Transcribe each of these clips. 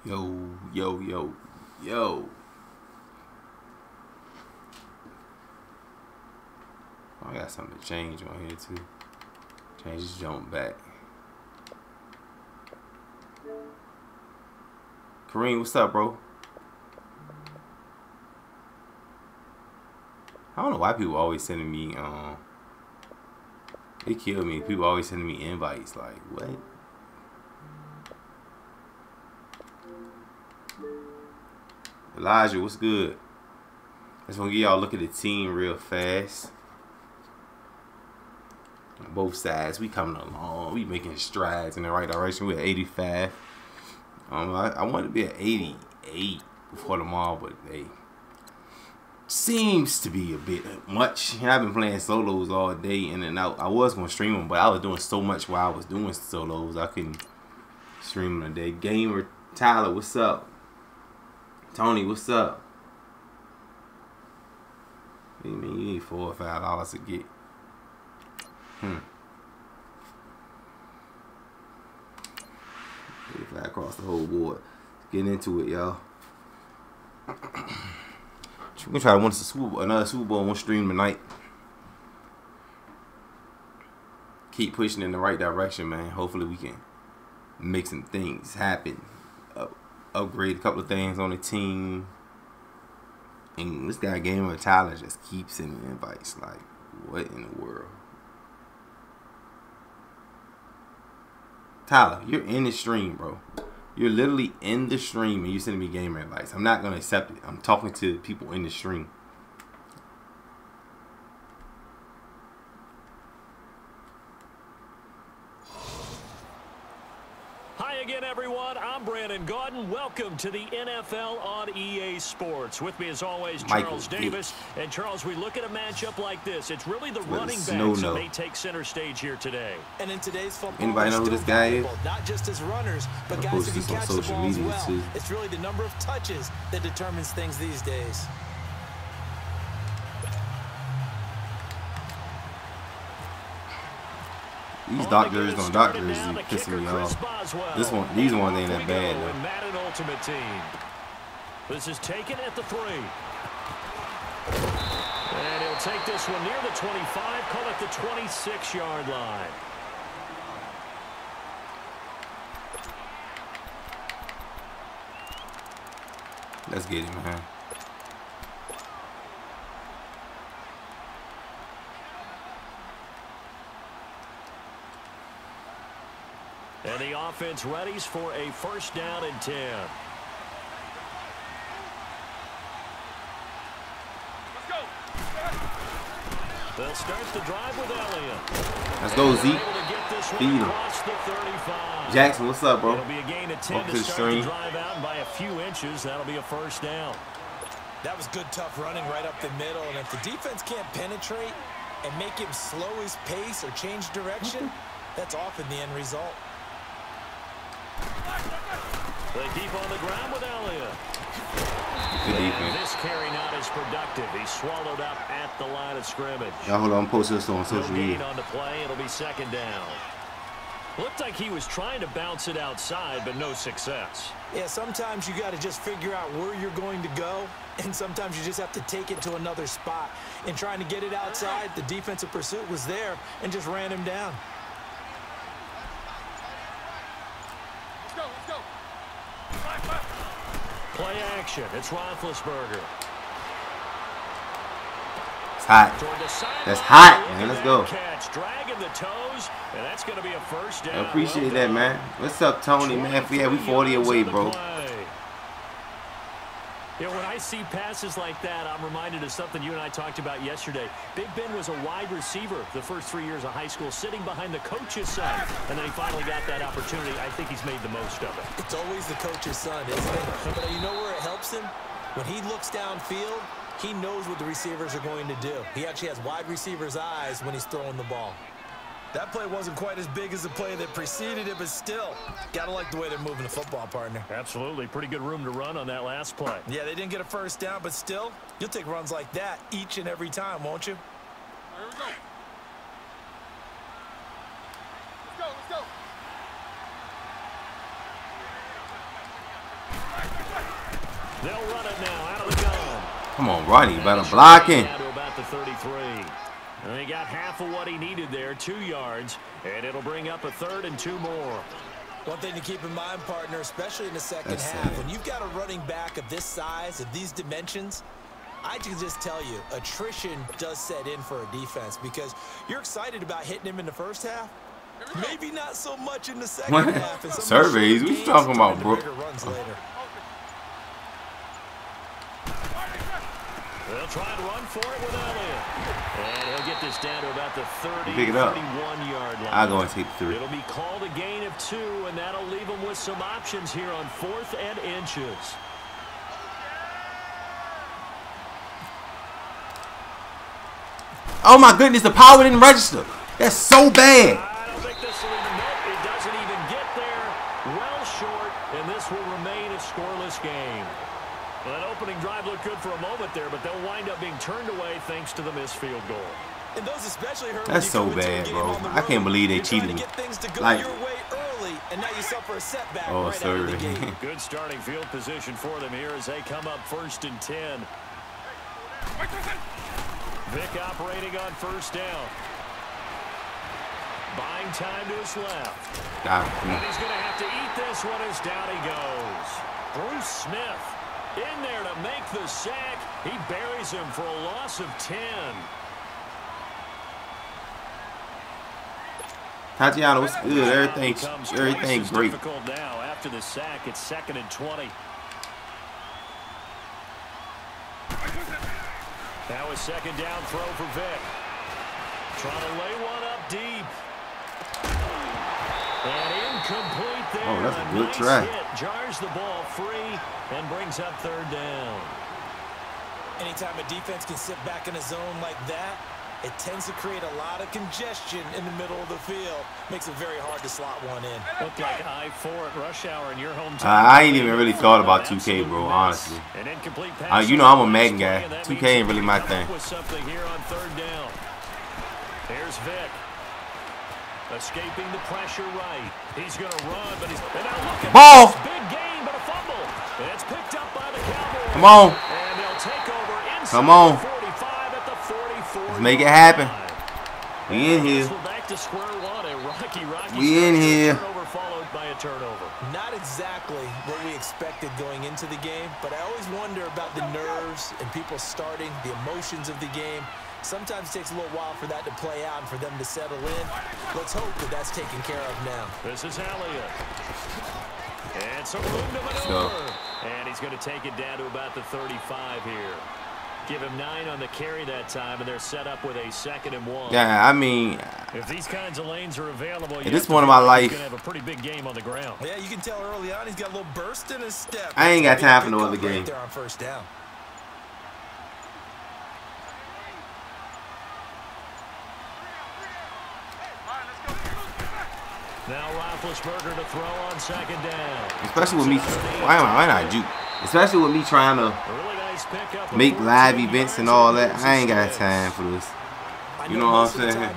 Yo, yo, yo, yo. I got something to change on here too. Change this jump back. Kareem, what's up, bro? I don't know why people always sending me they kill me. People always sending me invites. Like, what? Elijah, what's good? I just want to get y'all a look at the team real fast. On both sides, we coming along. We making strides in the right direction. We're at 85. I wanted to be at 88 before tomorrow, but they seems to be a bit much. I've been playing solos all day in and out. I was going to stream them, but I was doing so much while I was doing solos. I couldn't stream them today. Gamer Tyler, what's up? Tony, what's up? What do you mean you need $4 or $5 to get? Fly across the whole board. Getting into it, y'all. We're gonna try to win another Super Bowl on one stream tonight. Keep pushing in the right direction, man. Hopefully we can make some things happen. Upgrade a couple of things on the team. And this guy Gamer Tyler just keeps sending invites. Like, what in the world? Tyler, you're in the stream, bro. You're literally in the stream and you're sending me gamer invites. I'm not going to accept it. I'm talking to people in the stream. Hi again, everyone. I'm Brandon Gaudin. Welcome to the NFL on EA Sports. With me, as always, Charles Davis. And, Charles, we look at a matchup like this. It's really the running backs that may take center stage here today. And in today's football, anybody know who this guy is? Not just as runners, but guys who can catch the ball as well. Too. It's really the number of touches that determines things these days. These doctors on doctors are pissing me off. These ones ain't that bad though. Madden Ultimate Team. This is taken at the 3. And he'll take this one near the 25, call it the 26-yard line. Let's get him, man. And the offense readies for a first down and 10. Let's go. They'll start the drive with Elliott. Let's go, Zeke. Feed him. Jackson, what's up, bro? It'll be a gain of 10 Welcome to the start the stream. drive out, and by a few inches, that'll be a first down. That was good, tough running right up the middle. And if the defense can't penetrate and make him slow his pace or change direction, that's often the end result. They keep on the ground with Elliott. Good defense. This carry not as productive. He's swallowed up at the line of scrimmage. Y'all hold on, I'm posting this on social media. On the play, it'll be second down. Looked like he was trying to bounce it outside, but no success. Yeah, sometimes you got to just figure out where you're going to go, and sometimes you just have to take it to another spot. In trying to get it outside, the defensive pursuit was there and just ran him down. Play action. It's Roethlisberger. It's hot. That's hot, man. Let's go. Catch, dragging the toes, and that's going to be a first down. I appreciate that, man. What's up, Tony, man? Yeah, we 40 away, bro. Yeah, when I see passes like that, I'm reminded of something you and I talked about yesterday. Big Ben was a wide receiver the first 3 years of high school, sitting behind the coach's son. And then he finally got that opportunity. I think he's made the most of it. It's always the coach's son, isn't it? But you know where it helps him? When he looks downfield, he knows what the receivers are going to do. He actually has wide receivers' eyes when he's throwing the ball. That play wasn't quite as big as the play that preceded it, but still, gotta like the way they're moving the football, partner. Absolutely. Pretty good room to run on that last play. Yeah, they didn't get a first down, but still, you'll take runs like that each and every time, won't you? Here we go. Let's go, let's go. They'll run it now out of the gun. Come on, Ronnie, better blocking. Down to about the 33. And he got half of what he needed there, 2 yards, and it'll bring up a 3rd and 2 more. One thing to keep in mind, partner, especially in the second half, when you've got a running back of this size, of these dimensions, I can just tell you, attrition does set in for a defense because you're excited about hitting him in the first half. Maybe not so much in the second half. Surveys, what you talking about, bro? They'll try and run for it with Elliott. And he'll get this down to about the 30, pick it up. 31-yard line. I'll go and take 3. It'll be called a gain of 2, and that'll leave them with some options here on 4th and inches. Oh my goodness, the power didn't register. That's so bad. I don't think this will even nope, it doesn't even get there. Well short, and this will remain a scoreless game. Well, that opening drive looked good for a moment there, but they'll wind up being turned away thanks to the missed field goal. And those especially hurt. That's so bad, bro. I can't believe they cheated me. Like, your way early, and now you suffer a setback right out of the gate. Good starting field position for them here as they come up 1st and 10. Vick operating on 1st down. Buying time to his left. And he's going to have to eat this one as down he goes. Bruce Smith in there to make the sack. He buries him for a loss of 10. Tatiana, what's good? Everything's great. Difficult now after the sack. It's 2nd and 20. Now a 2nd down throw for Vick. Trying to lay one up deep. And incomplete there. Oh, that's a good try. Hit. Jars the ball free and brings up 3rd down. Anytime a defense can sit back in a zone like that, it tends to create a lot of congestion in the middle of the field. Makes it very hard to slot one in. Looked like I-4 at rush hour in your hometown. I ain't even really thought about 2K, bro, honestly. You know I'm a Madden guy. 2K ain't really my thing. Something here on 3rd down. There's Vick. Escaping the pressure right. He's going to run, but he's... And now look at ball! This big gain, but a fumble. And it's picked up by the Cowboys. Come on. And they'll take over inside Come on. 45 at the 44. Let's make it happen. We in here. We're back to square one. A rocky we in here. Turnover followed by a turnover. Not exactly what we expected going into the game, but I always wonder about the nerves and people starting, the emotions of the game. Sometimes it takes a little while for that to play out and for them to settle in. Let's hope that that's taken care of now. This is Elliott. And some room to maneuver. And he's going to take it down to about the 35 here. Give him 9 on the carry that time, and they're set up with a 2nd and 1. Yeah, I mean, if these kinds of lanes are available, at this point in my life, he's going to have a pretty big game on the ground. Yeah, you can tell early on he's got a little burst in his step. I ain't got time for no other game. Right there on 1st down. Now Roethlisberger to throw on 2nd down. Especially with me, why not you? Especially with me trying to make live events and all that, I ain't got time for this. You know what I'm saying?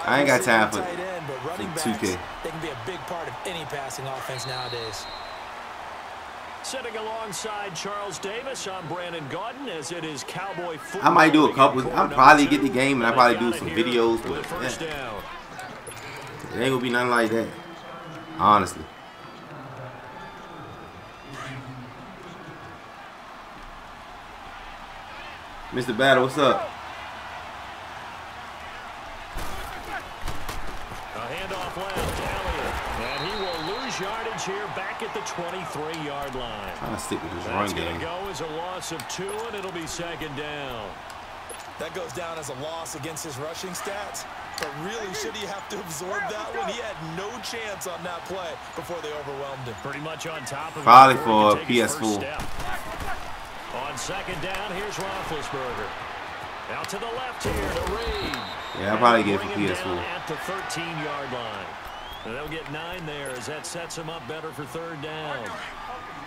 I ain't got time for 2K. They can be a big part of any passing offense nowadays. Sitting alongside Charles Davis, I'm Brandon Gaudin, as it is Cowboy football. I might do a couple. I'll probably get the game and I'll probably do some videos, but yeah. It ain't gonna be nothing like that, honestly. Mr. Battle, what's up? A handoff left, Elliott, and he will lose yardage here back at the 23-yard line. Trying to stick with this run game. That's going to go as a loss of 2, and it'll be 2nd down. That goes down as a loss against his rushing stats. But really, should he have to absorb that one? He had no chance on that play before they overwhelmed him. Pretty much on top of probably for PS4. On 2nd down, here's Roethlisberger. Out to the left here to Reed. Yeah, I'll probably get it for PS4. At the 13-yard line. And they'll get 9 there as that sets them up better for 3rd down.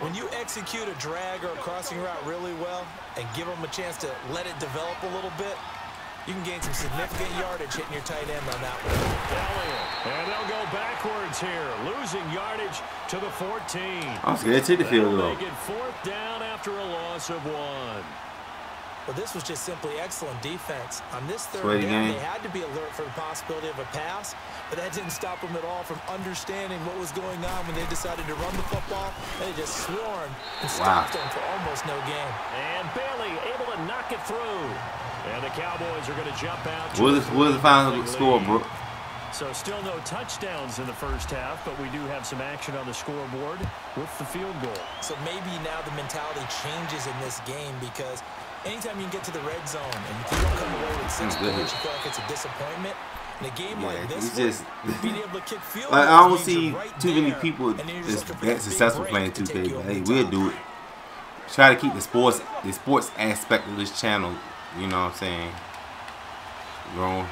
When you execute a drag or a crossing route really well and give them a chance to let it develop a little bit, You can gain some significant yardage hitting your tight end on that one. And they'll go backwards here, losing yardage to the 14. I'm scared to take the field goal. Make it 4th down after a loss of 1. Well, this was just simply excellent defense. On this 3rd down, they had to be alert for the possibility of a pass, but that didn't stop them at all from understanding what was going on when they decided to run the football. They just swarmed and stopped them for almost no gain. And Bailey able to knock it through. And the Cowboys are going to jump out. What is the final score, bro? So still no touchdowns in the first half, but we do have some action on the scoreboard with the field goal. So maybe now the mentality changes in this game because anytime you can get to the red zone and if you don't come away with 6 points, you feel like it's a disappointment. In a game like this, being able to kick field goals, I don't see too many people that's that successful playing 2K. But hey, we'll do it. Try to keep the sports aspect of this channel. You know what I'm saying? Growing.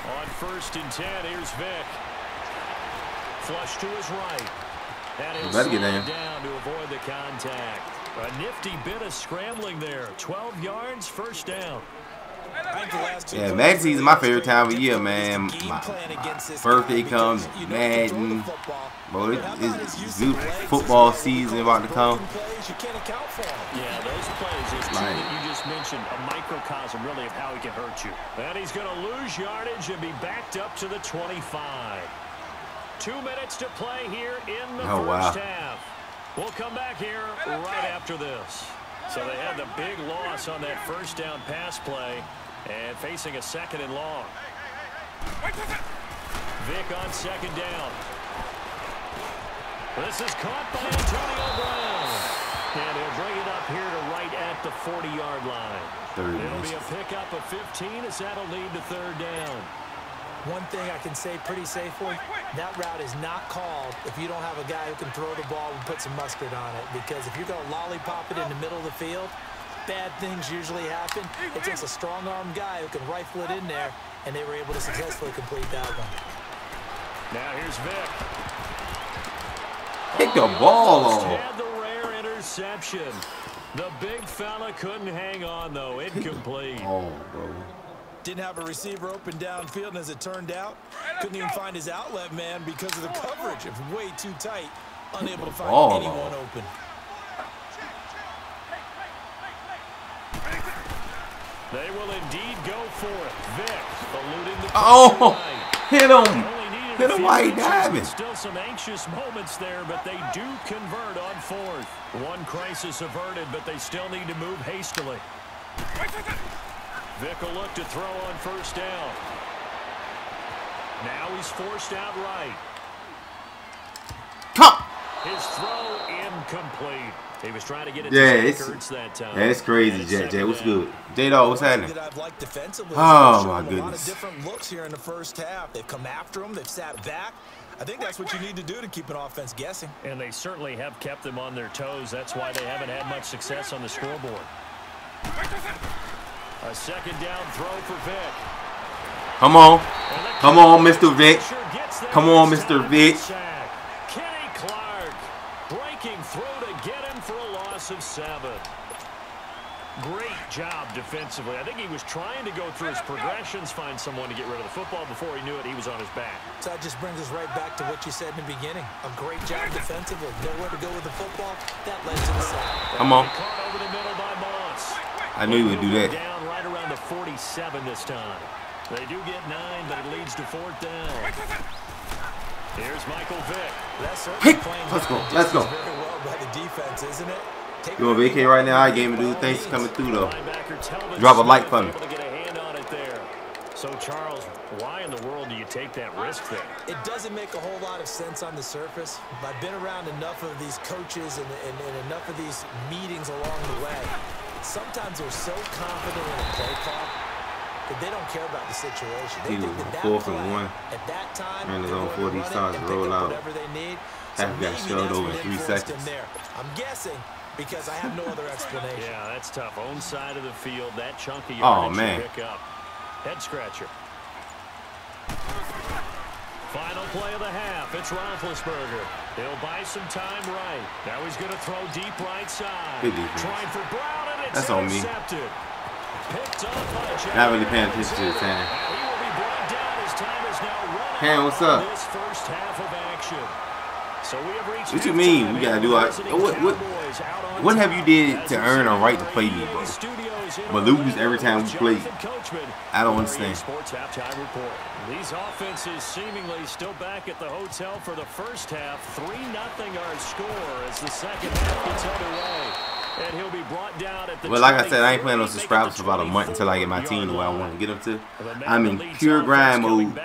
On 1st and 10, here's Vic. Flush to his right. And he'll slow down to avoid the contact. A nifty bit of scrambling there. 12 yards, 1st down. Yeah, Madden season my favorite time of year, man. My birthday comes, Madden. Bro, it's beautiful. Football season about to come. Yeah, those plays, you just mentioned, a microcosm really of how he can hurt you. And he's going to lose yardage and be backed up to the 25. 2 minutes to play here in the first half. We'll come back here right after this. So they had the big loss on that 1st down pass play. And facing a 2nd and long. Vic on 2nd down. This is caught by Antonio Brown. And he'll bring it up here to right at the 40-yard line. It'll be a pickup of 15 as that'll lead to 3rd down. One thing I can say pretty safely, that route is not called if you don't have a guy who can throw the ball and put some mustard on it. Because if you're going to lollipop it in the middle of the field, bad things usually happen. It takes a strong-armed guy who can rifle it in there, and they were able to successfully complete that one. Now here's Vic. Pick the ball off. Had the rare interception. The big fella couldn't hang on, though. Incomplete. Oh, bro. Didn't have a receiver open downfield, and as it turned out, couldn't even find his outlet man because of the coverage. It was way too tight. Unable to find anyone open. They will indeed go for it. Vic eluding the hit him. Hit him while he diving. Still some anxious moments there, but they do convert on 4th. One crisis averted, but they still need to move hastily. Vic will look to throw on 1st down. Now he's forced out right. His throw incomplete. He was trying to get it to that time. Yeah, it's crazy, Jay. What's good? J-Dog, what's happening? Oh, my goodness. A lot of different looks here in the first half. They've come after him. They've sat back. I think that's what you need to do to keep an offense guessing. And they certainly have kept them on their toes. That's why they haven't had much success on the scoreboard. A 2nd down throw for Vic. Come on. Come on, Mr. Vic. Come on, Mr. Vic. Kenny Clark breaking through to get him for a loss of 7. Great job defensively. I think he was trying to go through his progressions, find someone to get rid of the football. Before he knew it, he was on his back. So that just brings us right back to what you said in the beginning. A great job defensively. Nowhere to go with the football. That led to the sack. Come on. Caught over the middle by Moss. I knew he would do that. Down right around the 47 this time. They do get 9, but it leads to 4th down. Here's Michael Vick. Let's go. Let's go. Very well by the defense, isn't it? You on vacay right now? I game and do things coming through though. Drop a like for me. So Charles, why in the world do you take that risk there? It doesn't make a whole lot of sense on the surface. I've been around enough of these coaches and enough of these meetings along the way. Sometimes they're so confident in a play call that they don't care about the situation. They think that 4th and 1. At that time, and on 40 starts to roll out. Whatever they need. Half got shoved over in 3 seconds. I'm guessing because I have no other explanation. Yeah, that's tough. Own side of the field, that chunk of yardage pick up. Head scratcher. Final play of the half. It's Roethlisberger. He'll buy some time right. Now he's going to throw deep right side. Trying for Brown, and That's on me. Not really paying attention to the time. Cam, what's up? What you mean? We gotta do our what have you did to earn a right to play me, bro? But lose every time we play. I don't understand. These offenses seemingly still back at the hotel for the first half. 3-0 our score as the second half gets underway. And he'll be brought down at the well, like I said, I ain't planning on subscribers for about a month until I get my team the way I want to get them to. I'm in pure grind mode with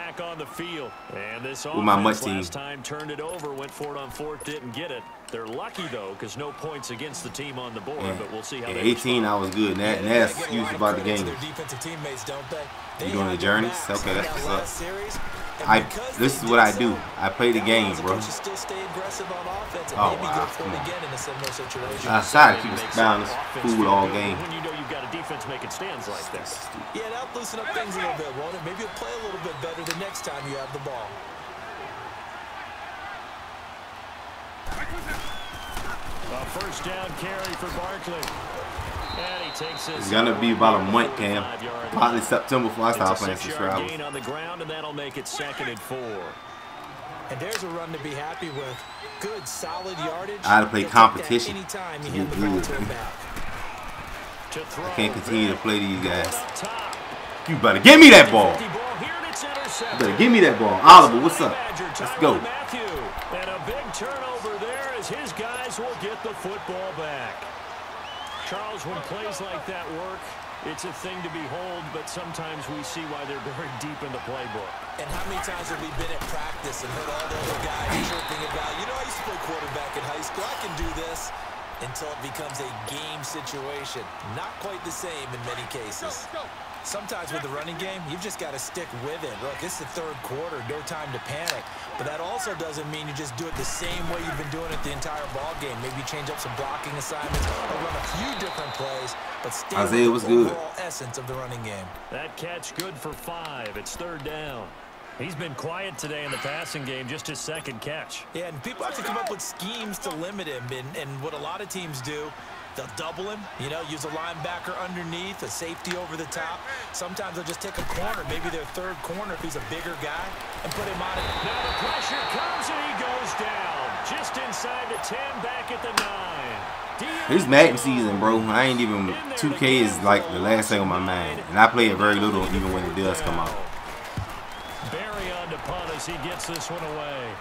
my MUT team. Last time turned it over, went for it on fourth, didn't get it. They're lucky though, because no points against the team on the board. Yeah. But we'll see how. At 18, I was good. And that's the excuse about the game. You doing the journeys? Okay, that's what's up. This is what I do. I play the game, bro. Oh wow! Come on. I tried to keep us balanced, food all game. When you know you've got a defense making stands like this. Yeah, that'll loosen up things a little bit, won't it? Maybe you'll play a little bit better the next time you have the ball. A first down carry for Barkley. And he takes it's gonna be about a month, Cam. Probably September before I start playing subscribers. Gain on the ground, and that'll make it 2nd and 4. And there's a run to be happy with. Good, solid yardage. I had to play competition to get good. I can't continue to play these guys. You better give me that ball. You better give me that ball. Oliver, what's up? Let's go. And a big turnover there as his guys will get the football back. Charles, when plays like that work, it's a thing to behold, but sometimes we see why they're very deep in the playbook. And how many times have we been at practice and heard all the other guys chirping about, you know, I used to play quarterback in high school, I can do this, until it becomes a game situation. Not quite the same in many cases. Sometimes with the running game, you've just got to stick with it. Look, it's the third quarter, no time to panic. But that also doesn't mean you just do it the same way you've been doing it the entire ball game. Maybe change up some blocking assignments or run a few different plays, but stay Isaiah with was the good. overall essence of the running game. That catch good for 5. It's 3rd down. He's been quiet today in the passing game, just his 2nd catch. Yeah, and people have to come up with schemes to limit him. And what a lot of teams do, they'll double him, you know, use a linebacker underneath, a safety over the top. Sometimes they'll just take a corner, maybe their 3rd corner if he's a bigger guy, and put him on it. Now the pressure comes and he goes down. Just inside the 10, back at the 9. It's Madden season, bro. I ain't even 2K is like the last thing on my mind, and I play it very little even when it does come out. Barry on to punt as he gets this one away.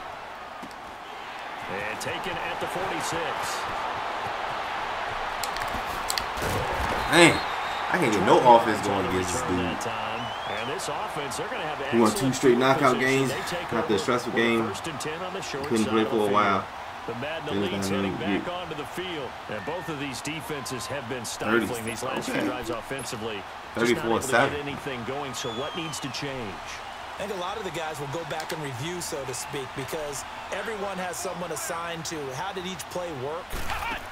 And taken at the 46. Man, I can't get no offense going against this dude. And this offense, they're going to have he won 2 straight knockout games after a stressful game. Couldn't play for a while. The Madden leads heading back onto the field. And both of these defenses have been stifling these last few drives offensively. 34-7. Anything going, so what needs to change? I think a lot of the guys will go back and review, so to speak, because everyone has someone assigned to how did each play work.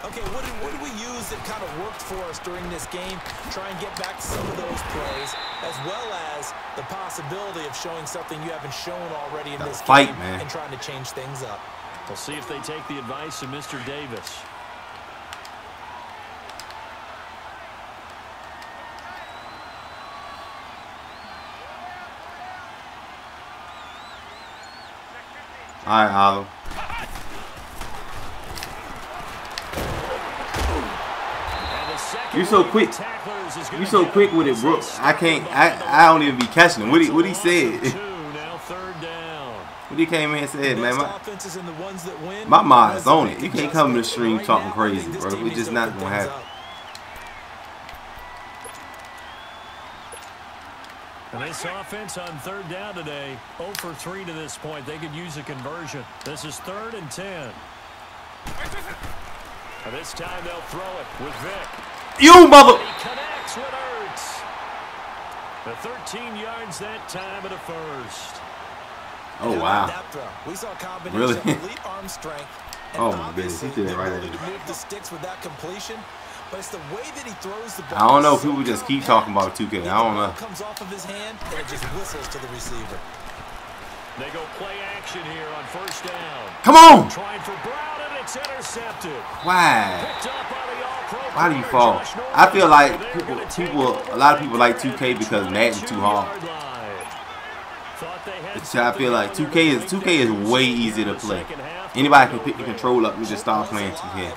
Okay, what did we use that kind of worked for us during this game? Try and get back to some of those plays, as well as the possibility of showing something you haven't shown already in this game and trying to change things up. We'll see if they take the advice of Mr. Davis. All right, Oliver. You so quick. You so quick with it, bro. I can't. I don't even be catching him. What he said. What he came in and said, man. My mind's on it. You can't come to the stream talking crazy, bro. We just not gonna happen. And this offense on 3rd down today, 0 for 3 to this point. They could use a conversion. This is 3rd and 10. And this time they'll throw it with Vic. You mother! He connects with Ertz. The 13 yards that time at a first. Oh wow! We saw a combination really? of elite arm strength. Oh my goodness, he did it right there. To move the sticks with that completion. But it's the way that he throws the ball. I don't know if people just keep talking about 2K. I don't know. Comes off of his hand and it just whistles to the receiver. They go play action here on 1st down. Come on! Trying for Brown and it's intercepted. Why? Picked up by the All-Pro Why do you fall? I feel like a lot of people like 2K because Madden's too hard. I feel like 2K is way easier to play. Anybody can pick the controller up and just start playing 2K.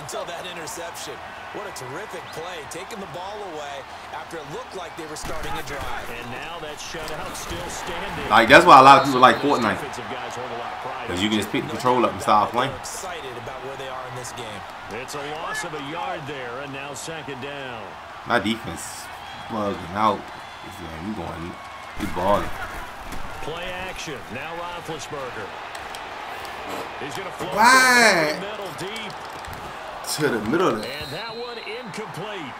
Until that interception. What a terrific play, taking the ball away after it looked like they were starting a drive. And now that shutout still standing. Like, that's why a lot of people like Fortnite. Because you can just pick the controller up and start playing. Excited about where they are in this game. It's a loss of a yard there, and now second down. My defense bugging out. We balling. Play action. Now Roethlisberger. He's going to float to the middle deep. To the middle of And that one incomplete.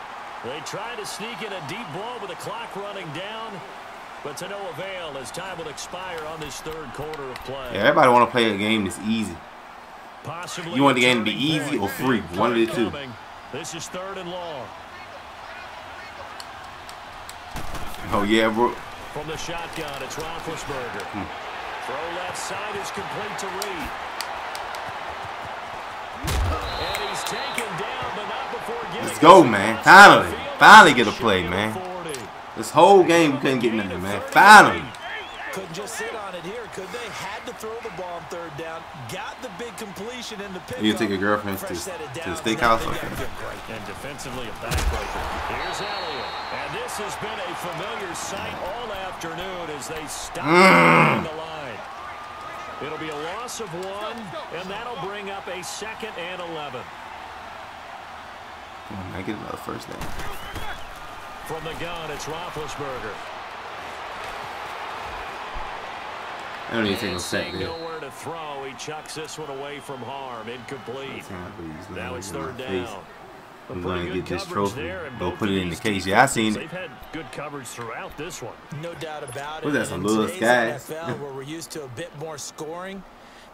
They tried to sneak in a deep ball with the clock running down, but to no avail as time will expire on this third quarter of play. Yeah, everybody want to play a game that's easy. Possibly you want the game to be easy or free? One of the two. This is third and long. Oh, yeah, bro. From the shotgun, it's Roethlisberger. Throw left side is complete to Reed. And he's taken down, but not before getting. Let's go, man. Finally get a play, man. This whole game we couldn't get nothing, man. Finally. Couldn't just sit on it here, could they? Had to throw the ball on third down. Got the big completion in the pickup. You take your girlfriend to the steakhouse? Okay. And defensively a backbreaker. Here's Elliott. And this has been a familiar sight all afternoon as they stop on the line. It'll be a loss of one, and that'll bring up a 2nd and 11. I get another first down. From the gun, it's Roethlisberger. I don't even think he'll sack there. Nowhere to throw. He chucks this one away from harm. Incomplete. Now it's third down. I'm going to get this trophy. Go put it in the case. Yeah, I seen it. They've had good coverage throughout this one. No doubt about it. Was that some little skies? NFL, where we're used to a bit more scoring,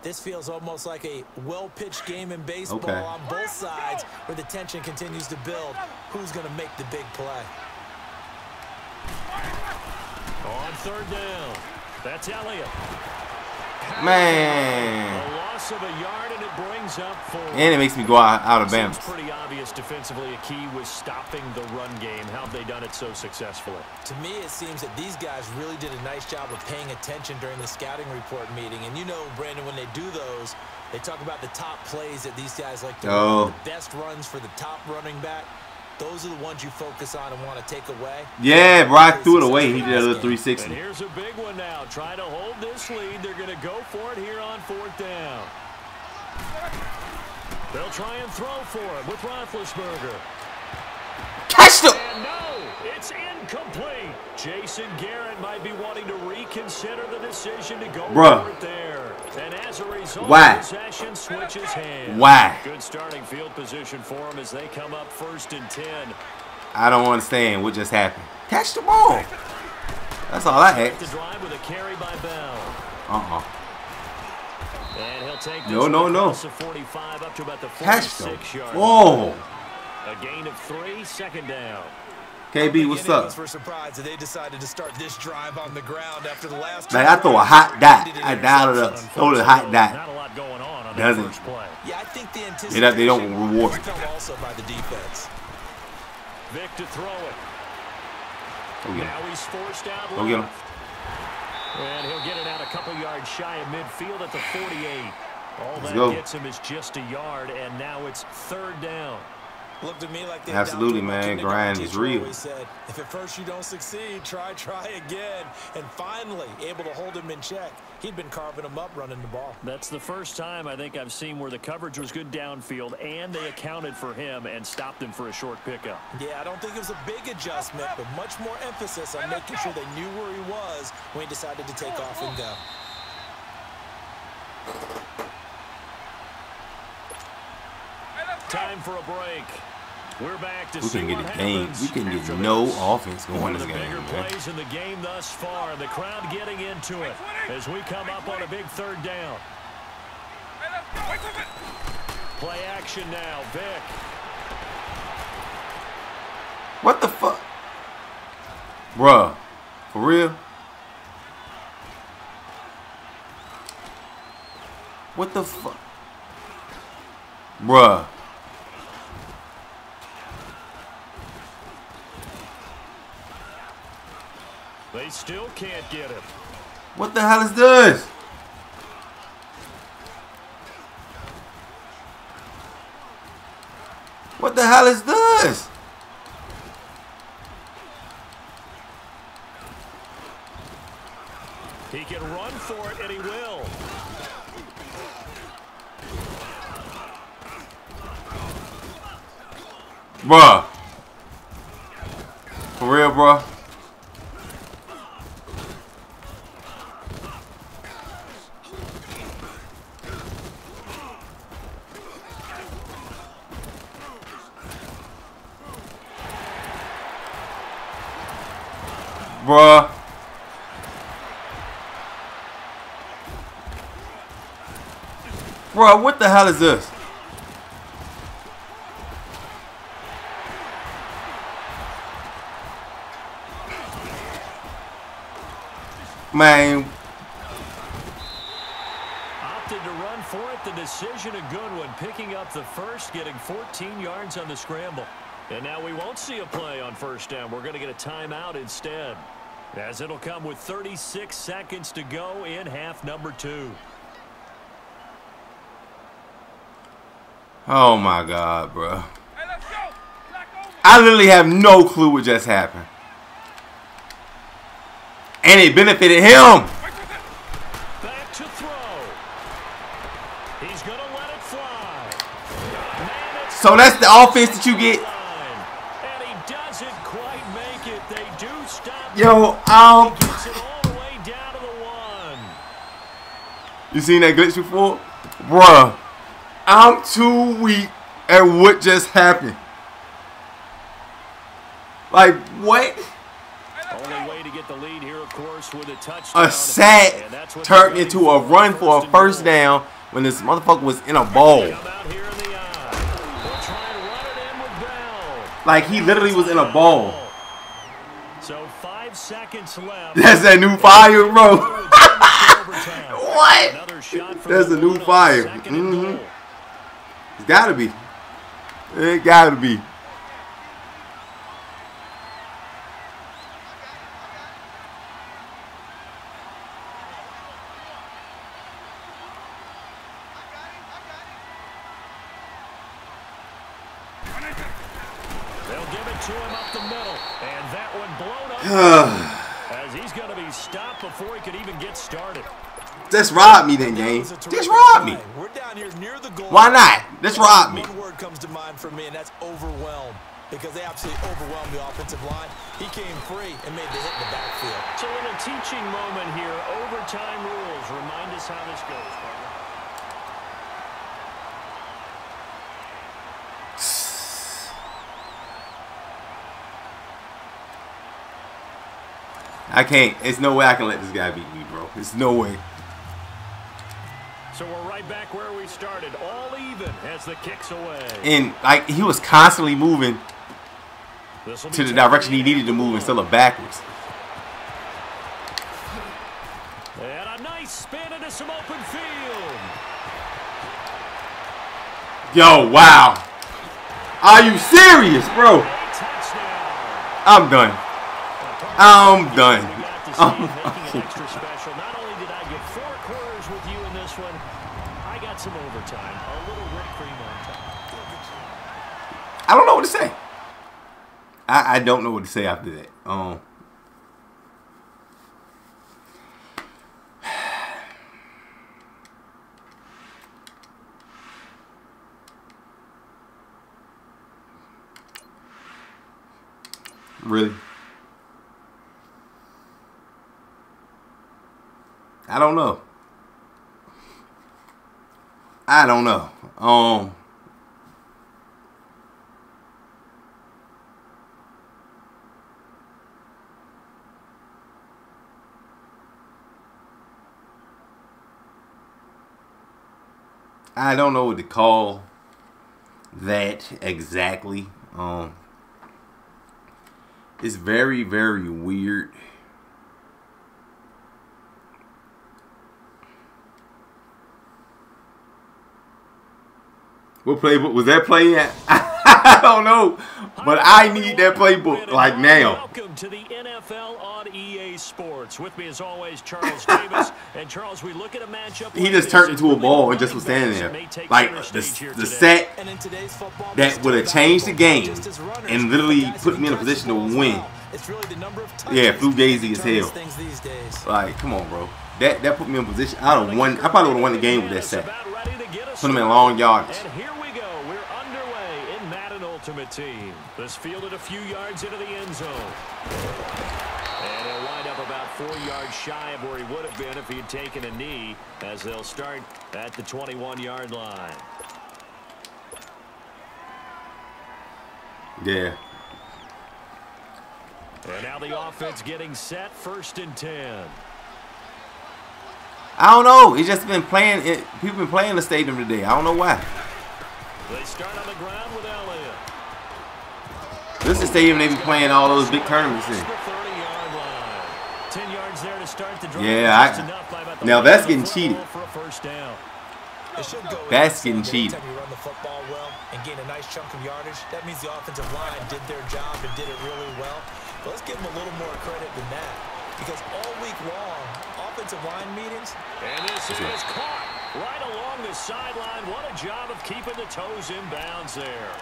this feels almost like a well-pitched game in baseball on both sides, where the tension continues to build. Who's going to make the big play? On third down, that's Elliott. Man. A loss of a yard, and it brings up 4. And it makes me go out of bounds. It's pretty obvious defensively a key was stopping the run game. How have they done it so successfully? To me, it seems that these guys really did a nice job of paying attention during the scouting report meeting. And you know, Brandon, when they do those, they talk about the top plays that these guys like to run, the best runs for the top running back. Those are the ones you focus on and want to take away. Yeah, Brock threw it away. He did a little 360. And here's a big one now. Trying to hold this lead. They're going to go for it here on 4th down. They'll try and throw for him with Roethlisberger. Catch them! And no, it's incomplete. Jason Garrett might be wanting to reconsider the decision to go for it there. And as a result, possession switches hands. Why? Good starting field position for him as they come up 1st and 10. I don't understand what just happened. Catch the ball. That's all I asked. The drive with a carry by Bell. And he'll take this no. 45 up to about the 46 yard. Whoa. A gain of 3, 2nd down. KB, what's up? We're surprised that they decided to start this drive on the ground after the last. Like, I throw a hot dot. I dialed it up. Throw the hot dot. Not a lot going on Doesn't. That first play. Yeah, I think the anticipation they don't reward. Also by the defense. Vic to throw it. Now he's forced out left. Go get him. And he'll get it out a couple yards shy of midfield at the 48. All that gets him is just a yard, and now it's 3rd down. Looked to me like they absolutely, man. Grind is real. Said, if at first you don't succeed, try again. And finally, able to hold him in check. He'd been carving him up running the ball. That's the first time I think I've seen where the coverage was good downfield, and they accounted for him and stopped him for a short pickup. Yeah, I don't think it was a big adjustment, but much more emphasis on making sure they knew where he was when he decided to take off and go. Time for a break. We're back to we can get a game. We can get no offense going this game. Bigger plays in the game thus far. The crowd getting into it as we come up on a big 3rd down. Play action now, Vic. What the fuck, bruh? For real? What the fuck, bruh? They still can't get him. What the hell is this? What the hell is this? He can run for it, and he will. Bruh. For real, bruh. Bruh. Bruh, what the hell is this? Man. Opted to run for it. The decision a good one. Picking up the first, getting 14 yards on the scramble. And now we won't see a play on first down. We're going to get a timeout instead, as it'll come with 36 seconds to go in half number 2. Oh my God, bro. Hey, let's go. I literally have no clue what just happened. And it benefited him. Back to throw. He's going to let it fly. Man, so that's the offense that you get. And he doesn't quite make it. They do stop. Yo, He gets it all the way down to the 1. You seen that glitch before? Bruh. I'm too weak at what just happened. Like, what? Only way to get the lead here, of course, with a touchdown. A sack turned into a run for a first down when this motherfucker was in a ball. Like, he literally was in a ball. So 5 seconds left. That's that new fire, bro. What? That's a new fire. Mm-hmm. It's gotta be. It gotta be. They'll give it to him up the middle, and that one blown up as he's going to be stopped before he could even get started. Just rob me then, game. Just rob me. We're down here near the goal. Why not? Just rob me. One word comes to mind for me, and that's overwhelmed, because they absolutely overwhelmed the offensive line. He came free and made the hit in the backfield. So in a teaching moment here, overtime rules. Remind us how this goes, partner. I can't. There's no way I can let this guy beat me, bro. There's no way. So we're right back where we started, all even as the kick's away. And like he was constantly moving to the direction he needed to move instead of backwards. And a nice spin into some open field. Yo, wow. Are you serious, bro? I'm done. I'm done. Extra special. Not only did I get 4 quarters with you in this one, I got some overtime. A little whipped cream on top. I don't know what to say. I don't know what to say after that. Really? I don't know. I don't know. I don't know what to call that exactly. It's very, very weird. What play was that play at? I don't know, but I need that playbook like now. Welcome to the NFL on EA Sports. With me as always, Charles Davis. And Charles, we look at a matchup. He just turned into a ball and just was standing there. Like the set that would have changed the game and literally put me in a position to win. Yeah, fugazi as hell. Like, come on, bro. That put me in a position. I probably would have won the game with that set. Put him in long yardage. And here we go. We're underway in Madden Ultimate Team. This fielded a few yards into the end zone. And he'll wind up about 4 yards shy of where he would have been if he had taken a knee, as they'll start at the 21-yard line. Yeah. And now the offense getting set, 1st and 10. I don't know. It's just been playing. People been playing the stadium today. I don't know why. They start on the ground with Elliott. This is the stadium they be playing all those big tournaments in. 30-yard line. 10 yards there to start the drive. Yeah, now that's getting cheated. For a first down. That's getting cheated. Every time you run the football well and gain a nice chunk of yardage, that means the offensive line did their job and did it really well. But let's give them a little more credit than that, because all week long, offensive line meetings. And this is caught right along the sideline. What a job of keeping the toes in bounds there.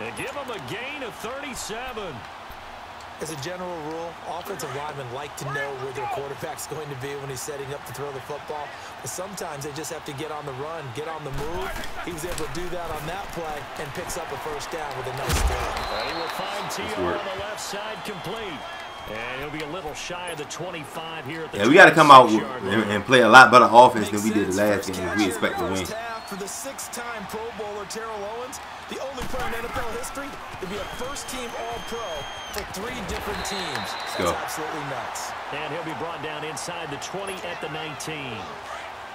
And give them a gain of 37. As a general rule, offensive linemen like to know where their quarterback's going to be when he's setting up to throw the football. But sometimes they just have to get on the run, get on the move. He was able to do that on that play and picks up a first down with a nice throw. And he will find T.O. on the left side complete. And he'll be a little shy of the 25 here at the we got to come out and play a lot better offense than we did the last game. We expect to win. For the 6-time Pro Bowler Terrell Owens, the only player in NFL history to be a first-team All-Pro for 3 different teams. That's absolutely nuts. And he'll be brought down inside the 20 at the 19.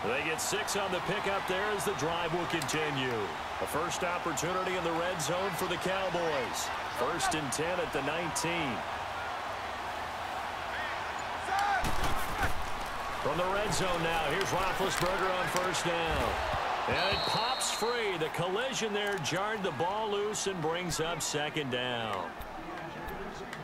They get 6 on the pickup there as the drive will continue. A first opportunity in the red zone for the Cowboys. 1st and 10 at the 19. From the red zone now, here's Roethlisberger on 1st down. And it pops free. The collision there jarred the ball loose and brings up 2nd down.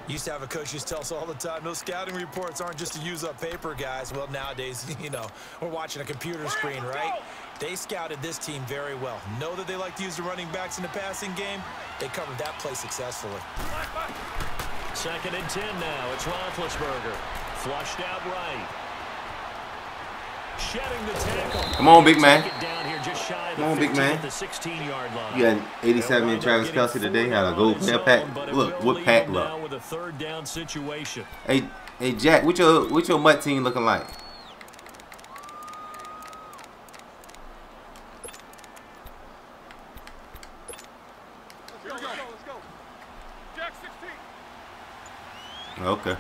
Used to have a coach used to tell us all the time, those scouting reports aren't just to use up paper, guys. Well, nowadays, you know, we're watching a computer screen, right? They scouted this team very well. Know that they like to use the running backs in the passing game. They covered that play successfully. 2nd and 10 now. It's Roethlisberger. Flushed out right. Shedding the tackle. Come on, big man. Come on, big man. The 16-yard line. You had 87 in Travis Kelce today. Had a gold player pack. Look, what pack look. With a 3rd down situation. Hey, Jack, what your MUT team looking like? Let's go. Jack 16. Okay.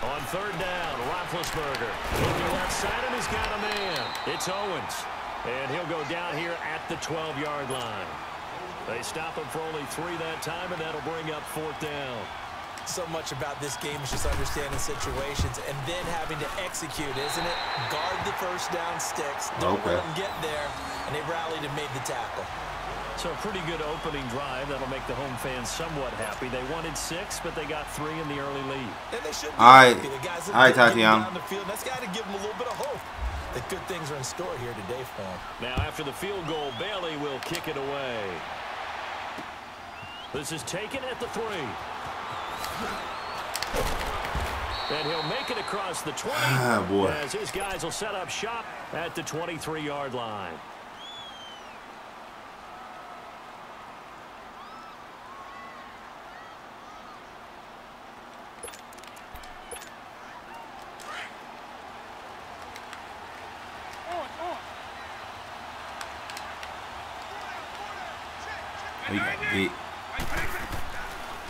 On 3rd down, Roethlisberger. Looking left side, and he's got a man. It's Owens. And he'll go down here at the 12-yard line. They stop him for only 3 that time, and that'll bring up 4th down. So much about this game is just understanding situations and then having to execute, isn't it? Guard the first down sticks. Don't let them get there. And they rallied and made the tackle. So a pretty good opening drive. That'll make the home fans somewhat happy. They wanted 6, but they got 3 in the early lead. And they should be happy. The guys all right, Tatiana. Down the field. That's got to give them a little bit of hope that good things are in store here today for them. Now, after the field goal, Bailey will kick it away. This is taken at the 3. And he'll make it across the 20. Boy. As his guys will set up shop at the 23-yard line.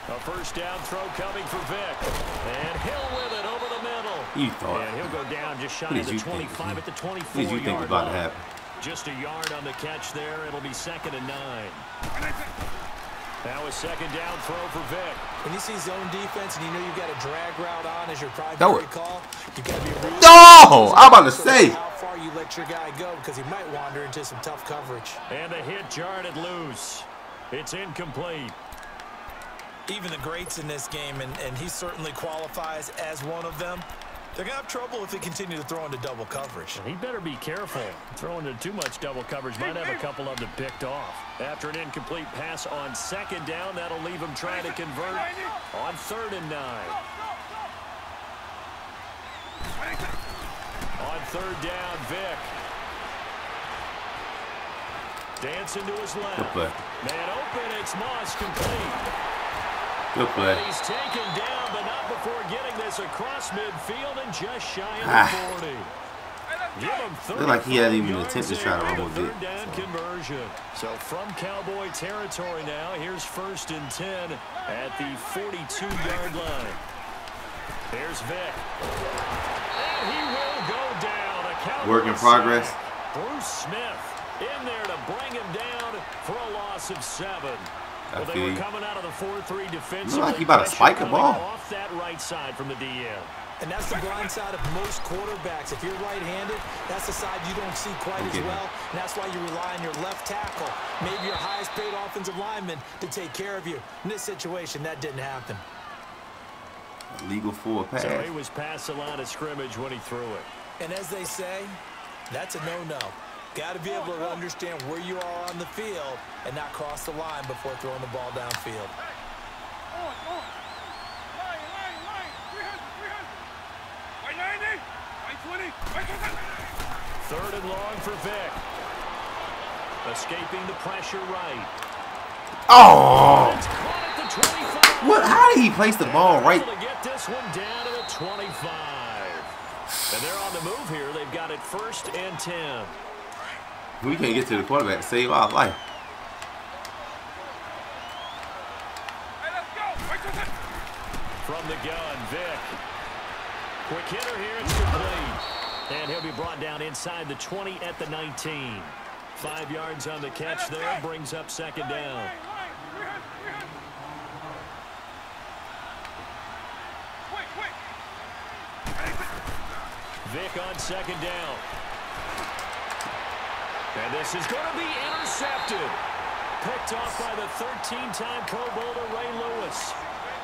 A first down throw coming for Vick. And Hill with it over the middle. You thought. And he'll go down just shy of the 25 at the 24-yard line. What did you think about to happen? Just a yard on the catch there. It'll be 2nd and 9. Now a second down throw for Vic. When you see zone defense and you know you've got a drag route on as your primary call, you got to be really I'm about to say how far you let your guy go because he might wander into some tough coverage. And the hit jarred it loose. It's incomplete. Even the greats in this game, and he certainly qualifies as one of them, they're going to have trouble if they continue to throw into double coverage. He better be careful. Throwing into too much double coverage might have a couple of them picked off. After an incomplete pass on second down, that'll leave him trying to convert on 3rd and 9. On 3rd down, Vic. Dancing to his left. Man open, it's Moss complete. Good play. He's taken down, but not before getting this across midfield and just shy of the 40. Give him 30. Looked like he hadn't even attempted to try to run with it. Third down conversion. So from Cowboy territory now, here's 1st and 10 at the 42-yard line. Here's Vic. And he will go down. Work in progress. Bruce Smith in there to bring him down for a loss of 7. Well, they were coming out of the 4-3 defense. Looks like he about to spike the ball. Off that right side from the DN. And that's the blind side of most quarterbacks. If you're right-handed, that's the side you don't see quite as well. And that's why you rely on your left tackle, maybe your highest-paid offensive lineman, to take care of you. In this situation, that didn't happen. Legal for a pass. So he was past the line of scrimmage when he threw it. And as they say, that's a no-no. Got to be able to understand where you are on the field and not cross the line before throwing the ball downfield. Third and long for Vic. Escaping the pressure right. Oh! It's caught at the 25. What? How did he place the ball right? To get this one down to the 25. And they're on the move here. They've got it 1st and 10. We can't get to the quarterback to save our life. From the gun, Vic. Quick hitter here, it's complete. And he'll be brought down inside the 20 at the 19. 5 yards on the catch there, brings up 2nd down. Vic on 2nd down. And this is going to be intercepted. Picked off by the 13-time Pro Bowler Ray Lewis.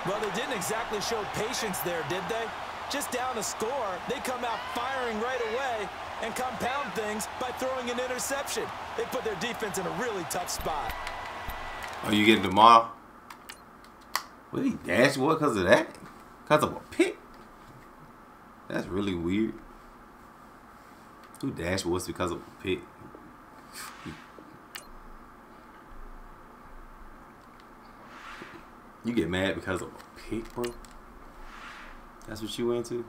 Well, they didn't exactly show patience there, did they? Just down a score, they come out firing right away and compound things by throwing an interception. They put their defense in a really tough spot. Oh, you getting tomorrow? What, he dashed what because of that? Because of a pick? That's really weird. Who dashed was because of a pick? You get mad because of a pick, bro? That's what you into?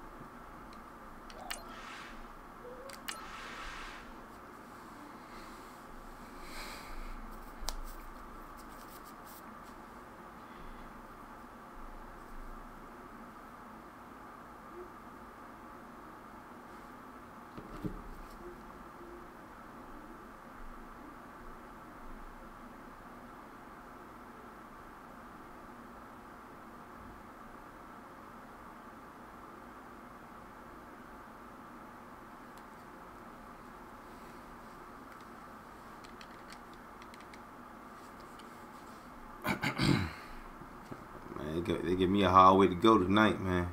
They give me a hard way to go tonight, man.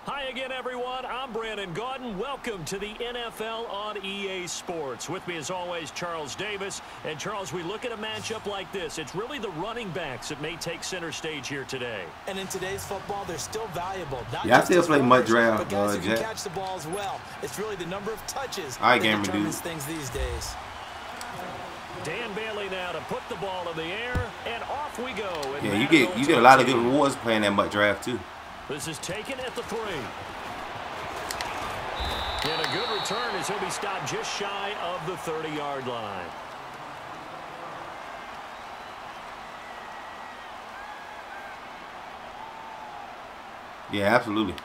Hi again, everyone. I'm Brandon Gaudin. Welcome to the NFL on EA Sports. With me, as always, Charles Davis. And, Charles, we look at a matchup like this. It's really the running backs that may take center stage here today. And in today's football, they're still valuable. Yeah, I still play MUT draft, but guys who can catch the ball as well. It's really the number of touches that determines things these days. Dan Bailey now to put the ball in the air, and off we go. And yeah, you get a lot of good rewards playing that MUT draft too. This is taken at the 3. And a good return as he'll be stopped just shy of the 30-yard line. Yeah, absolutely.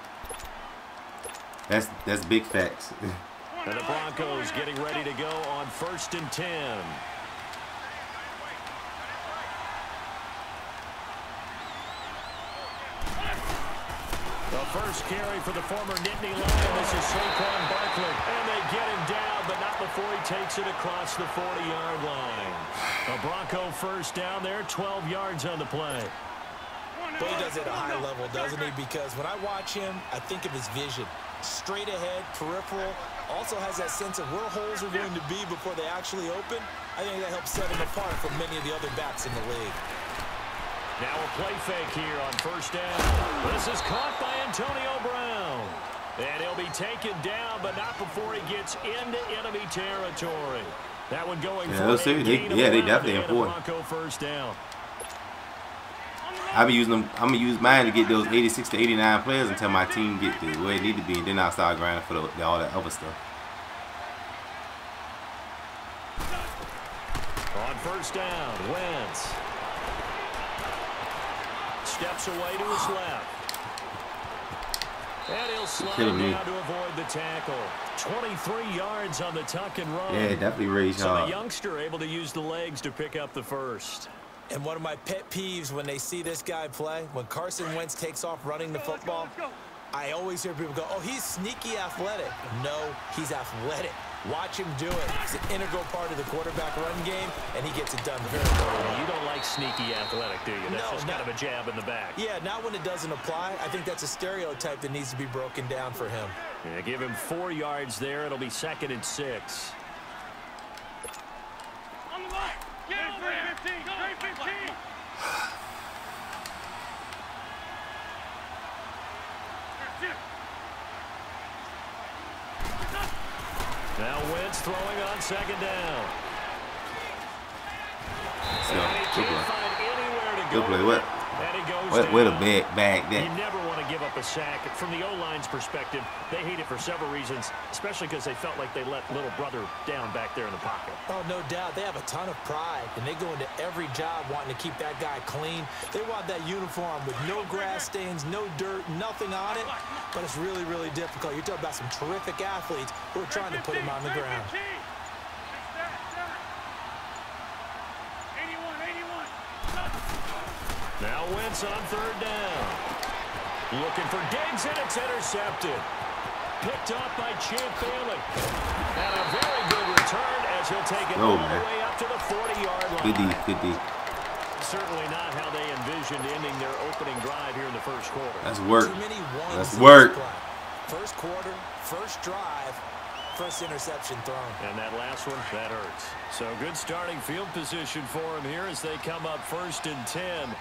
That's big facts. And the Broncos getting ready to go on 1st and 10. The first carry for the former Nittany Lion. This is Saquon Barkley. And they get him down, but not before he takes it across the 40-yard line. A Bronco first down there, 12 yards on the play. But he does it at a high level, doesn't he? Because when I watch him, I think of his vision. Straight ahead, peripheral. Also has that sense of where holes are going to be before they actually open. I think that helps set him apart from many of the other backs in the league. Now a play fake here on first down. This is caught by Antonio Brown. And he'll be taken down, but not before he gets into enemy territory. That one going for a gain of they definitely important. Bronco first down. I'm gonna use mine to get those 86 to 89 players until my team get to where it need to be, and then I'll start grinding for all that other stuff. On first down, Wentz steps away to his left. And he'll slide down to avoid the tackle. 23 yards on the tuck and run. Yeah, definitely raised hard. So the youngster able to use the legs to pick up the first. And one of my pet peeves when they see this guy play, when Carson Wentz takes off running the football, I always hear people go, oh, he's sneaky athletic. No, he's athletic. Watch him do it. It's an integral part of the quarterback run game, and he gets it done very well. You don't like sneaky athletic, do you? That's just kind of a jab in the back. Yeah, not when it doesn't apply. I think that's a stereotype that needs to be broken down for him. Yeah, give him 4 yards there. It'll be 2nd and 6. On the line. Get over there. 15. Great 15. Now Wentz throwing on 2nd down. Good play. What? Where the bag there? You never want to give up a sack. From the O-line's perspective, they hate it for several reasons, especially because they felt like they let little brother down back there in the pocket. Oh, no doubt. They have a ton of pride, and they go into every job wanting to keep that guy clean. They want that uniform with no grass stains, no dirt, nothing on it, but it's really, really difficult. You're talking about some terrific athletes who are trying to put him on the ground. Now Wentz on 3rd down. Looking for Diggs, and it's intercepted. Picked off by Champ Bailey. And a very good return as he'll take it all the way up to the 40-yard line. Good D. Certainly not how they envisioned ending their opening drive here in the first quarter. That's work. Too many ones. That's work. First quarter, first drive, first interception thrown. And that last one, that hurts. So good starting field position for him here as they come up 1st and 10.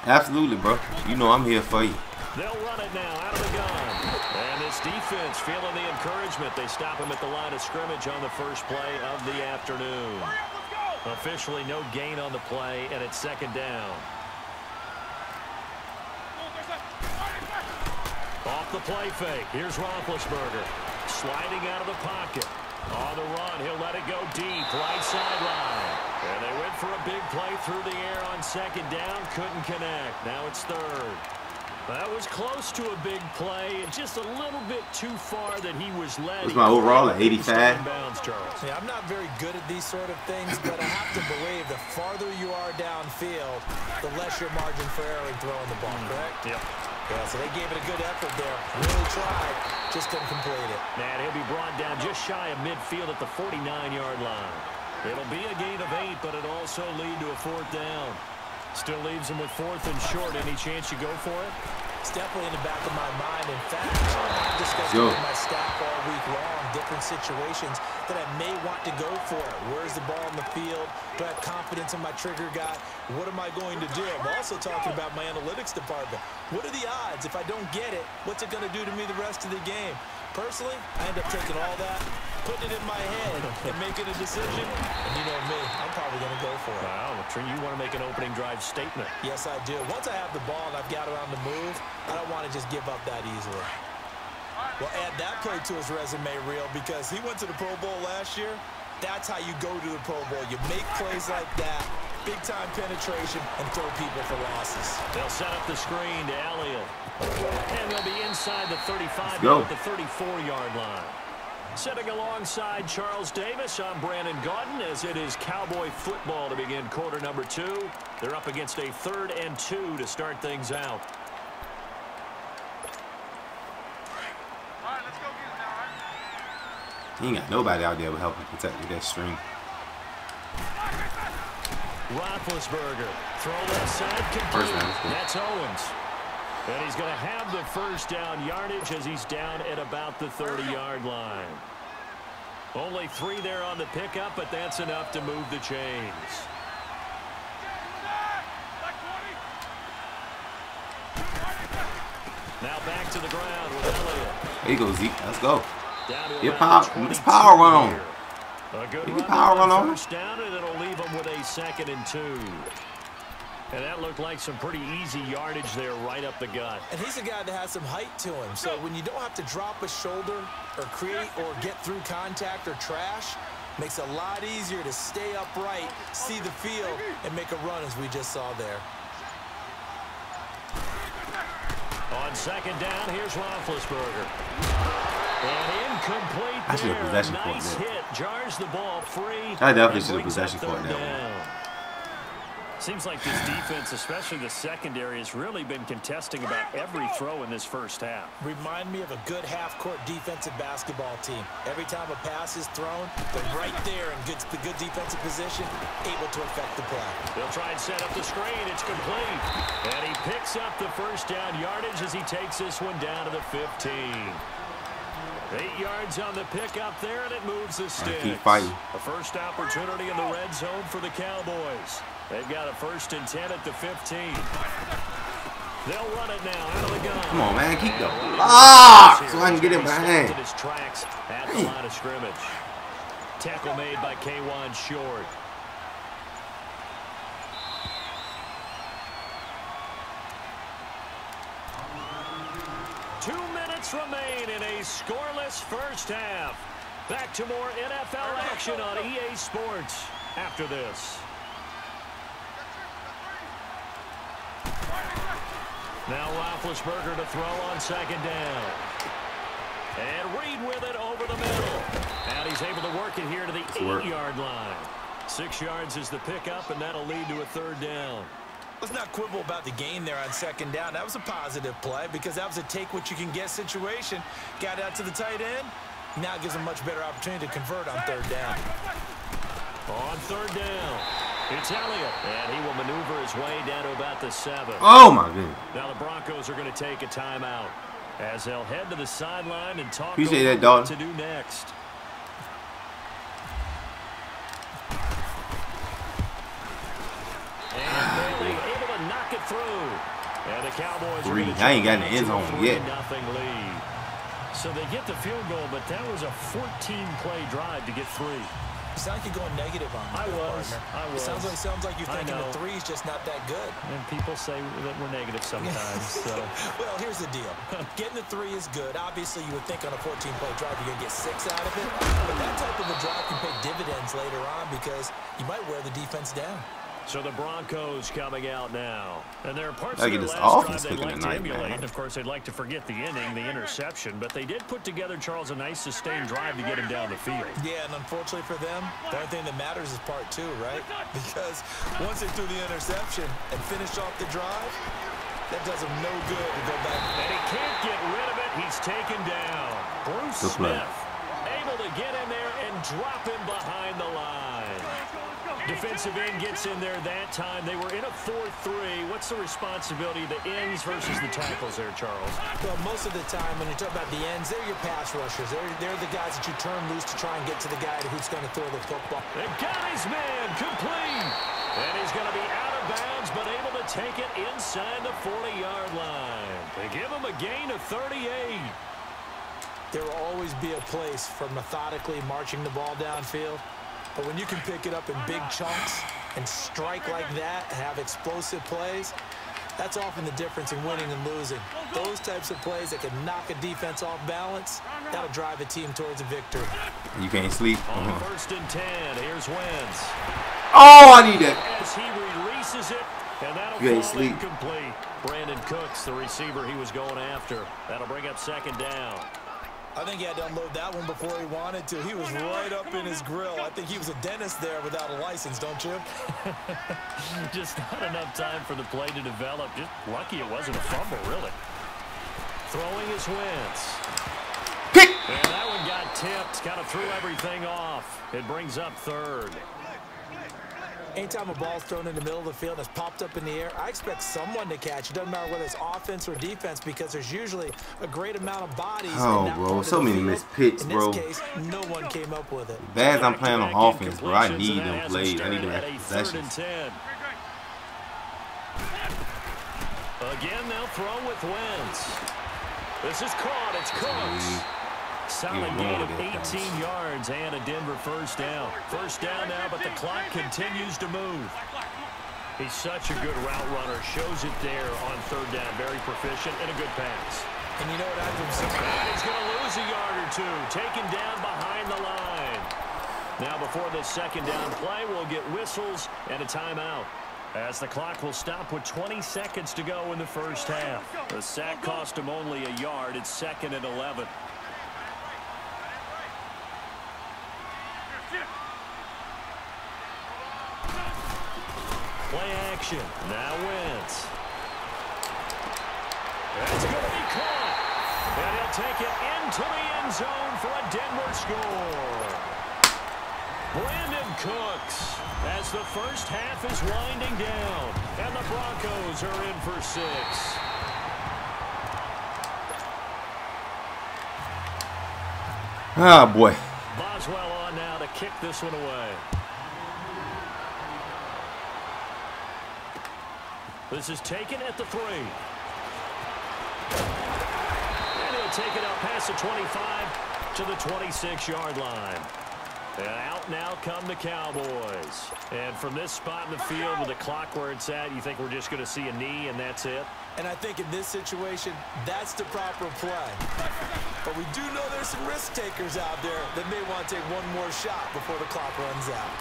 Absolutely, bro. You know I'm here for you. They'll run it now out of the gun. And this defense feeling the encouragement. They stop him at the line of scrimmage on the first play of the afternoon. Officially no gain on the play, and it's 2nd down. Off the play fake. Here's Roethlisberger. Sliding out of the pocket. On the run, he'll let it go deep. Right sideline. And they went for a big play through the air on 2nd down. Couldn't connect. Now it's 3rd. That was close to a big play, and just a little bit too far that he was led. What's my overall at 85? Yeah, I'm not very good at these sort of things, but I have to believe the farther you are downfield, the less your margin for error in throwing the ball, correct? Yep. Yeah, so they gave it a good effort there. Really tried, just couldn't complete it. Man, he'll be brought down just shy of midfield at the 49-yard line. It'll be a gain of 8, but it'll also lead to a 4th down. Still leaves him with 4th and short. Any chance you go for it? It's definitely in the back of my mind. In fact, I've discussed with my staff all week long, different situations that I may want to go for it. Where's the ball on the field? Do I have confidence in my trigger guy? What am I going to do? I'm also talking about my analytics department. What are the odds? If I don't get it, what's it going to do to me the rest of the game? Personally, I end up taking all that, putting it in my head, and making a decision. And you know me, I'm probably going to go for it. Wow, you want to make an opening drive statement. Yes, I do. Once I have the ball and I've got it on the move, I don't want to just give up that easily. Well, add that play to his resume reel because he went to the Pro Bowl last year. That's how you go to the Pro Bowl. You make plays like that, big-time penetration and throw people for losses. They'll set up the screen to Elliott. And they'll be inside the 35 at the 34-yard line. Sitting alongside Charles Davis, I'm Brandon Gaudin, as it is Cowboy football to begin quarter number 2. They're up against a 3rd and 2 to start things out. All right, let's go get it now, all right? He ain't got nobody out there to help him protect with that string. Roethlisberger, throw left side, complete. That's Owens. And he's going to have the first down yardage as he's down at about the 30-yard line. Only 3 there on the pickup, but that's enough to move the chains. Now back to the ground with Elliott. There you go, Zeke. Let's go. Get power. Let's power run on. A good run power run on. First down, and it'll leave him with a 2nd and 2. And that looked like some pretty easy yardage there right up the gut. And he's a guy that has some height to him. So when you don't have to drop a shoulder or create or get through contact or trash, makes it a lot easier to stay upright, see the field, and make a run as we just saw there. On 2nd down, here's Roethlisberger. And incomplete I should have there. possession for Nice it. hit. Jars the ball free. I definitely should have possession for it that one. Seems like this defense, especially the secondary, has really been contesting about every throw in this first half. Remind me of a good half-court defensive basketball team. Every time a pass is thrown, they're right there in good defensive position, able to affect the play. They'll try and set up the screen. It's complete. And he picks up the first down yardage as he takes this one down to the 15. 8 yards on the pickup there, and it moves the sticks. Keep fighting. A first opportunity in the red zone for the Cowboys. They've got a 1st and 10 at the 15. They'll run it now out of the gun. Come on, man. Keep the block so I can get in behind. His tracks at the line of scrimmage. Tackle made by K1 Short. Two minutes remain in a scoreless first half. Back to more NFL action on EA Sports after this. Now Roethlisberger to throw on 2nd down. And Reed with it over the middle. And he's able to work it here to the 8-yard line. 6 yards is the pickup, and that'll lead to a 3rd down. Let's not quibble about the gain there on 2nd down. That was a positive play because that was a take-what-you-can-get situation. Got out to the tight end. Now gives a much better opportunity to convert on 3rd down. On 3rd down, it's Elliott, and he will maneuver his way down to about the 7. Oh, my goodness. Now the Broncos are going to take a timeout as they'll head to the sideline and talk Appreciate that, about what Dalton. to do next. And barely able to knock it through. And the Cowboys are going to I ain't got in the end zone yet. 3-0 lead. So they get the field goal, but that was a 14-play drive to get 3. You sound like you're going negative on me. I was. Sounds like you're thinking the 3 is just not that good. And people say that we're negative sometimes. So. Well, here's the deal. Getting the 3 is good. Obviously, you would think on a 14-play drive you're going to get 6 out of it. But that type of a drive can pay dividends later on because you might wear the defense down. So the Broncos coming out now. And there are parts I of get their this last offense drive they'd cooking like to tonight, emulate. man. Of course, they'd like to forget the inning, the interception. But they did put together, Charles, a nice sustained drive to get him down the field. Yeah, and unfortunately for them, the only thing that matters is part 2, right? Because once they threw the interception and finished off the drive, that does them no good to go back. And he can't get rid of it. He's taken down. Bruce Smith able to get in there and drop him behind the line. Defensive end gets in there that time. They were in a 4-3. What's the responsibility of the ends versus the tackles there, Charles? Well, most of the time when you talk about the ends, they're your pass rushers. They're the guys that you turn loose to try and get to the guy who's going to throw the football. They got his man complete. And he's going to be out of bounds, but able to take it inside the 40-yard line. They give him a gain of 38. There will always be a place for methodically marching the ball downfield. But when you can pick it up in big chunks and strike like that and have explosive plays, that's often the difference in winning and losing. Those types of plays that can knock a defense off balance, that'll drive a team towards a victory. You can't sleep. On 1st and 10, here's Wentz. Oh, I need that. As he releases it, and that'll fall incomplete. Brandon Cooks, the receiver he was going after. That'll bring up second down. I think he had to unload that one before he wanted to. He was right up in his grill. I think he was a dentist there without a license, don't you? Just not enough time for the play to develop. Just lucky it wasn't a fumble, really. Throwing his Wentz. And that one got tipped. Kind of threw everything off. It brings up third. Anytime a ball's thrown in the middle of the field and it's popped up in the air, I expect someone to catch. It doesn't matter whether it's offense or defense because there's usually a great amount of bodies. Oh, bro, so many missed picks, bro. In this case, no one came up with it. Bad as I'm playing on offense, bro. I need them plays. I need them possessions. Again, they'll throw with Wentz. This is caught. It's Cooks. Solid gain of 18 yards and a Denver first down. First down now, but the clock continues to move. He's such a good route runner. Shows it there on third down. Very proficient and a good pass. And you know what I've been saying? And he's going to lose a yard or two. Taken down behind the line. Now before this second down play, we'll get whistles and a timeout. As the clock will stop with 20 seconds to go in the first half. The sack cost him only a yard. It's 2nd and 11. Play action. Now Wentz. That's going to be caught. And he'll take it into the end zone for a Denver score. Brandon Cooks as the first half is winding down. And the Broncos are in for 6. Oh, boy. Boswell on now to kick this one away. This is taken at the 3. And he'll take it out past the 25 to the 26-yard line. And out now come the Cowboys. And from this spot in the field with the clock where it's at, you think we're just going to see a knee and that's it? And I think in this situation, that's the proper play. But we do know there's some risk takers out there that may want to take one more shot before the clock runs out.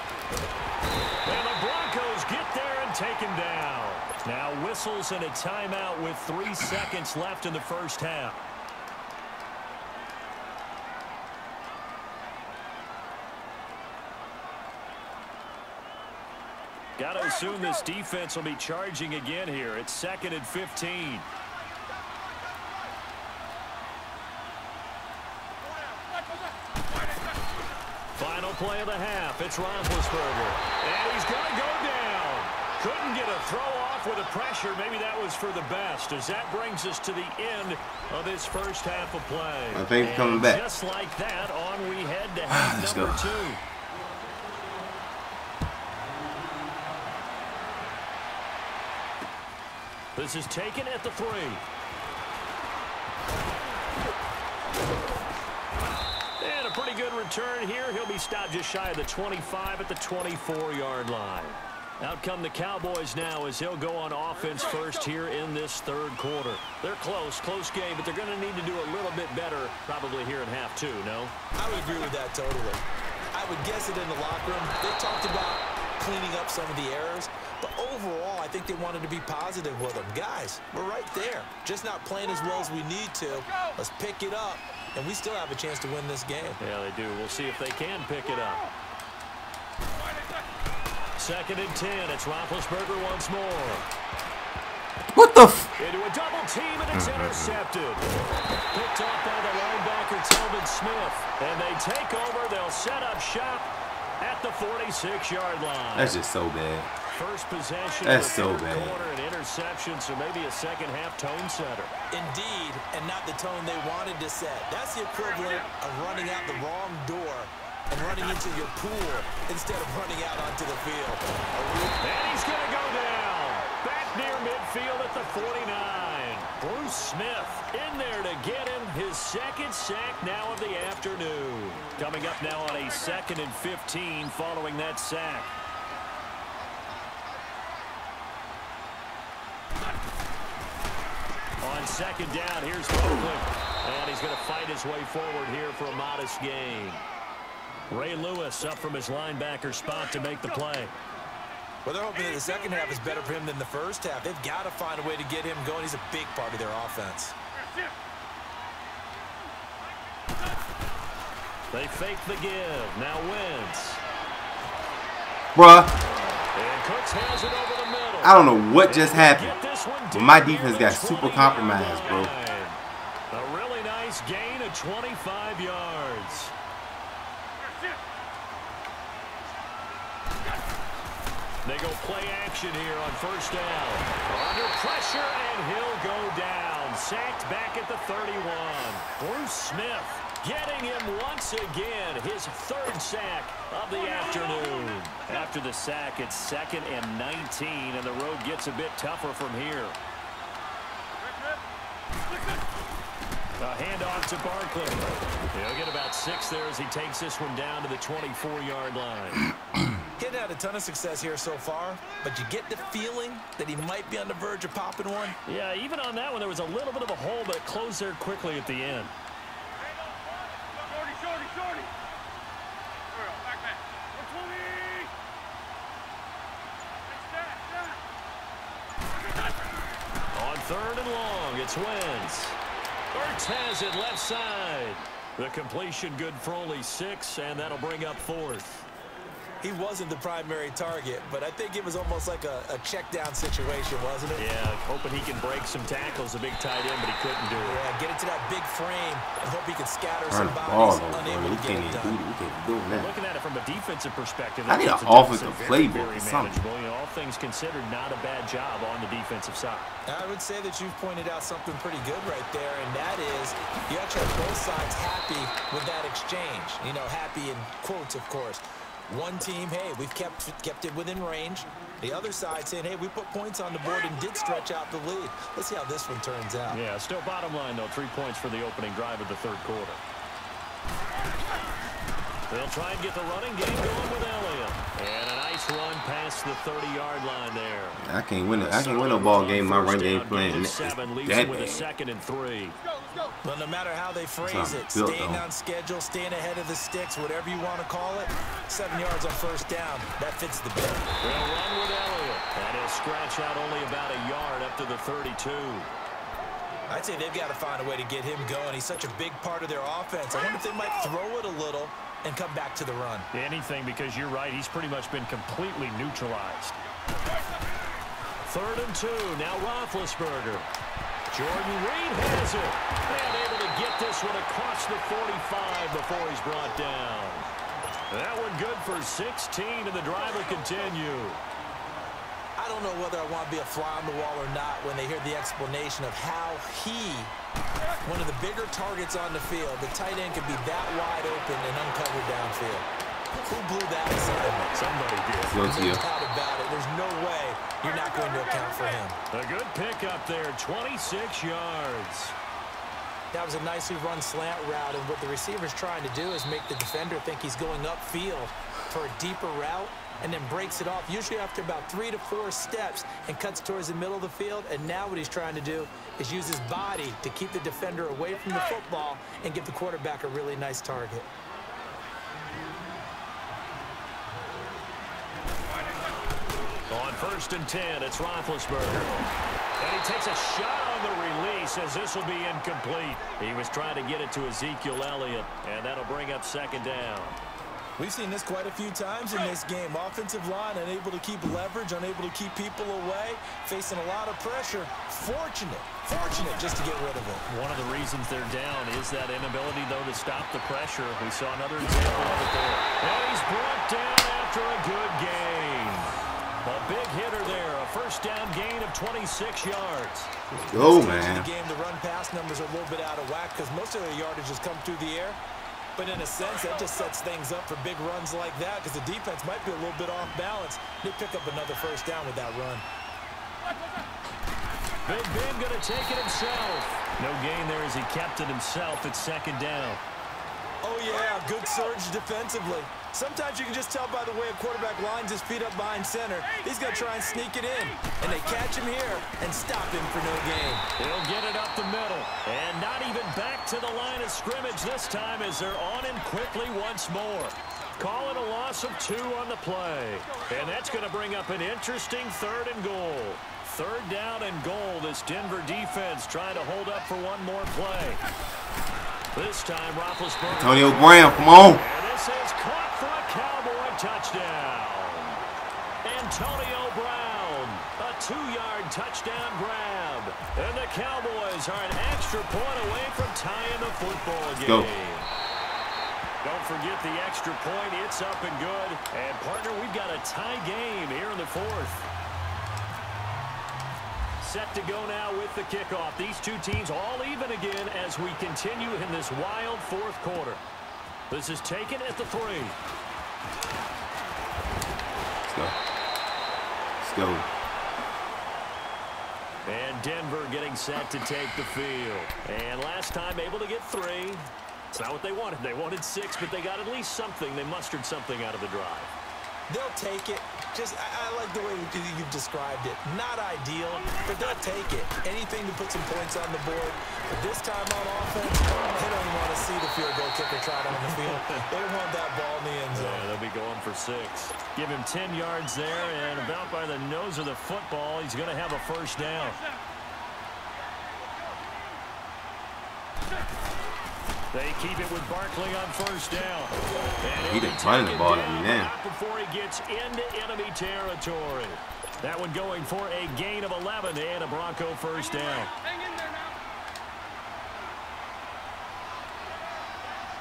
And the Broncos get there and take him down. Now whistles and a timeout with 3 seconds left in the first half. Got to assume this defense will be charging again here. It's 2nd and 15. Final play of the half. It's Roethlisberger. And he's going to go down. Couldn't get a throw off with the pressure. Maybe that was for the best, as that brings us to the end of this first half of play. I think coming back. Just like that, on we head to half number 2. This is taken at the 3. And a pretty good return here. He'll be stopped just shy of the 25 at the 24-yard line. Out come the Cowboys now as he'll go on offense first here in this third quarter. They're close game, but they're going to need to do a little bit better probably here in half 2, no? I would agree with that totally. I would guess it in the locker room. They talked about cleaning up some of the errors, but overall, I think they wanted to be positive with them. Guys, we're right there. Just not playing as well as we need to. Let's pick it up, and we still have a chance to win this game. Yeah, they do. We'll see if they can pick it up. 2nd and 10. It's Roethlisberger once more. What the f? Into a double team, and it's intercepted. Picked off by the linebacker, Telvin Smith. And they take over. They'll set up shop at the 46-yard line. That's just so bad. First possession. That's so bad. Quarter and interception, so maybe a second half tone setter. Indeed, and not the tone they wanted to set. That's the equivalent of running out the wrong door and running into your pool instead of running out onto the field. And he's going to go down. Back near midfield at the 49. Bruce Smith in there to get him his 2nd sack now of the afternoon. Coming up now on a 2nd and 15 following that sack. On 2nd down, here's Oakland. And he's going to fight his way forward here for a modest gain. Ray Lewis up from his linebacker spot to make the play. Well, they're hoping that the second half is better for him than the first half. They've got to find a way to get him going. He's a big part of their offense. They fake the give. Now Wentz. Bruh. And Cooks has it over the middle. I don't know what just happened, but my defense got super compromised, bro. A really nice gain of 25 yards. They go play action here on first down. Under pressure, and he'll go down. Sacked back at the 31. Bruce Smith getting him once again. His third sack of the afternoon. After the sack, it's 2nd and 19, and the road gets a bit tougher from here. A handoff to Barkley. He'll get about 6 there as he takes this one down to the 24-yard line. Getting had a ton of success here so far, but you get the feeling that he might be on the verge of popping one. Yeah, even on that one, there was a little bit of a hole, but it closed there quickly at the end. Shorty. Back man. 120. On 3rd and long, it's Wentz. Ertz has it left side. The completion good for only 6, and that'll bring up 4th. He wasn't the primary target, but I think it was almost like a check-down situation, wasn't it? Yeah, hoping he can break some tackles, a big tight end, but he couldn't do it. Yeah, get it to that big frame and hope he can scatter some bodies. We can't even do that. Looking at it from a defensive perspective, I need an offensive playbook or something. You know, all things considered, not a bad job on the defensive side. I would say that you've pointed out something pretty good right there, and that is you actually have both sides happy with that exchange. You know, happy in quotes, of course. One team, hey, we've kept it within range. The other side saying, hey, we put points on the board and did stretch out the lead. Let's see how this one turns out. Yeah, still bottom line, though, 3 points for the opening drive of the 3rd quarter. They'll try and get the running game going with Elliott. And a nice run past the 30-yard line there. I can't win a ball game. My run game playing. Leaves him with a 2nd and 3. Well, no matter how they phrase it, staying on schedule, staying ahead of the sticks, whatever you want to call it, 7 yards on first down, that fits the bill. They'll run with Elliott. And he'll scratch out only about a yard up to the 32. I'd say they've got to find a way to get him going. He's such a big part of their offense. I wonder if they might throw it a little and come back to the run. Anything, because you're right, he's pretty much been completely neutralized. 3rd and 2, now Roethlisberger. Jordan Reed has it. And able to get this one across the 45 before he's brought down. That one good for 16, and the drive will continue. I don't know whether I want to be a fly on the wall or not when they hear the explanation of how one of the bigger targets on the field, the tight end could be that wide open and uncovered downfield. Who blew that assignment? Somebody did. No doubt about it. There's no way you're not going to account for him. A good pickup there, 26 yards. That was a nicely run slant route, and what the receiver's trying to do is make the defender think he's going upfield for a deeper route, and then breaks it off, usually after about 3 to 4 steps, and cuts towards the middle of the field. And now what he's trying to do is use his body to keep the defender away from the football and give the quarterback a really nice target. On 1st and 10, it's Roethlisberger. And he takes a shot on the release as this will be incomplete. He was trying to get it to Ezekiel Elliott, and that'll bring up 2nd down. We've seen this quite a few times in this game. Offensive line unable to keep leverage, unable to keep people away, facing a lot of pressure. Fortunate just to get rid of it. One of the reasons they're down is that inability, though, to stop the pressure. We saw another example of it there. And he's brought down after a good gain. A big hitter there, a 1st down gain of 26 yards. Go, man. The game, the run-pass numbers are a little bit out of whack because most of their yardage has come through the air. But in a sense, that just sets things up for big runs like that because the defense might be a little bit off balance. They pick up another 1st down with that run. Big Ben going to take it himself. No gain there as he kept it himself at 2nd down. Oh, yeah, good surge defensively. Sometimes you can just tell by the way a quarterback lines his feet up behind center. He's going to try and sneak it in. And they catch him here and stop him for no gain. He'll get it up the middle. And not even back to the line of scrimmage this time as they're on him quickly once more. Calling a loss of 2 on the play. And that's going to bring up an interesting 3rd and goal. 3rd down and goal. This Denver defense trying to hold up for one more play. This time, Roethlisberger. Antonio Brown, come on. And this is caught for a Cowboy touchdown. Antonio Brown, a 2-yard touchdown grab. And the Cowboys are an extra point away from tying the football game. Go. Don't forget the extra point. It's up and good. And, partner, we've got a tie game here in the 4th. Set to go now with the kickoff. These two teams all even again as we continue in this wild 4th quarter. This is taken at the 3. Let's go. Let's go. And Denver getting set to take the field. And last time able to get 3. It's not what they wanted. They wanted 6, but they got at least something. They mustered something out of the drive. They'll take it. I like the way you've described it. Not ideal, but they'll take it. Anything to put some points on the board. But this time on offense, they don't want to see the field goal kicker trot on the field. They want that ball in the end zone. Yeah, they'll be going for 6. Give him 10 yards there, and about by the nose of the football, he's going to have a 1st down. They keep it with Barkley on 1st down. He didn't run the ball at me now. Before he gets into enemy territory. That one going for a gain of 11 and a Bronco 1st down. Hang in there now.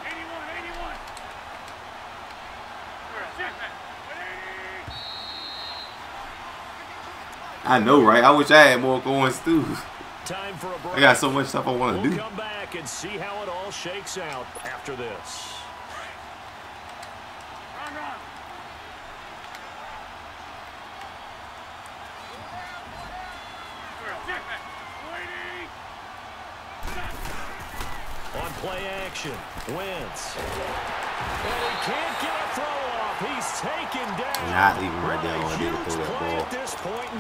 81. I know, right? I wish I had more goings too. Time for a break. I got so much stuff I want to do. We'll come back and see how it all shakes out after this. Run. On play action, Wentz. And he can't get a throw off. He's taken down. Not leaving right there all day to throw that ball.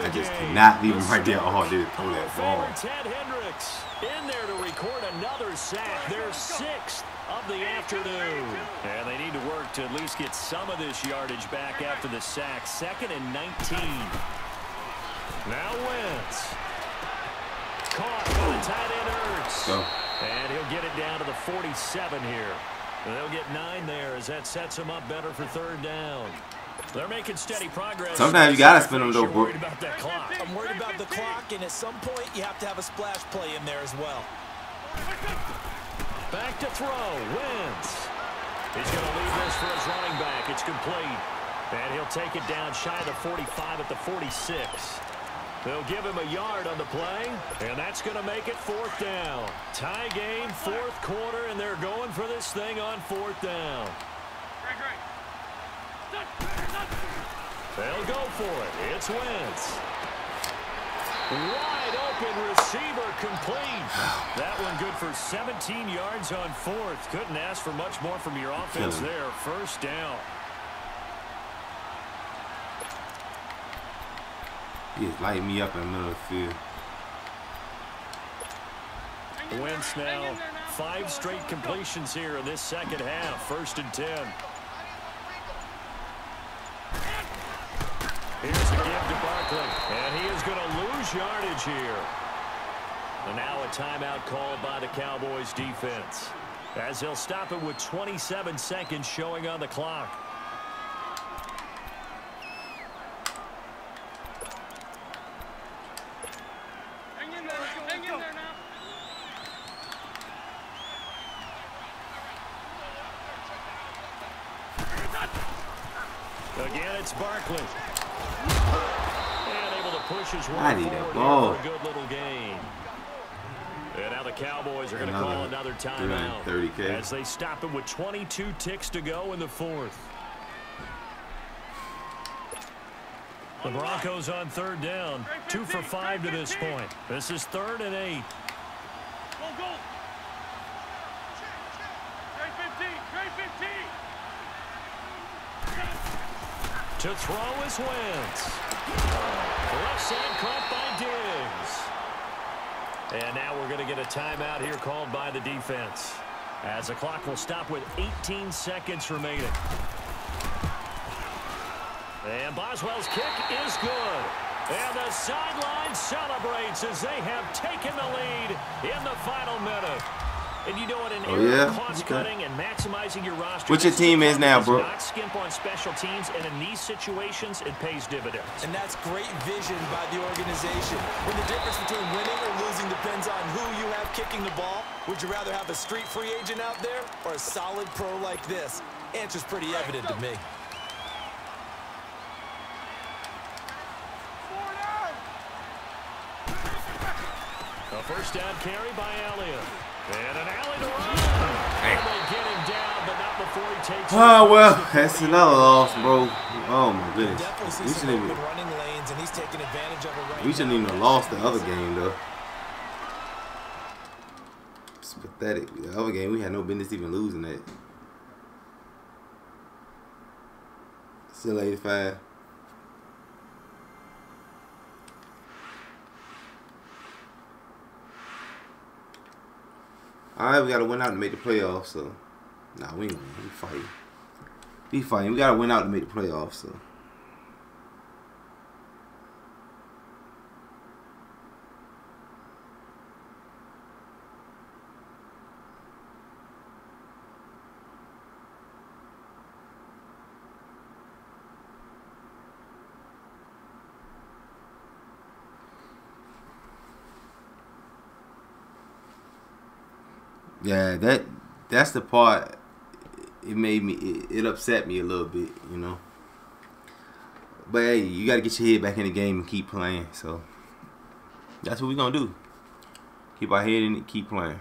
I just game. cannot leave him right there all day to throw that ball. Ted Hendricks in there to record another sack. Their 6th of the afternoon. And they need to work to at least get some of this yardage back after the sack. 2nd and 19. Now Wentz. Caught by the tight end Ertz. Go. And he'll get it down to the 47 here. And they'll get 9 there as that sets them up better for 3rd down. They're making steady progress. Sometimes you got to spin them though, bro. Worried about that clock. I'm worried about the clock, and at some point, you have to have a splash play in there as well. Back to throw. Wentz. He's going to leave this for his running back. It's complete. And he'll take it down shy of the 45 at the 46. They'll give him a yard on the play, and that's going to make it 4th down. Tie game, 4th quarter, and they're going for this thing on 4th down. They'll go for it. It's Wentz. Wide open receiver complete. That one good for 17 yards on 4th. Couldn't ask for much more from your offense there. 1st down. He is lighting me up in the middle of the field. Wentz now 5 straight completions here in this 2nd half. 1st and 10. Here's a give to Barkley. And he is going to lose yardage here. And now a timeout called by the Cowboys defense. As they'll stop it with 27 seconds showing on the clock. Hang in there now. Again, it's Barkley. And able to push his way I need forward a ball. for a good little gain. And now the Cowboys are going to call another timeout 30K. as they stop it with 22 ticks to go in the 4th. The Broncos on 3rd down. 2 for 5 to this point. This is 3rd and 8. Go. Trey 15. To throw is Wentz. Left side caught by Diggs. And now we're going to get a timeout here called by the defense. As the clock will stop with 18 seconds remaining. And Boswell's kick is good. And the sideline celebrates as they have taken the lead in the final minute. And you know what, an era of cost-cutting and maximizing your roster. What your team is now, bro? Not skimp on special teams, and in these situations, it pays dividends. And that's great vision by the organization. When the difference between winning or losing depends on who you have kicking the ball, would you rather have a street free agent out there or a solid pro like this? Answer's pretty evident to me. A first down carry by Elliott. And an alley to run. And they get him down, but not before he takes it. Oh, well, that's another loss, bro. Oh, my goodness. We shouldn't even have lost the other game, though. It's pathetic. The other game, we had no business even losing that. Still 85. Alright, we gotta win out to make the playoffs, so nah, we ain't gonna win. We fighting. We fighting. We gotta win out to make the playoffs, so. Yeah, that's the part. It made me. It upset me a little bit, you know. But hey, you gotta get your head back in the game and keep playing. So that's what we're gonna do. Keep our head in it. Keep playing.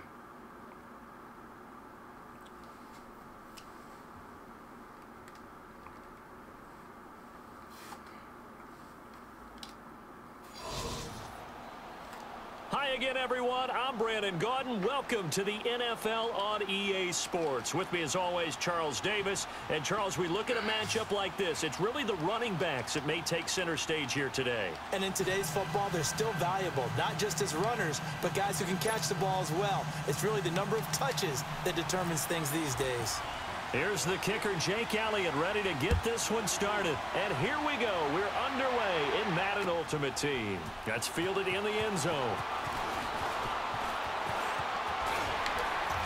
Again, everyone, I'm Brandon Gaudin. Welcome to the NFL on EA Sports. With me, as always, Charles Davis. And, Charles, we look at a matchup like this. It's really the running backs that may take center stage here today. And in today's football, they're still valuable, not just as runners, but guys who can catch the ball as well. It's really the number of touches that determines things these days. Here's the kicker, Jake Elliott, ready to get this one started. And here we go. We're underway in Madden Ultimate Team. That's fielded in the end zone.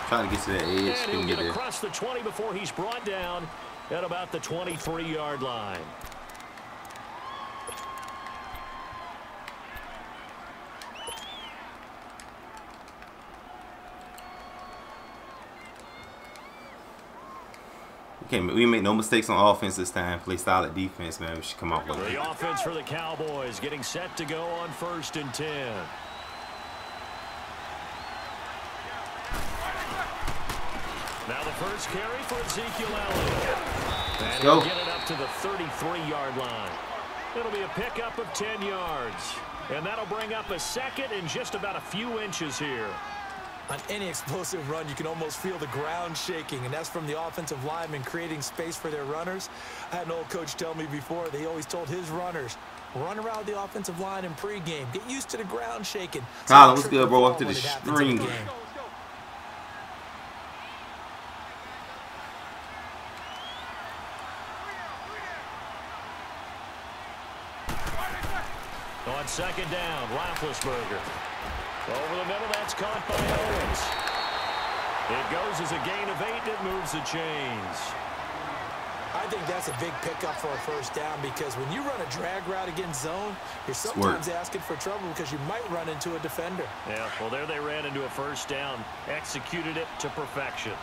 Trying to get to that edge. And he'll get across the 20 before he's brought down at about the 23-yard line. We make no mistakes on offense this time. Play solid defense, man. We should come out with it. The offense for the Cowboys getting set to go on 1st and 10. Now the first carry for Ezekiel Elliott. And he'll get it up to the 33-yard line. It'll be a pickup of 10 yards. And that'll bring up a second in just about a few inches here. On any explosive run, you can almost feel the ground shaking, and that's from the offensive linemen creating space for their runners. I had an old coach tell me before, they always told his runners, run around the offensive line in pregame. Get used to the ground shaking. Tyler, what's good, bro? Up to the string. On 2nd down, Roethlisberger. Over the middle, that's caught by Owens. It goes as a gain of 8, and it moves the chains. I think that's a big pickup for a first down because when you run a drag route against zone, you're sometimes asking for trouble because you might run into a defender. Yeah, well, there they ran into a first down, executed it to perfection.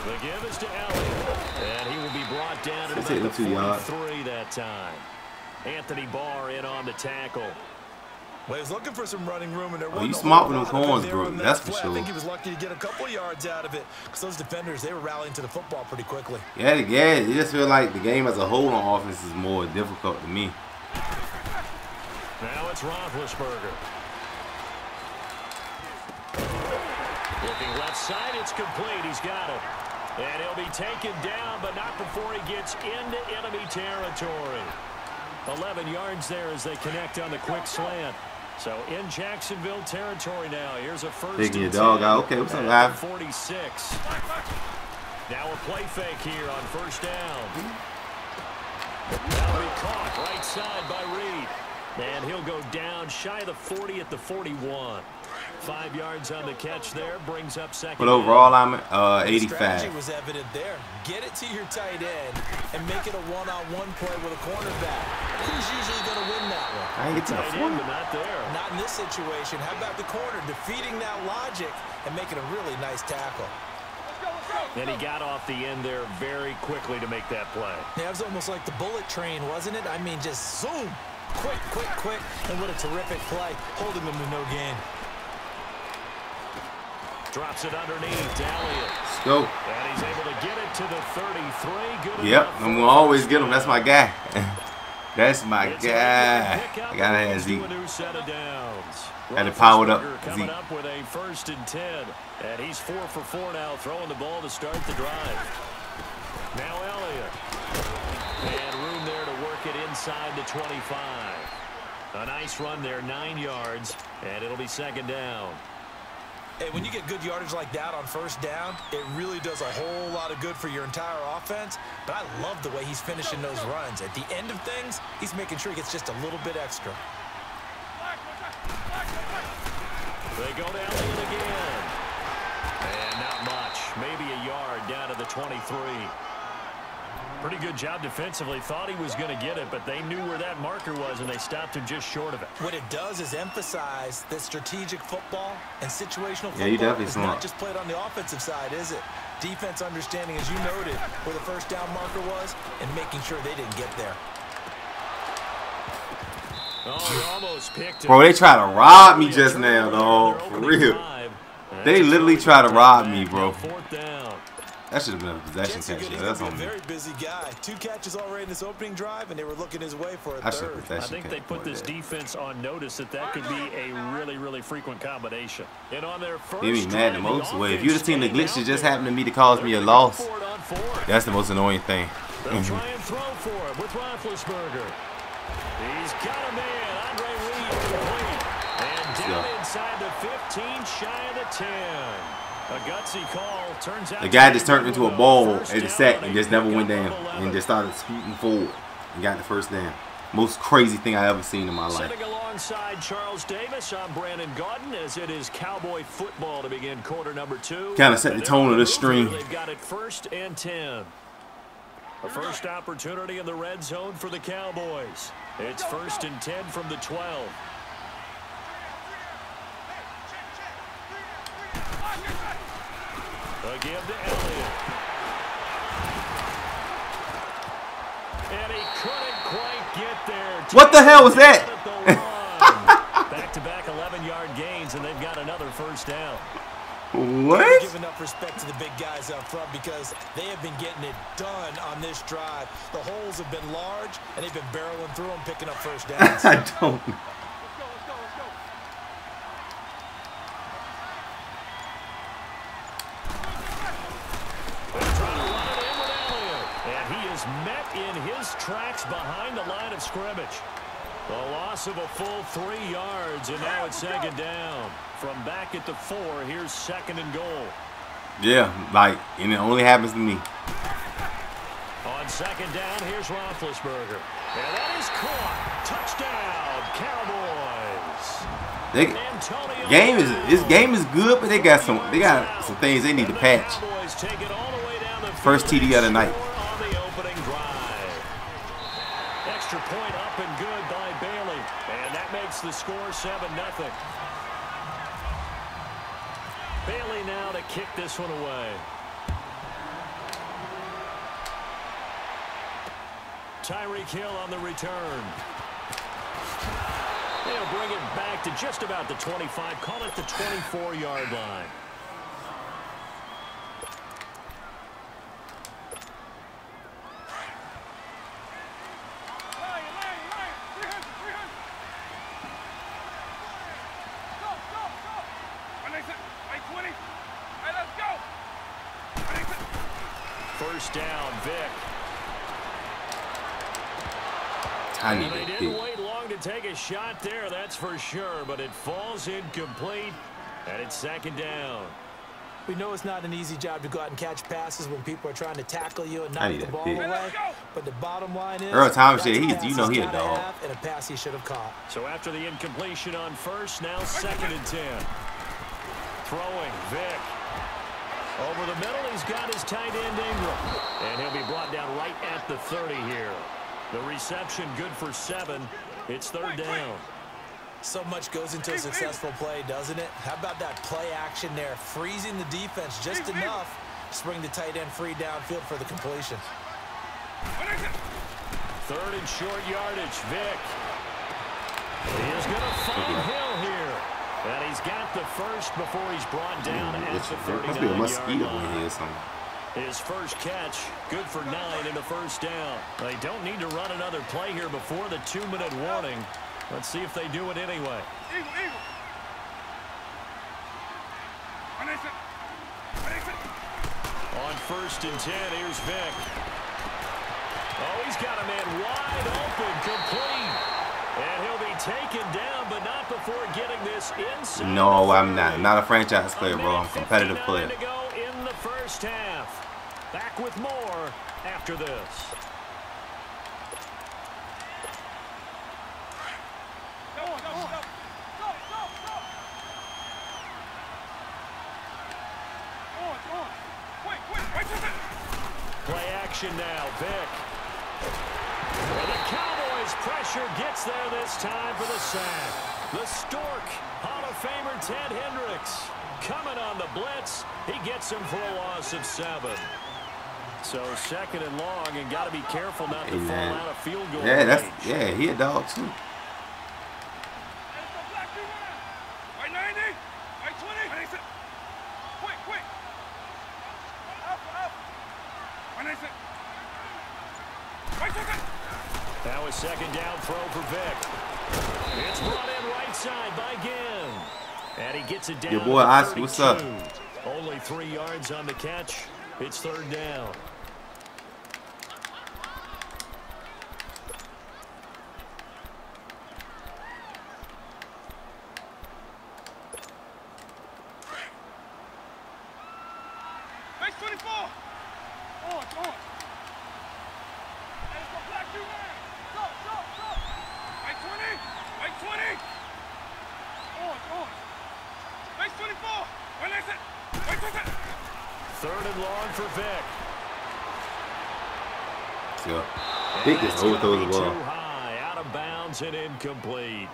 The give is to Elliott, and he will be brought down at about the 43 that time. Anthony Barr in on the tackle. Well, he was looking for some running room, and there you smart with them corners, bro. That's for sure. I think he was lucky to get a couple yards out of it because those defenders, they were rallying to the football pretty quickly. Yeah, it just feels like the game as a whole on offense is more difficult to me. Now it's Roethlisberger. Looking left side, it's complete. He's got it. And he'll be taken down, but not before he gets into enemy territory. 11 yards there as they connect on the quick slant. So in Jacksonville territory now. Here's a first. Taking your dog out. Okay, what's up, Ivan? 46. Now a play fake here on first down. That'll be caught right side by Reed. And he'll go down shy of the 40 at the 41. 5 yards on the catch there, brings up second. But overall, I'm 85. The strategy was evident there. Get it to your tight end and make it a one-on-one play with a cornerback. Who's usually going to win that one? I ain't get to the 40. But not there. Not in this situation. How about the corner defeating that logic and making a really nice tackle? And he got off the end there very quickly to make that play. Yeah, it was almost like the bullet train, wasn't it? I mean, just zoom. Quick, quick, quick. And what a terrific play, holding them to no gain. Drops it underneath to Elliott. Let's go. And he's able to get it to the 33. Good Yep, enough. I'm gonna always get him. That's my guy. That's my guy. I gotta have Zeke. Got it powered up. Coming up with a 1st and 10. And he's 4 for 4 now, throwing the ball to start the drive. Now Elliott. And room there to work it inside the 25. A nice run there, 9 yards. And it'll be second down. Hey, when you get good yardage like that on first down, it really does a whole lot of good for your entire offense. But I love the way he's finishing those runs. At the end of things, he's making sure he gets just a little bit extra. They go to Elliott again. And not much. Maybe a yard down to the 23. Pretty good job defensively. Thought he was going to get it, but they knew where that marker was, and they stopped him just short of it. What it does is emphasize that strategic football and situational football you definitely is not just played on the offensive side, is it? Defense understanding, as you noted, where the first down marker was and making sure they didn't get there. Oh, he almost picked it. Bro, they try to rob me just now, dog. For real. They literally try to rob me, bro. Fourth down. That should have been a possession catch. That's on me. Very busy guy. 2 catches already in this opening drive, and they were looking his way for a third. I think they put this defense on notice that could be a really, really frequent combination. And on their first It be mad the most way. If you'd have seen the glitch that just happened to me to cause me a loss, that's the most annoying thing. They'll try and throw for him with Roethlisberger. He's got a man. Andre Reed complete. And down inside the 15, shy of the 10. A gutsy call. Turns out the guy just turned into a ball at the sack and just never went down and just started scooting forward and got the first down. Most crazy thing I ever seen in my life. Sitting alongside Charles Davis, I'm Brandon Gaudin as it is Cowboy football to begin quarter number 2. Kind of set the tone of the stream. They've got it 1st and 10. A first opportunity in the red zone for the Cowboys. It's 1st and 10 from the 12. A give to Elliott. And he couldn't quite get there. What the hell was that? Back-to-back 11-yard gains, and they've got another first down. What? Give enough respect to the big guys up front because they have been getting it done on this drive. The holes have been large, and they've been barreling through them, picking up first downs. I don't know. Met in his tracks behind the line of scrimmage. The loss of a full 3 yards, and now it's second down. From back at the 4, here's 2nd and goal. Yeah, like, and it only happens to me. On 2nd down, here's Roethlisberger. And that is caught. Touchdown, Cowboys. This game is good, but they got some things they need to patch. First TD of the night. Point up and good by Bailey, and that makes the score 7-0. Bailey now to kick this one away. Tyreek Hill on the return. They'll bring it back to just about the 25, call it the 24-yard line. First down, Vic. I need they that didn't wait long long to take a shot there, that's for sure, but it falls incomplete, and it's second down. We know it's not an easy job to go out and catch passes when people are trying to tackle you and knock the ball away. But the bottom line is, Earl Thomas, you know he a dog. And a pass he should have caught. So after the incompletion on first, now 2nd and 10. Throwing, Vick. Over the middle, he's got his tight end Ingram. And he'll be brought down right at the 30 here. The reception good for 7. It's 3rd down. So much goes into a successful play, doesn't it? How about that play action there? Freezing the defense just enough to bring the tight end free downfield for the completion. 3rd and short yardage, Vick. He is going to find Hill here. And he's got the first before he's brought down at the 39-yard line. His first catch, good for 9 and a first down. They don't need to run another play here before the 2-minute warning. Let's see if they do it anyway. On 1st and 10, here's Vick. Oh, he's got a man wide open, complete. And he'll be taken down, but not before getting this inside. No, I'm not. Not a franchise player, bro. I'm a competitive player. To go in the first half. Back with more after this. Play action now, Vick. And the Cowboys pressure gets there this time for the sack. The Stork, Hall of Famer Ted Hendricks, coming on the blitz. He gets him for a loss of 7. So 2nd and long, and got to be careful not to fall out of field goal range. He a dog too. Now a 2nd down throw for Vick. It's brought in right side by Ginn. And he gets it down. Your boy Oscar, what's up? Only 3 yards on the catch. It's 3rd down. Base 24. On. Third and long for Vick. Vick just overthrows the ball. Too high, out of bounds and incomplete.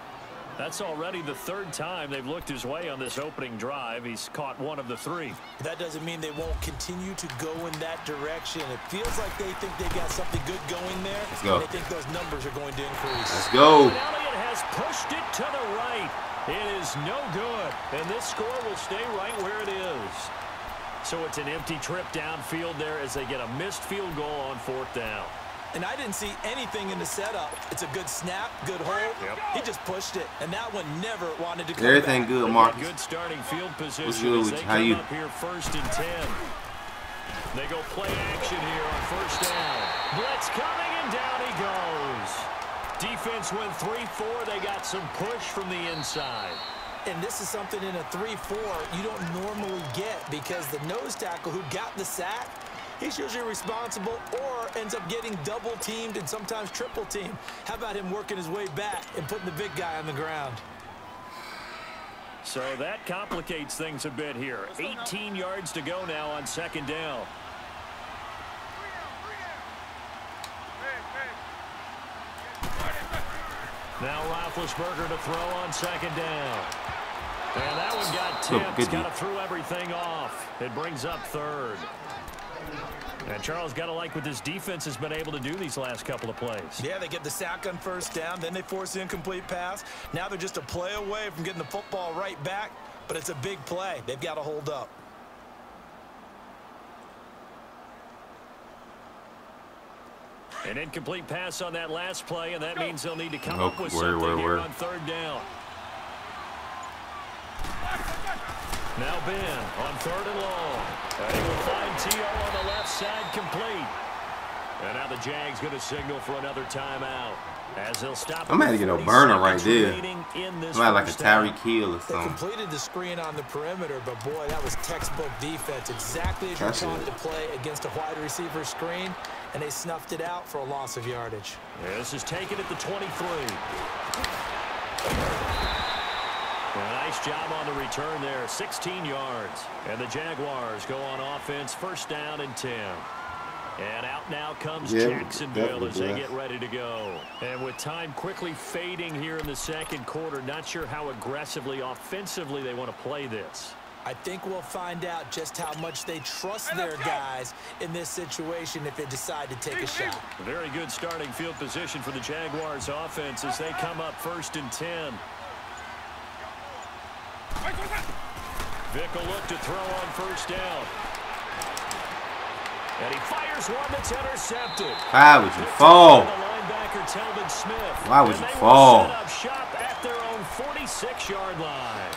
That's already the 3rd time they've looked his way on this opening drive. He's caught 1 of the 3. That doesn't mean they won't continue to go in that direction. It feels like they think they got something good going there. Let's go. And they think those numbers are going to increase. Let's go. And Elliott has pushed it to the right. It is no good. And this score will stay right where it is. So it's an empty trip downfield there as they get a missed field goal on 4th down. And I didn't see anything in the setup. It's a good snap, good hold. Yep. He just pushed it, and that one never wanted to come Everything back. good, Marcus. Good starting field position. What's good with you? How you? Up here 1st and 10. They go play action here on 1st down. Blitz coming, and down he goes. Defense went 3-4. They got some push from the inside. And this is something in a 3-4 you don't normally get because the nose tackle who got the sack, he's usually responsible or ends up getting double teamed and sometimes triple teamed. How about him working his way back and putting the big guy on the ground? So that complicates things a bit here. 18 yards to go now on 2nd down. Now Roethlisberger to throw on 2nd down. And that one got tipped. Got to throw everything off. It brings up 3rd. And Charles, got to like what this defense has been able to do these last couple of plays. Yeah, they get the sack on 1st down. Then they force the incomplete pass. Now they're just a play away from getting the football right back. But it's a big play. They've got to hold up. An incomplete pass on that last play, and that means they'll need to come up with something here on 3rd down. Now Ben on 3rd and long. And he will find T.O. on the left side complete. And now the Jags going to signal for another timeout. As they'll stop. I'm going to get a burner right there. I'm like a Tyreek Hill or something. They completed the screen on the perimeter, but boy, that was textbook defense. Exactly as you're taught to play against a wide receiver screen, and they snuffed it out for a loss of yardage. This is taken at the 23. A nice job on the return there, 16 yards. And the Jaguars go on offense, first down and 10. And out now comes Jacksonville as they get ready to go. And with time quickly fading here in the second quarter, not sure how aggressively, offensively they want to play this. I think we'll find out just how much they trust their guys in this situation if they decide to take a shot. A very good starting field position for the Jaguars offense as they come up first and 10. Vick will look to throw on first down. And he fires one that's intercepted. Why would you fall? Why would you fall? Set up shop at their own 46-yard line.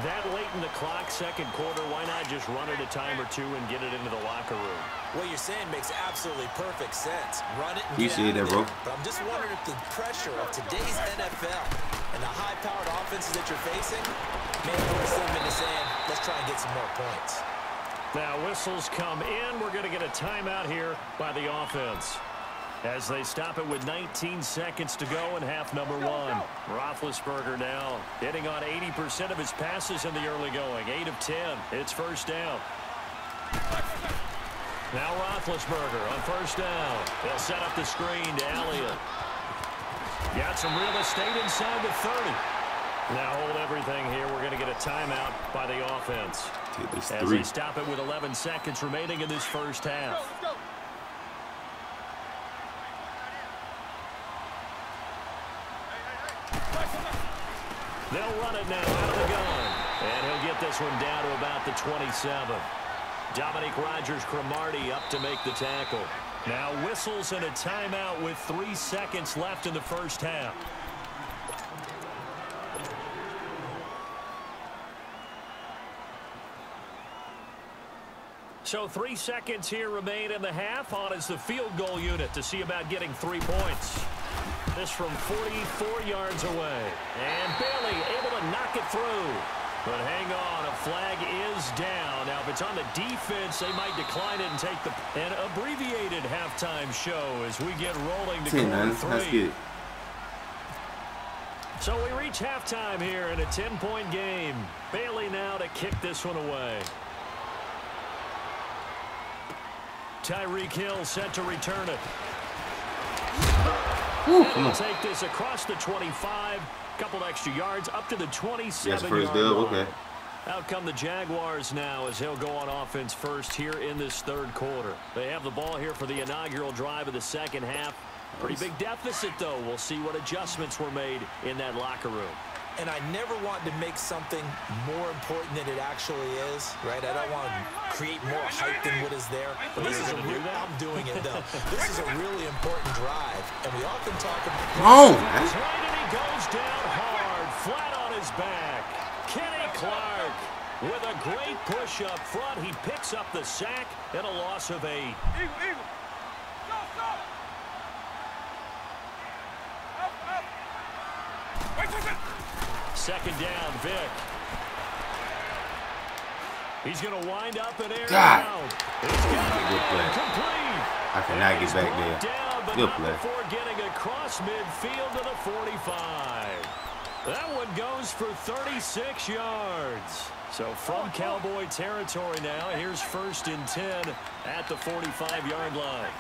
That late in the clock, second quarter, why not just run it a time or two and get it into the locker room? What you're saying makes absolutely perfect sense. Run it and get out of there. But I'm just wondering if the pressure of today's NFL and the high-powered offenses that you're facing may force them into saying, let's try and get some more points. Now whistles come in. We're going to get a timeout here by the offense as they stop it with 19 seconds to go in half number one. Roethlisberger now hitting on 80% of his passes in the early going. 8 of 10. It's first down. Now Roethlisberger on first down. They'll set up the screen to Elliott. Got some real estate inside the 30. Now hold everything here. We're going to get a timeout by the offense. As they stop it with 11 seconds remaining in this first half. They'll run it now out of the gun. And he'll get this one down to about the 27. Dominique Rodgers-Cromartie up to make the tackle. Now whistles and a timeout with 3 seconds left in the first half. So 3 seconds here remain in the half. On is the field goal unit to see about getting 3 points. This from 44 yards away. And Bailey able to knock it through. But hang on, a flag is down. Now, if it's on the defense, they might decline it and take an abbreviated halftime show as we get rolling to quarter 3. That's good. So we reach halftime here in a 10-point game. Bailey now to kick this one away. Tyreek Hill set to return it. And he'll take this across the 25. Couple extra yards up to the 27-yard line. Okay. Out come the Jaguars now as he'll go on offense first here in this third quarter. They have the ball here for the inaugural drive of the second half. Pretty big deficit, though. We'll see what adjustments were made in that locker room. And I never want to make something more important than it actually is, right? I don't want to create more hype than what is there. But this is a real, I'm doing it, though. This is a really important drive. And we often talk about... That's right, and he goes down hard, flat on his back. Kenny Clark with a great push up front. He picks up the sack and a loss of 8. Eagle. Stop. Up. Wait. Second down, Vick. He's going to wind up an air down. He's got it complete. I cannot get back there. Down, but good not play. Before getting across midfield to the 45. That one goes for 36 yards. So from Cowboy territory now, here's first and 10 at the 45-yard line.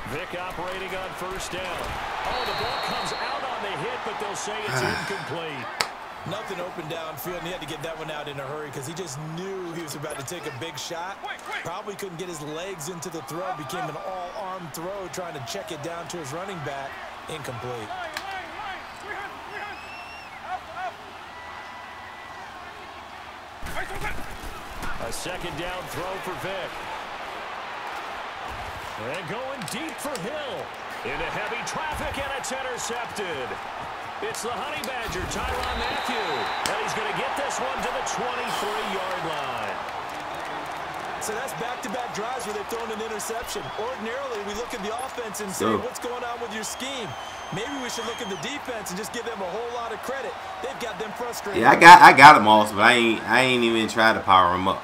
Vick operating on first down. Oh, the ball comes out on the hit, but they'll say it's incomplete. Nothing open downfield, and he had to get that one out in a hurry because he just knew he was about to take a big shot. Probably couldn't get his legs into the throw. Became an all-arm throw, trying to check it down to his running back. Incomplete. A second down throw for Vick. And going deep for Hill. Into heavy traffic, and it's intercepted. It's the Honey Badger, Tyrann Mathieu. And he's going to get this one to the 23-yard line. So that's back-to-back drives where they've thrown an interception. Ordinarily, we look at the offense and say, what's going on with your scheme? Maybe we should look at the defense and just give them a whole lot of credit. They've got them frustrated. Yeah, I got them also, but I ain't even try to power them up.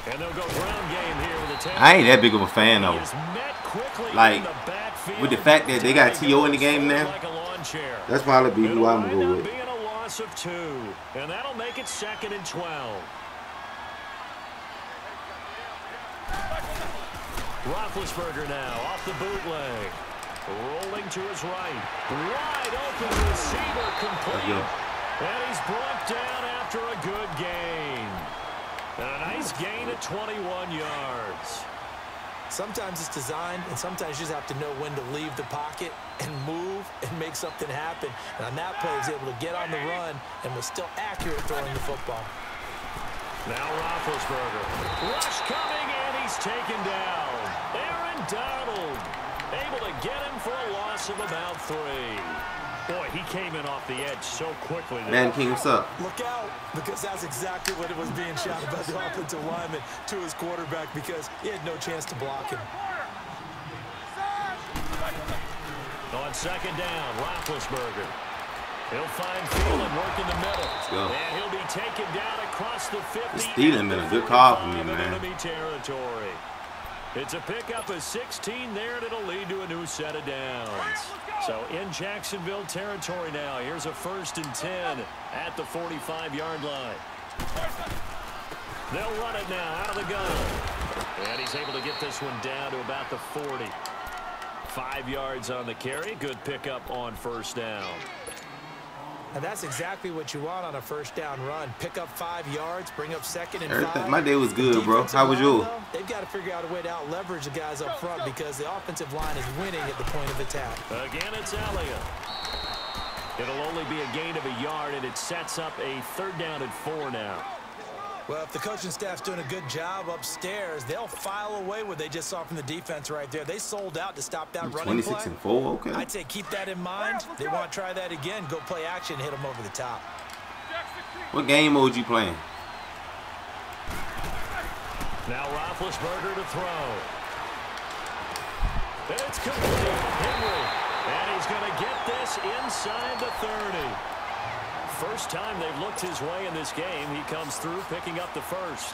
And they'll go ground game here with a I ain't that big of a fan of them. Like, with the fact that they got T.O. in the game now, that's probably be who I'm going to go with. Being a loss of 2, and that'll make it 2nd and 12. Roethlisberger now off the bootleg. Rolling to his right. Wide open receiver complete. And he's brought down after a good gain. And a nice gain at 21 yards. Sometimes it's designed, and sometimes you just have to know when to leave the pocket and move and make something happen. And on that play, he was able to get on the run and was still accurate throwing the football. Now Roethlisberger. Rush coming, and he's taken down. Aaron Donald able to get him for a loss of about 3. Boy, he came in off the edge so quickly. Man, King, what's up? Look out, because that's exactly what it was being shouted by the offensive lineman to his quarterback, because he had no chance to block him. On 2nd down, Roethlisberger. He'll find field and work in the middle. Let's go. And he'll be taken down across the 50. Stealing been a good call for me, man. Enemy territory. It's a pickup of 16 there, and it'll lead to a new set of downs. So in Jacksonville territory now. Here's a 1st and 10 at the 45-yard line. They'll run it now out of the gun. And he's able to get this one down to about the 40. 5 yards on the carry. Good pickup on 1st down. And that's exactly what you want on a 1st down run. Pick up 5 yards, bring up 2nd and 5. My day was good, bro. How was yours? They've got to figure out a way to out-leverage the guys up front because the offensive line is winning at the point of attack. Again, it's Elliott. It'll only be a gain of a yard, and it sets up a 3rd down and 4 now. Well, if the coaching staff's doing a good job upstairs, they'll file away what they just saw from the defense right there. They sold out to stop that running play. 26 and 4, okay. I'd say keep that in mind. They want to try that again. Go play action, hit them over the top. What game mode you playing? Now Roethlisberger to throw. And it's complete. Henry. And he's going to get this inside the 30. First time they've looked his way in this game. He comes through picking up the 1st.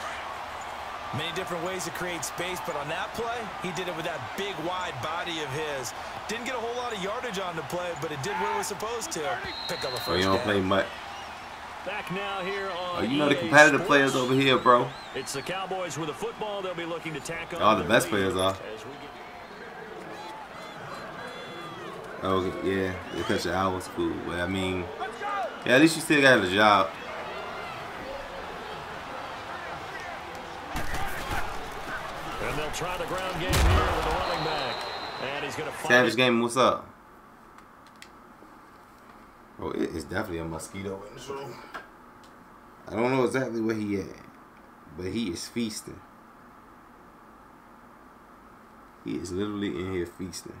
Many different ways to create space, but on that play, he did it with that big, wide body of his. Didn't get a whole lot of yardage on the play, but it did what it was supposed to. Pick up a 1st down. You don't play much. Back now here on you know the competitive players over here, bro. It's the Cowboys with a football. They'll be looking to tack on. All the best players are. Okay, yeah, they cut your hours cool, but I mean, yeah, at least you still got a job. And they'll try the ground game here with the running back. And he's going to fight. Savage Game, what's up? Oh, it's definitely a mosquito in this room. I don't know exactly where he at, but he is feasting. He is literally in here feasting.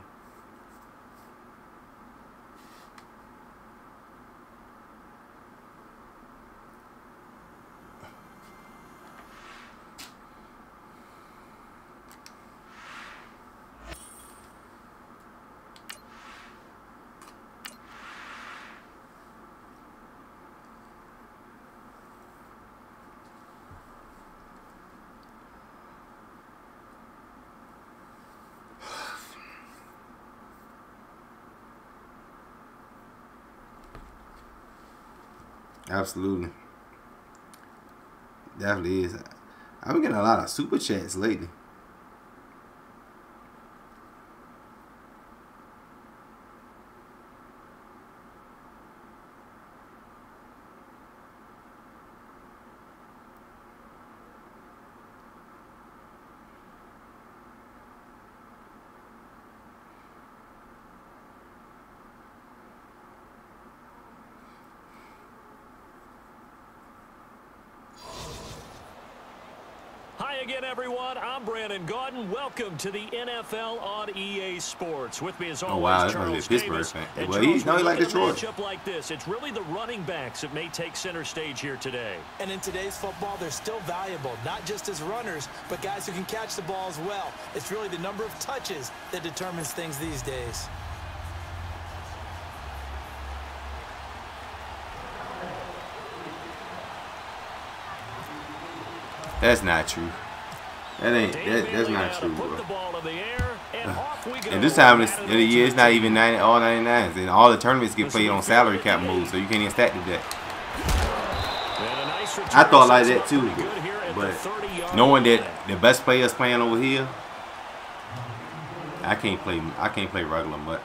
Absolutely. Definitely is. I've been getting a lot of super chats lately. Hi again, everyone. I'm Brandon Gaudin. Welcome to the NFL on EA Sports. With me as always, Charles Davis. And well, Charles, he like Detroit. Matchup like this, it's really the running backs that may take center stage here today. And in today's football, they're still valuable, not just as runners, but guys who can catch the ball as well. It's really the number of touches that determines things these days. That's not true. That's not true, bro. And this time of the year, it's not even all 99s. And all the tournaments get played on salary cap moves, so you can't even stack to that. I thought like that too, but knowing that the best players playing over here, I can't play regular MUT.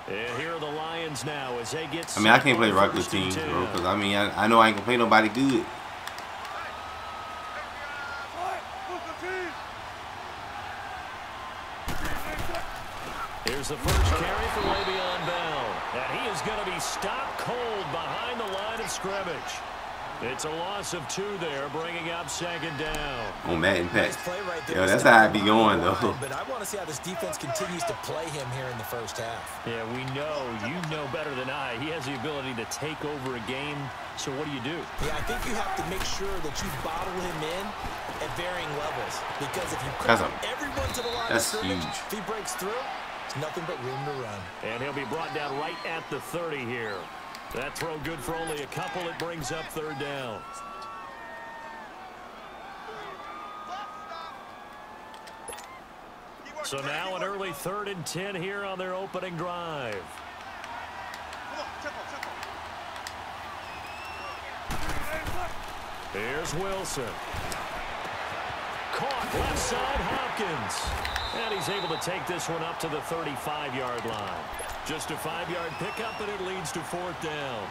And here are the Lions now as they get. I mean, I can't play regular teams, bro, because I mean, I know I ain't gonna play nobody good. Here's the first carry for Le'Veon Bell, and he is going to be stopped cold behind the line of scrimmage. It's a loss of 2 there, bringing up second down. On Madden nice play right there. Yo, that's how I be going, though. But I want to see how this defense continues to play him here in the first half. Yeah, we know. You know better than I. He has the ability to take over a game. So what do? Yeah, I think you have to make sure that you bottle him in at varying levels. Because if you cut everyone to the line of scrimmage, if he breaks through, it's nothing but room to run. And he'll be brought down right at the 30 here. That throw good for only a couple. It brings up third down. So now an early 3rd and 10 here on their opening drive. Here's Wilson. Caught left side Hopkins. And he's able to take this one up to the 35-yard line. Just a 5-yard pickup, and it leads to 4th down.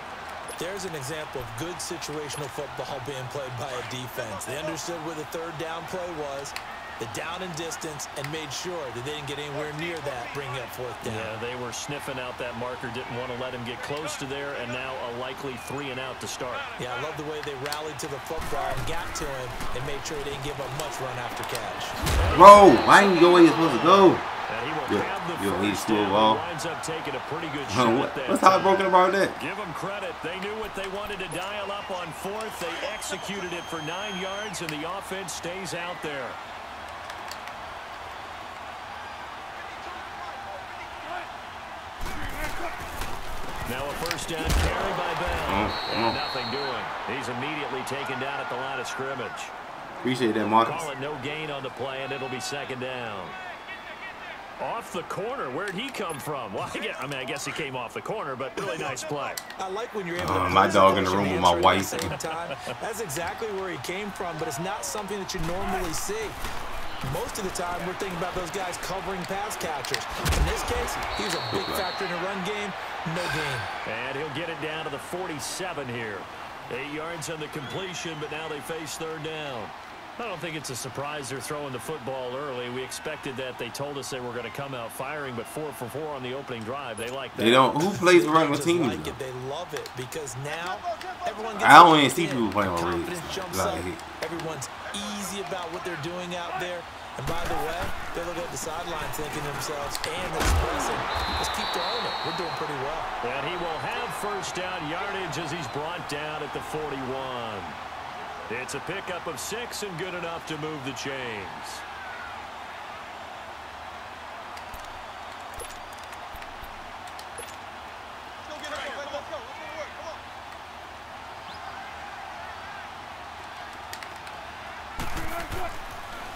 There's an example of good situational football being played by a defense. They understood where the 3rd down play was, the down and distance, and made sure that they didn't get anywhere near that, bringing up 4th down. Yeah, they were sniffing out that marker, didn't want to let him get close to there, and now a likely 3 and out to start. Yeah, I love the way they rallied to the football and got to him and made sure he didn't give up much run after catch. Bro, why didn't you go where you're supposed to go? He's still winds up taking a pretty good shot. What's heartbroken about that? Give them credit. They knew what they wanted to dial up on 4th. They executed it for 9 yards, and the offense stays out there. Now a first down carry by Bell. And nothing doing. He's immediately taken down at the line of scrimmage. Appreciate that, Marcus. Call it no gain on the play, and it'll be second down. Off the corner. Where'd he come from? Well, I guess he came off the corner, but really nice play. I like when you're able to my dog in the room with my wife. That's exactly where he came from, but it's not something that you normally see. Most of the time, we're thinking about those guys covering pass catchers. In this case, he was a big factor in the run game. No gain. And he'll get it down to the 47 here. 8 yards on the completion, but now they face 3rd down. I don't think it's a surprise they're throwing the football early. We expected that. They told us they were going to come out firing, but 4 for 4 on the opening drive. They like that. They don't. Who plays around with team? Like it. They love it because now everyone gets. I don't even see people playing on Reds. Everyone's easy about what they're doing out there. And by the way, they look at the sideline thinking to themselves, and they're expressing, let's keep throwing it. We're doing pretty well. And he will have first down yardage as he's brought down at the 41. It's a pickup of 6 and good enough to move the chains.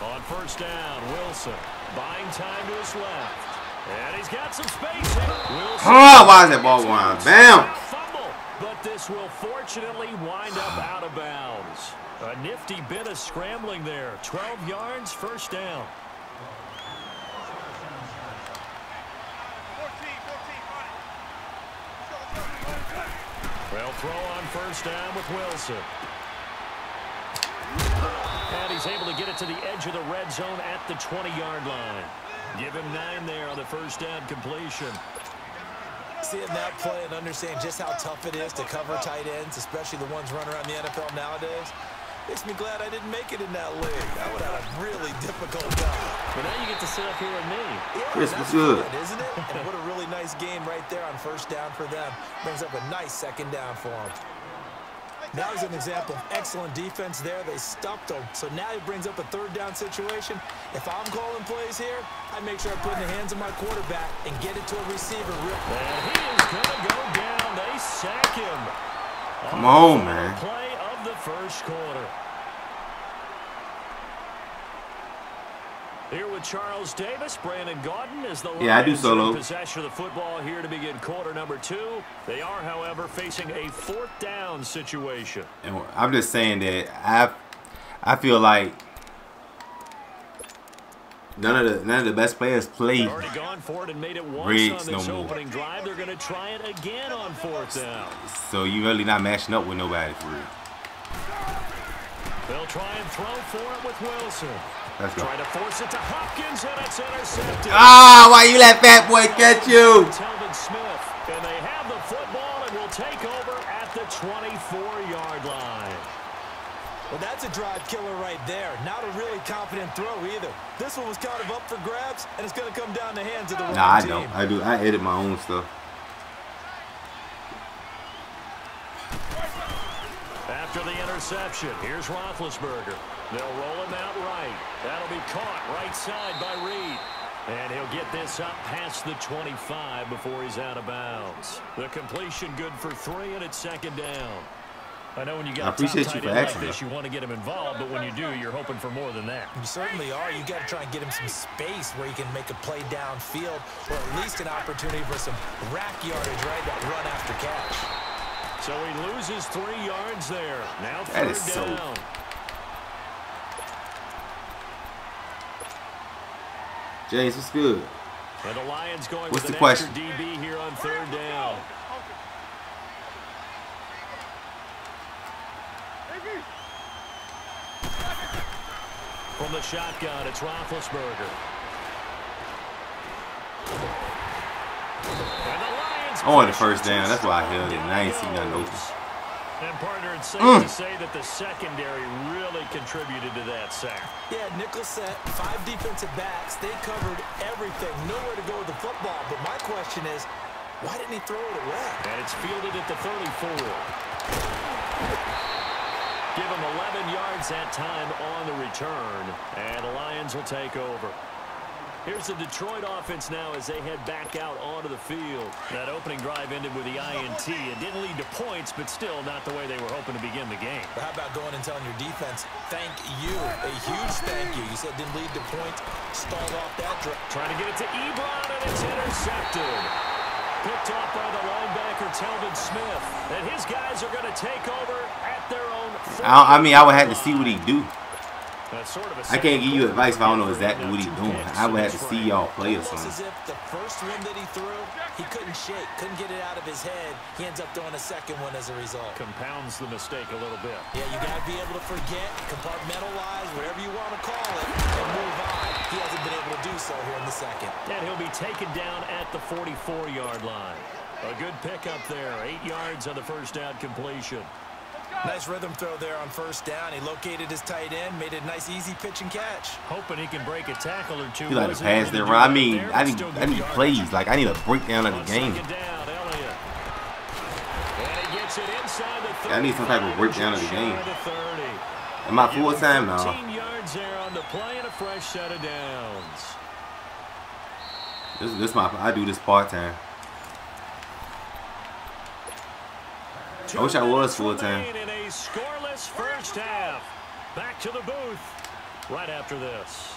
On first down, Wilson buying time to his left. And he's got some space. Wilson. Why is that ball going out of bounds? Fumble, but this will fortunately wind up out of bounds. A nifty bit of scrambling there. 12 yards, first down. 14. Well, throw on first down with Wilson. And he's able to get it to the edge of the red zone at the 20-yard line. Give him 9 there on the first down completion. Seeing that play and understand just how tough it is to cover tight ends, especially the ones running around the NFL nowadays. Makes me glad I didn't make it in that league. I would have a really difficult time. But now you get to sit up here with me. Yeah, Chris, that's what's good? fun, isn't it? And what a really nice game right there on first down for them. Brings up a nice second down for them. Now is an example of excellent defense there. They stuffed them. So now it brings up a third down situation. If I'm calling plays here, I make sure I put in the hands of my quarterback and get it to a receiver real quick. And he is going to go down. They sack him. Come on, man. Play of the first quarter. Here with Charles Davis, Brandon Gaudin is the I do solo. possession of the football here to begin quarter number 2. They are, however, facing a fourth down situation. And I'm just saying that I feel like none of the best players play. They've already gone for it and made it once Riggs on this no more. opening drive. They're going to try it again on fourth down. So you really not matching up with nobody for real. They'll try and throw for it with Wilson. Let's go. Trying to force it to Hopkins, and it's intercepted. Ah, why you let Fat Boy catch you? Telvin Smith, and they have the football and will take over at the 24-yard line. Well, that's a drive killer right there. Not a really confident throw either. This one was kind of up for grabs, and it's going to come down the hands of the wrong Nah, I team. don't. I do. I edit my own stuff. After the interception, here's Roethlisberger. They'll roll him out right. That'll be caught right side by Reed. And he'll get this up past the 25 before he's out of bounds. The completion good for 3, and it's second down. I know when you got I appreciate top you tight for end like asking, this, you want to get him involved, but when you do, you're hoping for more than that. You certainly are. You got to try and get him some space where he can make a play downfield, or at least an opportunity for some rack yardage, right? That run after catch. So he loses 3 yards there. Now That third is so- down. James, what's good? And the Lions going What's with the an question? extra DB here on third down. From the shotgun, it's Roethlisberger. And the Lions I wanted the first down. That's why I held it. And I ain't seen nothing open. And partner, it's safe to say that the secondary really contributed to that sack. Yeah, nickel set, 5 defensive backs. They covered everything. Nowhere to go with the football. But my question is, why didn't he throw it away? And it's fielded at the 34. Give him 11 yards that time on the return. And the Lions will take over. Here's the Detroit offense now as they head back out onto the field. That opening drive ended with the INT. It didn't lead to points, but still not the way they were hoping to begin the game. But how about going and telling your defense, thank you, a huge thank you. You said didn't lead to points, stalled off that drive. Trying to get it to Ebron, and it's intercepted. Picked off by the linebacker, Telvin Smith. And his guys are going to take over at their own 40. I mean, I would have to see what he do. Sort of I can't give you advice if I don't know exactly what he's doing. I would have to see y'all play or Almost something. as if the first one that he threw, he couldn't shake, couldn't get it out of his head. He ends up throwing a second one as a result. Compounds the mistake a little bit. Yeah, you got to be able to forget, compartmentalize, whatever you want to call it, and move on. He hasn't been able to do so here in the second. And he'll be taken down at the 44-yard line. A good pickup there. 8 yards on the first down completion. Nice rhythm throw there on first down. He located his tight end, made it a nice easy pitch and catch. Hoping he can break a tackle or two. You like to pass there, bro. I mean, I need plays. Like, I need a breakdown of the game. I need some type of breakdown of the game. Am I full time now? 15 yards there on the play and a fresh set of downs. I do this part time. I wish I was full time. In a scoreless first half. Back to the booth right after this.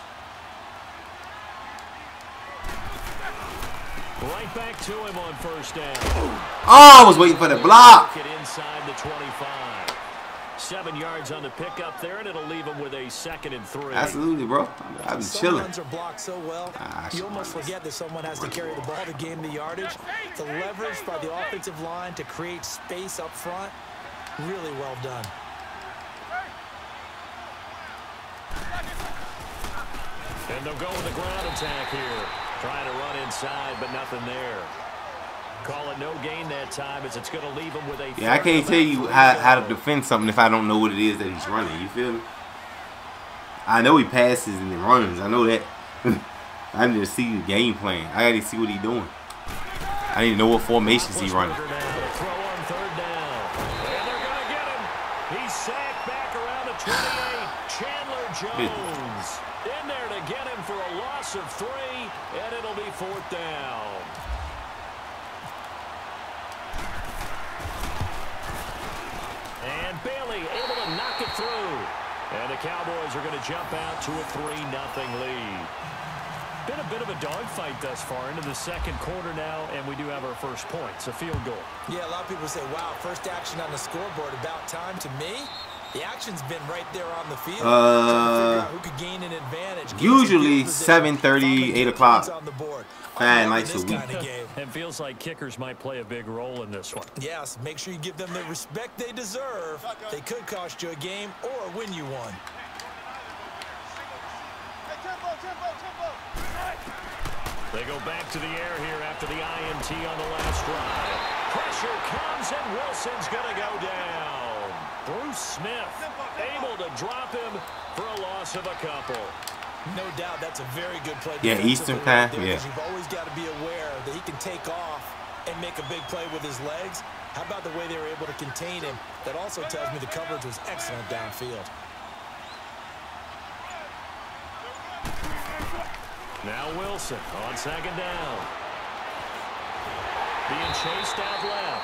Right back to him on first down. Oh, I was waiting for the block. Get inside the 25. 7 yards on the pickup there, and it'll leave him with a 2nd and 3. Absolutely, bro. I've been chilling. Runs are blocked so well, you almost forget that someone has to carry the ball to gain the yardage. The leverage by the offensive line to create space up front, really well done. And they'll go with a ground attack here. Trying to run inside, but nothing there. Call it no gain that time as it's going to leave him with a... Yeah, I can't tell you how to defend something if I don't know what it is that he's running. You feel me? I know he passes and he runs. I know that. I need to see the game plan. I got to see what he's doing. I need to know what formations he's running. Throw on third down. And they're going to get him. He's sacked back around the 28. Chandler Jones in there to get him for a loss of 3, and it'll be 4th down. And Bailey able to knock it through. And the Cowboys are going to jump out to a 3-0 lead. Been a bit of a dogfight thus far into the second quarter now, and we do have our first points, a field goal. Yeah, a lot of people say, wow, first action on the scoreboard, about time. To me, the action's been right there on the field. Trying to figure out who could gain an advantage. Usually 7:30, 8 o'clock. Fan likes a week. It feels like kickers might play a big role in this one. Yes, make sure you give them the respect they deserve. They could cost you a game or win you one. They go back to the air here after the INT on the last drive. Pressure comes, and Wilson's going to go down. Bruce Smith able to drop him for a loss of a couple. No doubt that's a very good play. Yeah, Eastern time. Yeah. You've always got to be aware that he can take off and make a big play with his legs. How about the way they were able to contain him? That also tells me the coverage was excellent downfield. Now Wilson on second down. Being chased out left.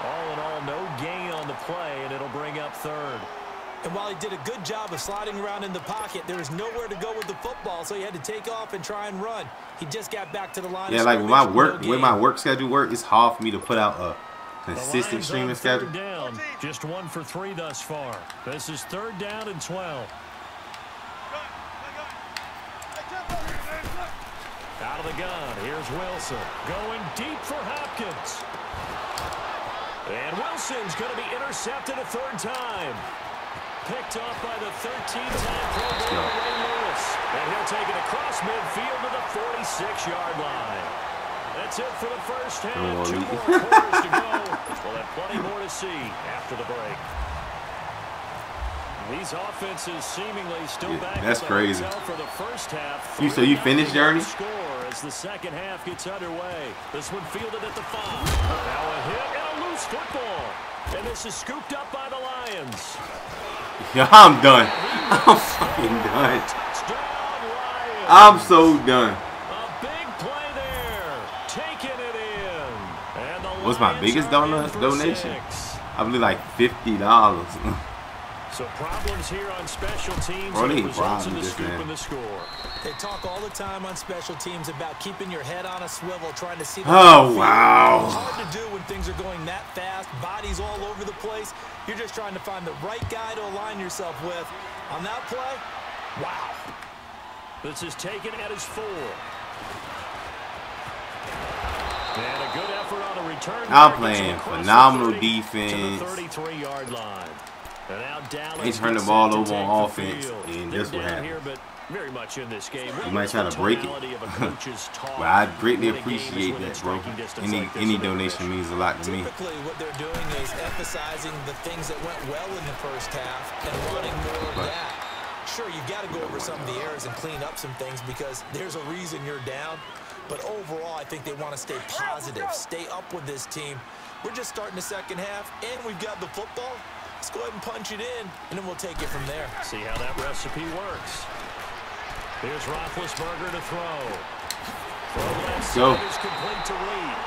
All in all, no gain on the play, and it'll bring up 3rd. And while he did a good job of sliding around in the pocket, there was nowhere to go with the football, so he had to take off and try and run. He just got back to the line. Yeah, like when my work schedule work, it's hard for me to put out a consistent streaming schedule. Down, just 1 for 3 thus far. This is 3rd down and 12. Out of the gun, here's Wilson. Going deep for Hopkins. And Wilson's going to be intercepted a 3rd time. Picked off by the 13th-time Pro Bowler Ray Lewis. And he'll take it across midfield to the 46-yard line. That's it for the first half. 2 more quarters to go. We'll have plenty more to see after the break. These offenses seemingly still back. That's crazy. For the first half. So you finished, Journey? Score as the second half gets underway. This one fielded at the 5. Now a hit and a loose football. And this is scooped up by the Lions. Yeah, I'm done. I'm fucking done. I'm so done. A big play there. Taking it in. And the What's my biggest donation? I believe like $50. So problems here on special teams. Bro, they results in the this scoop man. and the score. They talk all the time on special teams about keeping your head on a swivel, trying to see. Oh, wow. It's hard to do when things are going that fast, bodies all over the place. You're just trying to find the right guy to align yourself with. On that play, wow. This is taken at his 4. And a good effort on a return. I'm playing phenomenal defense. To the 33-yard line. And now Dallas They turn the ball over on offense, and that's what happened. Here, but very much in this game. You might try to break it. Well, I greatly appreciate that, bro. Any donation means a lot to me. Typically, what they're doing is emphasizing the things that went well in the first half and wanting more of that. Sure, you've got to go over some of the errors and clean up some things because there's a reason you're down. But overall, I think they want to stay positive, stay up with this team. We're just starting the second half, and we've got the football. Let's go ahead and punch it in, and then we'll take it from there. See how that recipe works. Here's Roethlisberger to throw. Let's go. Is complete to Reed.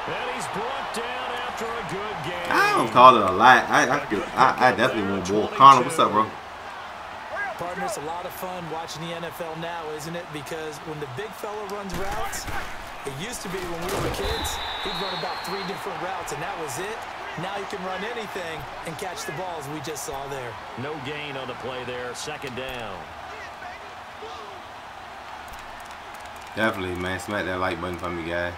And he's brought down after a good game. I don't call it a lot. I definitely want more. Connor, what's up, bro? Partner, it's a lot of fun watching the NFL now, isn't it? Because when the big fella runs routes, it used to be when we were kids, he'd run about 3 different routes, and that was it. Now you can run anything and catch the ball, as we just saw there. No gain on the play there. Second down. Definitely, man. Smack that like button for me, guys.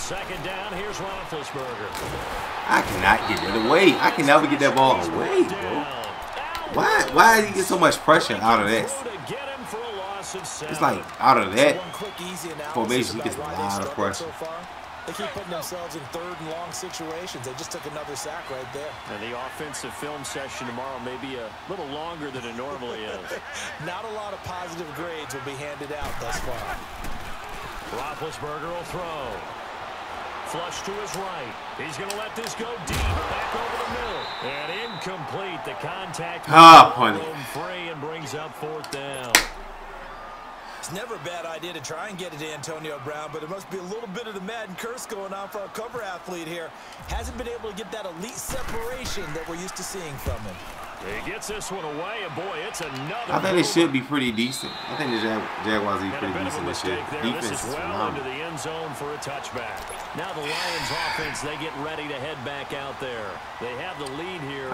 second down, here's Roethlisberger. I cannot get that away. I can never get that ball away, bro. Why did he get so much pressure out of this? It's like out of that formation, he gets a lot of pressure. They keep putting themselves in third and long situations. They just took another sack right there. And the offensive film session tomorrow may be a little longer than it normally is. Not a lot of positive grades will be handed out thus far. Roethlisberger will throw. Flush to his right. He's going to let this go deep. Back over the middle. And incomplete. The contact. Free and brings up fourth down. It's never a bad idea to try and get it to Antonio Brown, but it must be a little bit of the Madden curse going on for our cover athlete here. Hasn't been able to get that elite separation that we're used to seeing from him. He gets this one away, and boy, it's another. I think it should be pretty decent. I think the Jaguars are pretty decent this year. Defense is well into the end zone for a touchback. Now the Lions offense, they get ready to head back out there. They have the lead here.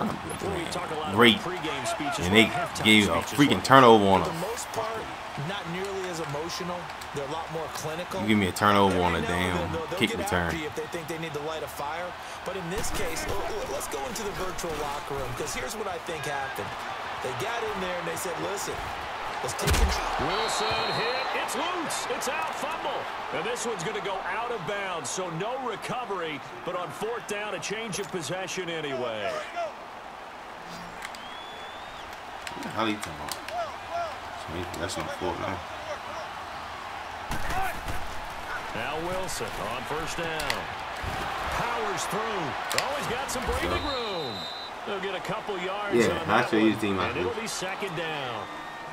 We talk a lot about pregame speeches. And they gave a freaking turnover on them. For the most part, not nearly as emotional. They're a lot more clinical. You give me a turnover on a damn kick return. If they think they need to light a fire. But in this case, let's go into the virtual locker room, because here's what I think happened. They got in there and they said, listen, let's take control. Wilson hit. It's loose. It's out. Fumble. And this one's going to go out of bounds, so no recovery. But on fourth down, a change of possession anyway. How do you talk about? That's on fourth now. Now Wilson on first down. Powers through. Always got some breathing room. They'll get a couple yards on that one, and it'll be second down.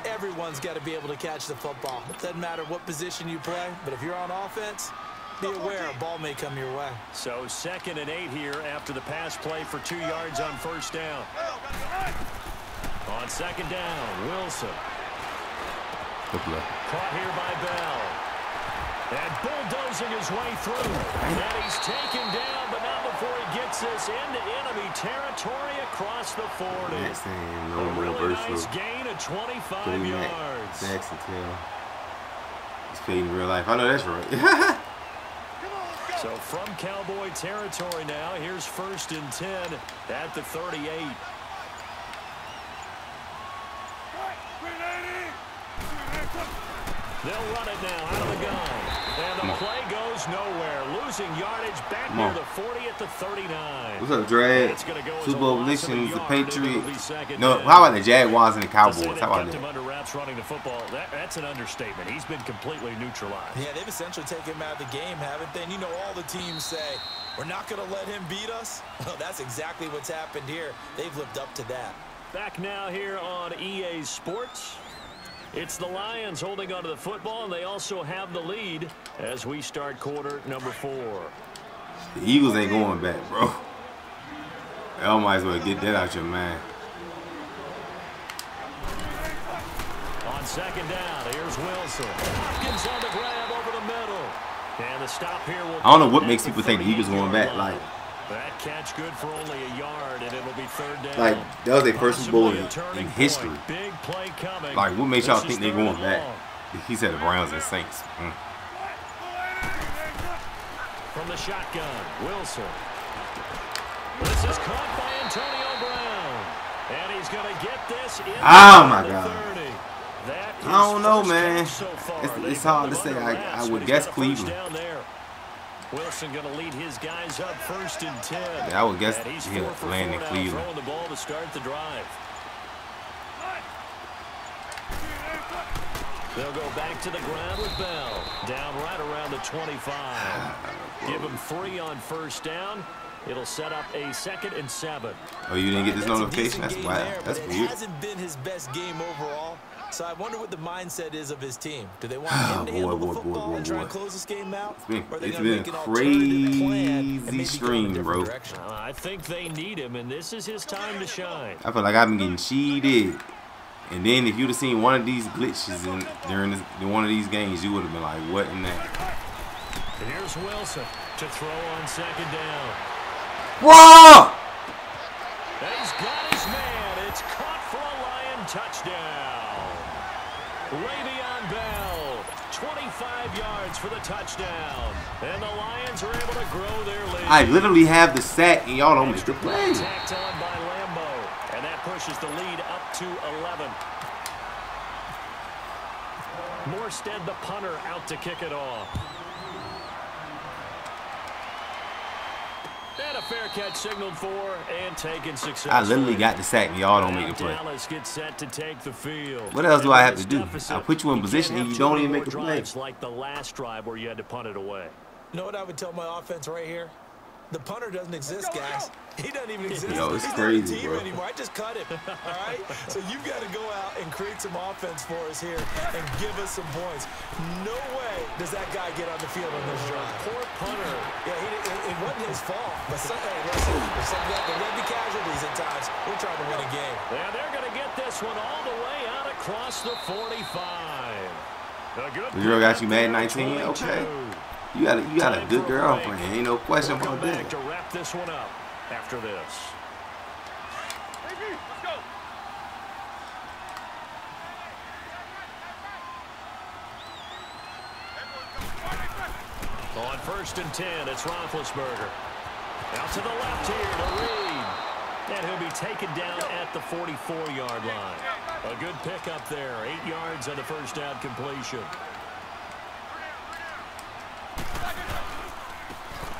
Everyone's got to be able to catch the football. It doesn't matter what position you play, but if you're on offense, be aware a ball may come your way. So 2nd and 8 here after the pass play for 2 yards on first down. On second down, Wilson. Caught here by Bell. And bulldozing his way through. And he's taken down, but not before he gets this into enemy territory across the 40. A really nice gain of 25 yards. Jackson Tail. He's played in real life. I know that's right. So from Cowboy territory now, here's 1st and 10 at the 38. They'll run it now out of the gun. And the play goes nowhere. Losing yardage back near the 40 at the 39. What's up, Drag? Super Bowl predictions, the Patriots. No, how about the Jaguars and the Cowboys? How about that? Under wraps running the football. That's an understatement. He's been completely neutralized. Yeah, they've essentially taken him out of the game, haven't they? And you know all the teams say, we're not going to let him beat us. Well, that's exactly what's happened here. They've lived up to that. Back now here on EA Sports. It's the Lions holding onto the football, and they also have the lead as we start quarter number 4. The Eagles ain't going back, bro. Y'all might as well get that out your mind. On second down, here's Wilson. Hopkins on the grab over the middle. And the stop here will I don't know what makes people think the Eagles going back. Like, that catch good for only a yard, and it'll be 3rd down. Like, that was their first Super Bowl in history. Big play coming. Like, what makes y'all think they're going back? He said the Browns and Saints. From the shotgun, Wilson. This is caught by Antonio Brown. And he's going to get this in. Oh, my God. I don't know, man. It's hard to say. I would guess Cleveland. Wilson going to lead his guys up 1st and 10. Yeah, I would guess he'll land in Cleveland. Throwing the ball to start the drive. They'll go back to the ground with Bell. Down right around the 25. Give him 3 on first down. It'll set up a 2nd and 7. Oh, you didn't get this notification? That's wild. That's weird. It hasn't been his best game overall. So I wonder what the mindset is of his team. Do they want him to handle the football and try and close this game out? It's been a crazy stream, bro. I think they need him, and this is his time to shine. I feel like I've been getting cheated. And then if you'd have seen one of these glitches during one of these games, you would have been like, what in that? Here's Wilson to throw on second down. Whoa! And he's got his man. It's caught for a Lion touchdown. Le'Veon Bell, 25 yards for the touchdown. And the Lions are able to grow their lead. I literally have the sack, and y'all don't make the play. Tacked on by Lambeau. And that pushes the lead up to 11. Morstead, the punter, out to kick it off. And a fair catch signaled for and taken successfully. I literally got the sack, and y'all don't make the play. Dallas gets set to take the field. What else do I have to do? I put you in position, and you don't even make the play. Like the last drive where you had to punt it away. You know what I would tell my offense right here? The punter doesn't exist, guys. He doesn't even exist. Yo, it's He's crazy, not a team bro. anymore. I just cut him. All right? So you've got to go out and create some offense for us here and give us some points. No way does that guy get on the field on this drive. Poor punter. Yeah, it wasn't his fault. But hey, listen, there will be casualties at times. We're trying to win a game. Yeah, they're going to get this one all the way out across the 45. The girl got you Madden 19? Okay. You got a good girlfriend. Ain't no question about that. To wrap this one up after this. Let's go. On 1st and 10, it's Roethlisberger. Out to the left here to Reed. And he'll be taken down at the 44-yard line. A good pickup there. 8 yards on the first down completion.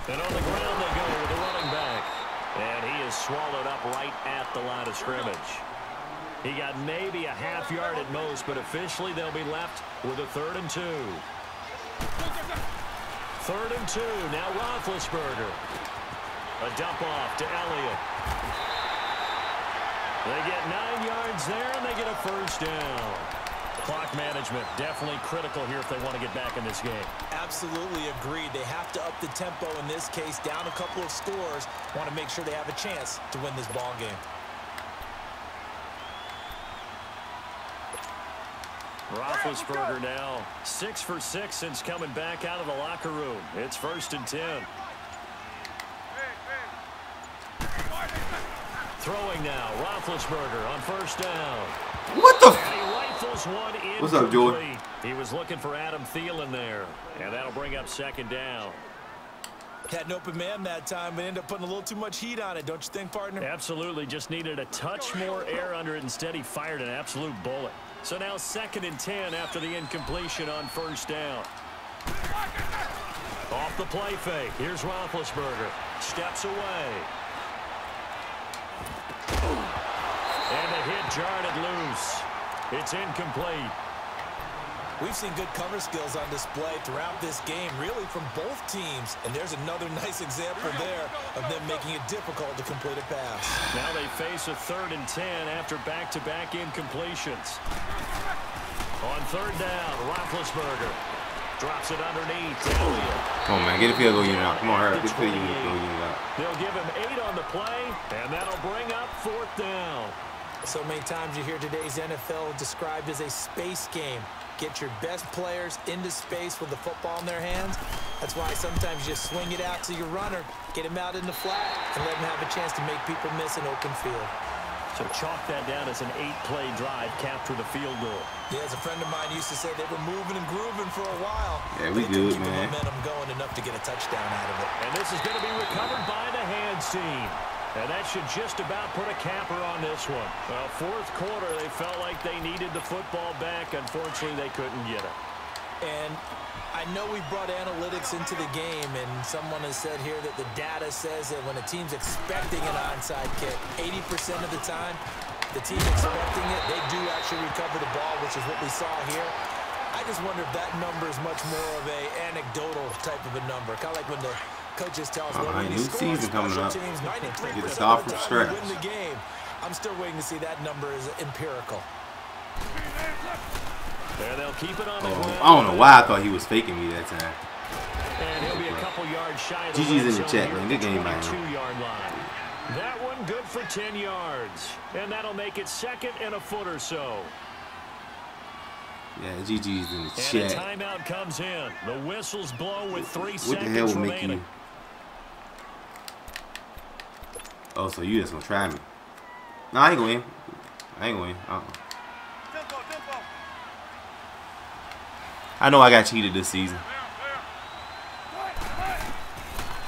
And on the ground they go with the running back. And he is swallowed up right at the line of scrimmage. He got maybe a half yard at most, but officially they'll be left with a 3rd and 2. 3rd and 2. Now Roethlisberger. A dump off to Elliott. They get 9 yards there, and they get a first down. Clock management definitely critical here if they want to get back in this game. Absolutely agreed. They have to up the tempo in this case, down a couple of scores. Want to make sure they have a chance to win this ball game. Roethlisberger now 6 for 6 since coming back out of the locker room. It's 1st and 10. Throwing now, Roethlisberger on 1st down. What the? And he rifles one in. What's up, Jordan? He was looking for Adam Thielen there, and that'll bring up 2nd down. Had an open man that time, but ended up putting a little too much heat on it, don't you think, partner? Absolutely, just needed a touch more air under it. Instead, he fired an absolute bullet. So now 2nd and 10 after the incompletion on 1st down. Off the play fake. Here's Roethlisberger. Steps away. And the hit jarred it loose. It's incomplete. We've seen good cover skills on display throughout this game, really from both teams. And there's another nice example there of them making it difficult to complete a pass. Now they face a 3rd and 10 after back-to-back incompletions. On 3rd down, Roethlisberger drops it underneath. Come on, man. Get a field goal unit out. Come on, hurry up. Get a field goal unit out. They'll give him 8 on the play, and that'll bring up 4th down. So many times you hear today's NFL described as a space game. Get your best players into space with the football in their hands. That's why sometimes you just swing it out to your runner, get him out in the flat, and let him have a chance to make people miss an open field. So chalk that down as an 8-play drive, capture the field goal. Yeah, as a friend of mine used to say, they were moving and grooving for a while. Yeah, we good, keep man. The momentum going enough to get a touchdown out of it. And this is going to be recovered by the hands team. And that should just about put a capper on this one. Well, 4th quarter, they felt like they needed the football back. Unfortunately, they couldn't get it. And I know we brought analytics into the game, and someone has said here that the data says that when a team's expecting an onside kick, 80% of the time, the team expecting it, they do actually recover the ball, which is what we saw here. I just wonder if that number is much more of a anecdotal type of a number, kind of like when the coaches tell us, when new season coming up. Teams, 93% Get a stop of the from time scratch. we win the game. I'm still waiting to see that number is empirical. There, they'll keep it on the ground. I don't know why I thought he was faking me that time. And he'll be a couple yards shy of the GG's in the chat, man. Good game, man. 22-yard line. That one good for 10 yards. And that'll make it 2nd and a foot or so. Yeah, GG's in the And chat. a timeout comes in. The whistles blow with 3 What seconds the hell would make remaining. you? Oh, so you just gonna try me? No, I ain't going. I ain't going. Tempo. I know I got cheated this season.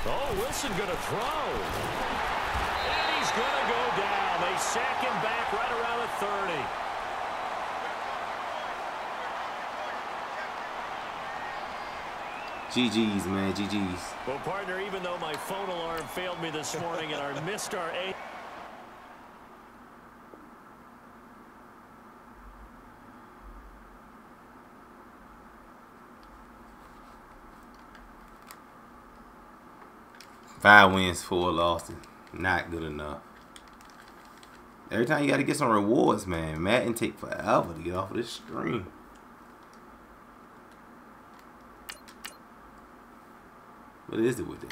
Oh, Wilson going to throw. And he's going to go down. They sack him back right around the 30. GG's, man. GG's. Well, partner, even though my phone alarm failed me this morning and I missed our 8. Five wins, 4 losses. Not good enough. Every time you got to get some rewards, man. Madden take forever to get off of this stream. What is it with that?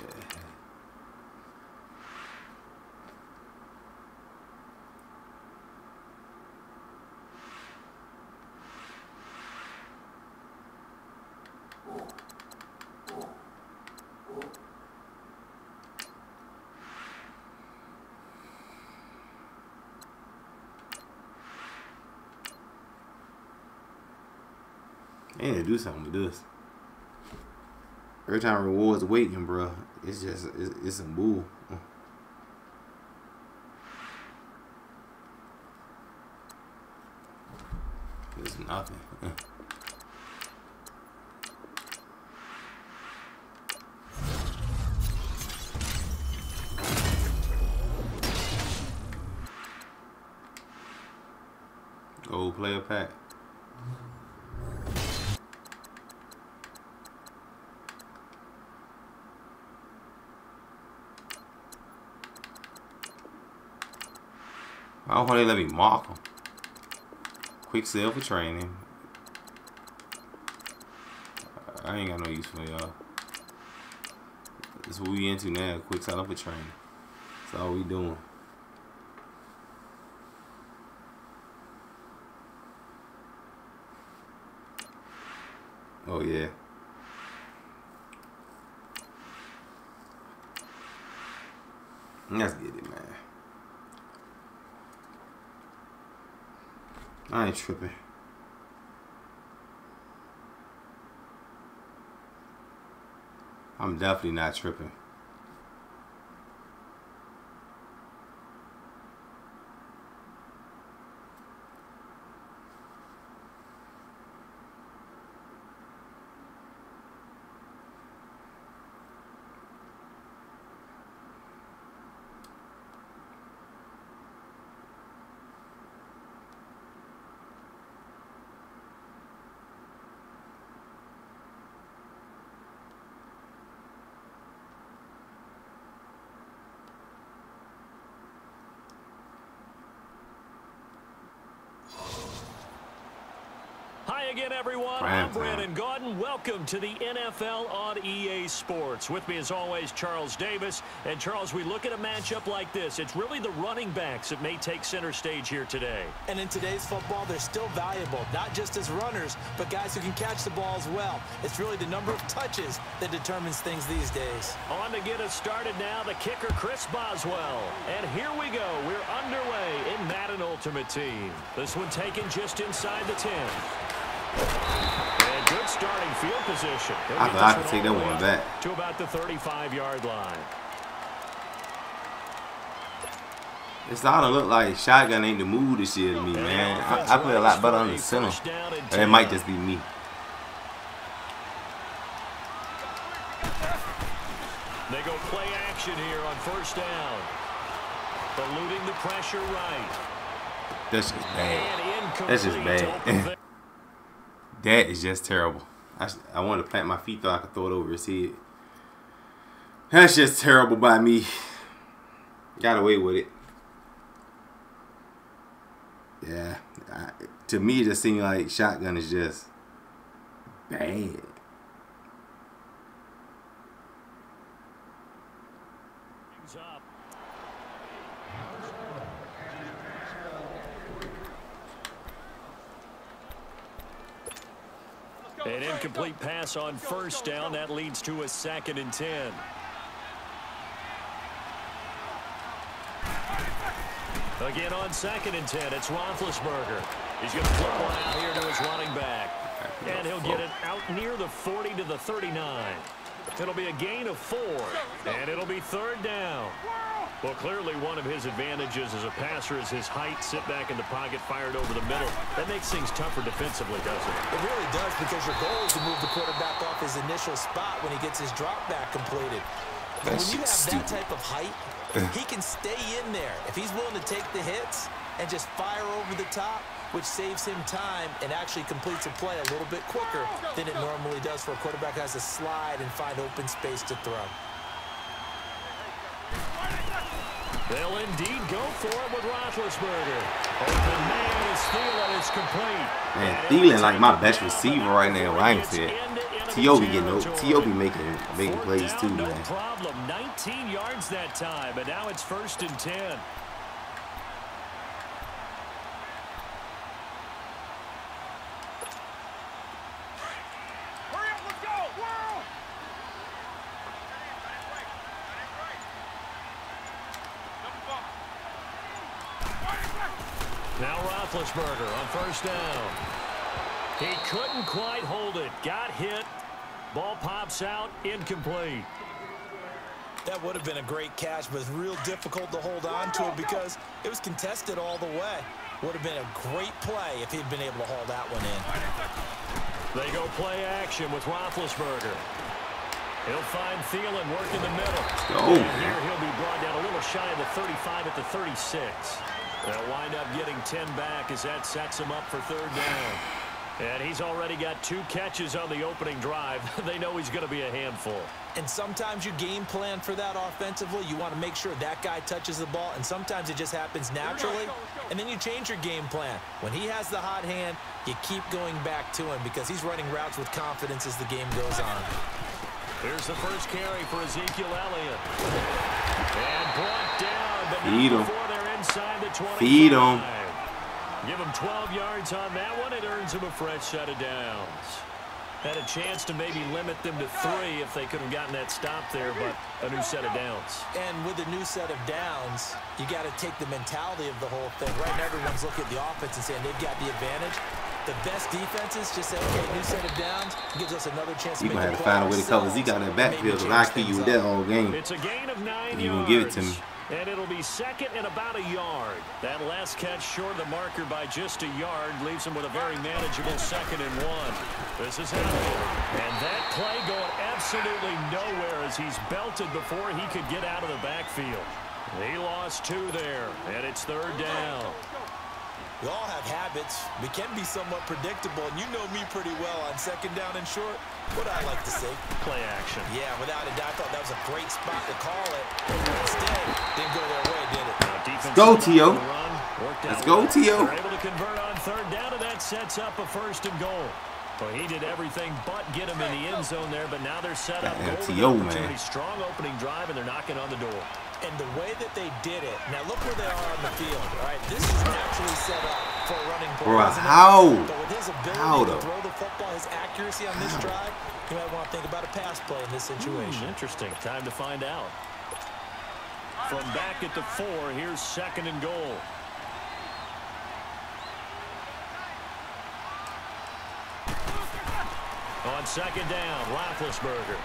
They need to do something with this. Every time rewards waiting, bro, it's just it's some bull. It's nothing. Gold player pack. I don't want to let me mark them. Quick sale for training. I ain't got no use for y'all. That's what we into now. Quick sell for training. That's all we doing. Oh yeah. Let's get it, man. I ain't tripping. I'm definitely not tripping. Hi again, everyone. I'm Brandon Gaudin. Welcome to the NFL on EA Sports. With me, as always, Charles Davis. And, Charles, we look at a matchup like this. It's really the running backs that may take center stage here today. And in today's football, they're still valuable, not just as runners, but guys who can catch the ball as well. It's really the number of touches that determines things these days. On to get us started now, the kicker, Chris Boswell. And here we go. We're underway in Madden Ultimate Team. This one taken just inside the 10. And good starting field position. I thought I could take that one back. To about the 35-yard line. It's starting to look like shotgun ain't the move this year to me, man. I play a lot better on the center. And it might just be me. They go play action here on first down. Eluding the pressure right. That's just bad. That's just bad. That is just terrible. I wanted to plant my feet so I could throw it over his head. That's just terrible by me. Got away with it. Yeah. To me, it just seemed like shotgun is just bad. An incomplete pass on first down. That leads to a 2nd and 10. Again on 2nd and 10, it's Roethlisberger. He's going to flip one out here to his running back. And he'll get it out near the 40 to the 39. It'll be a gain of 4, and it'll be 3rd down. Well, clearly one of his advantages as a passer is his height. Sit back in the pocket, fired over the middle. That makes things tougher defensively, doesn't it? It really does, because your goal is to move the quarterback off his initial spot when he gets his drop back completed. When you have that type of height, he can stay in there. If he's willing to take the hits and just fire over the top, which saves him time and actually completes a play a little bit quicker than it normally does for a quarterback who has to slide and find open space to throw. They'll indeed go for it with Roethlisberger. Open man is Thielen. It's complete. Man, Thielen like my best receiver right now. I ain't said. T.O. be getting T.O. be making plays too, man. No problem. 19 yards that time, but now it's 1st and 10. Hurry up, let's go! Whoa! Now Roethlisberger on 1st down. He couldn't quite hold it. Got hit. Ball pops out. Incomplete. That would have been a great catch, but it's real difficult to hold on to it because it was contested all the way. Would have been a great play if he'd been able to haul that one in. They go play action with Roethlisberger. He'll find Thielen working the middle. Oh. And here he'll be brought down a little shy of the 35 at the 36. They'll wind up getting 10 back as that sets him up for 3rd down. And he's already got 2 catches on the opening drive. They know he's going to be a handful. And sometimes you game plan for that offensively. You want to make sure that guy touches the ball, and sometimes it just happens naturally. And then you change your game plan. When he has the hot hand, you keep going back to him because he's running routes with confidence as the game goes on. Here's the first carry for Ezekiel Elliott. And brought down, but Feed not him. before they're inside the 25. Feed him. Give him 12 yards on that one. It earns him a fresh set of downs. Had a chance to maybe limit them to 3 if they could have gotten that stop there, but a new set of downs. And with a new set of downs, you got to take the mentality of the whole thing. Right now, everyone's looking at the offense and saying they've got the advantage. The best defenses just say, okay, new set of downs gives us another chance to make gonna have to find a way to cover. He got that backfield, and I keep you with that whole game. It's a gain of 9 yards. You gonna give it to me? And it'll be 2nd and about a yard. That last catch short of the marker by just a yard leaves him with a very manageable 2nd and 1. This is Elliott. And that play going absolutely nowhere as he's belted before he could get out of the backfield. He lost 2 there, and it's 3rd down. We all have habits. We can be somewhat predictable, and you know me pretty well on 2nd down and short. What I like to say? Play action. Yeah, without a doubt, I thought that was a great spot to call it. Instead, didn't go their way, did it? Go, T.O. Let's go, T.O. They're able to convert on 3rd down, and that sets up a 1st and goal. Well, he did everything but get him in the end zone there, but now they're set up. T.O., man. Strong opening drive, and they're knocking on the door. And the way that they did it, now look where they are on the field, all right? This is naturally set up for a running play. Bro, how? But with his ability to throw the football, his accuracy on this drive, you might want to think about a pass play in this situation. Interesting. Time to find out. From back at the 4, here's 2nd and goal. On 2nd down, Roethlisberger.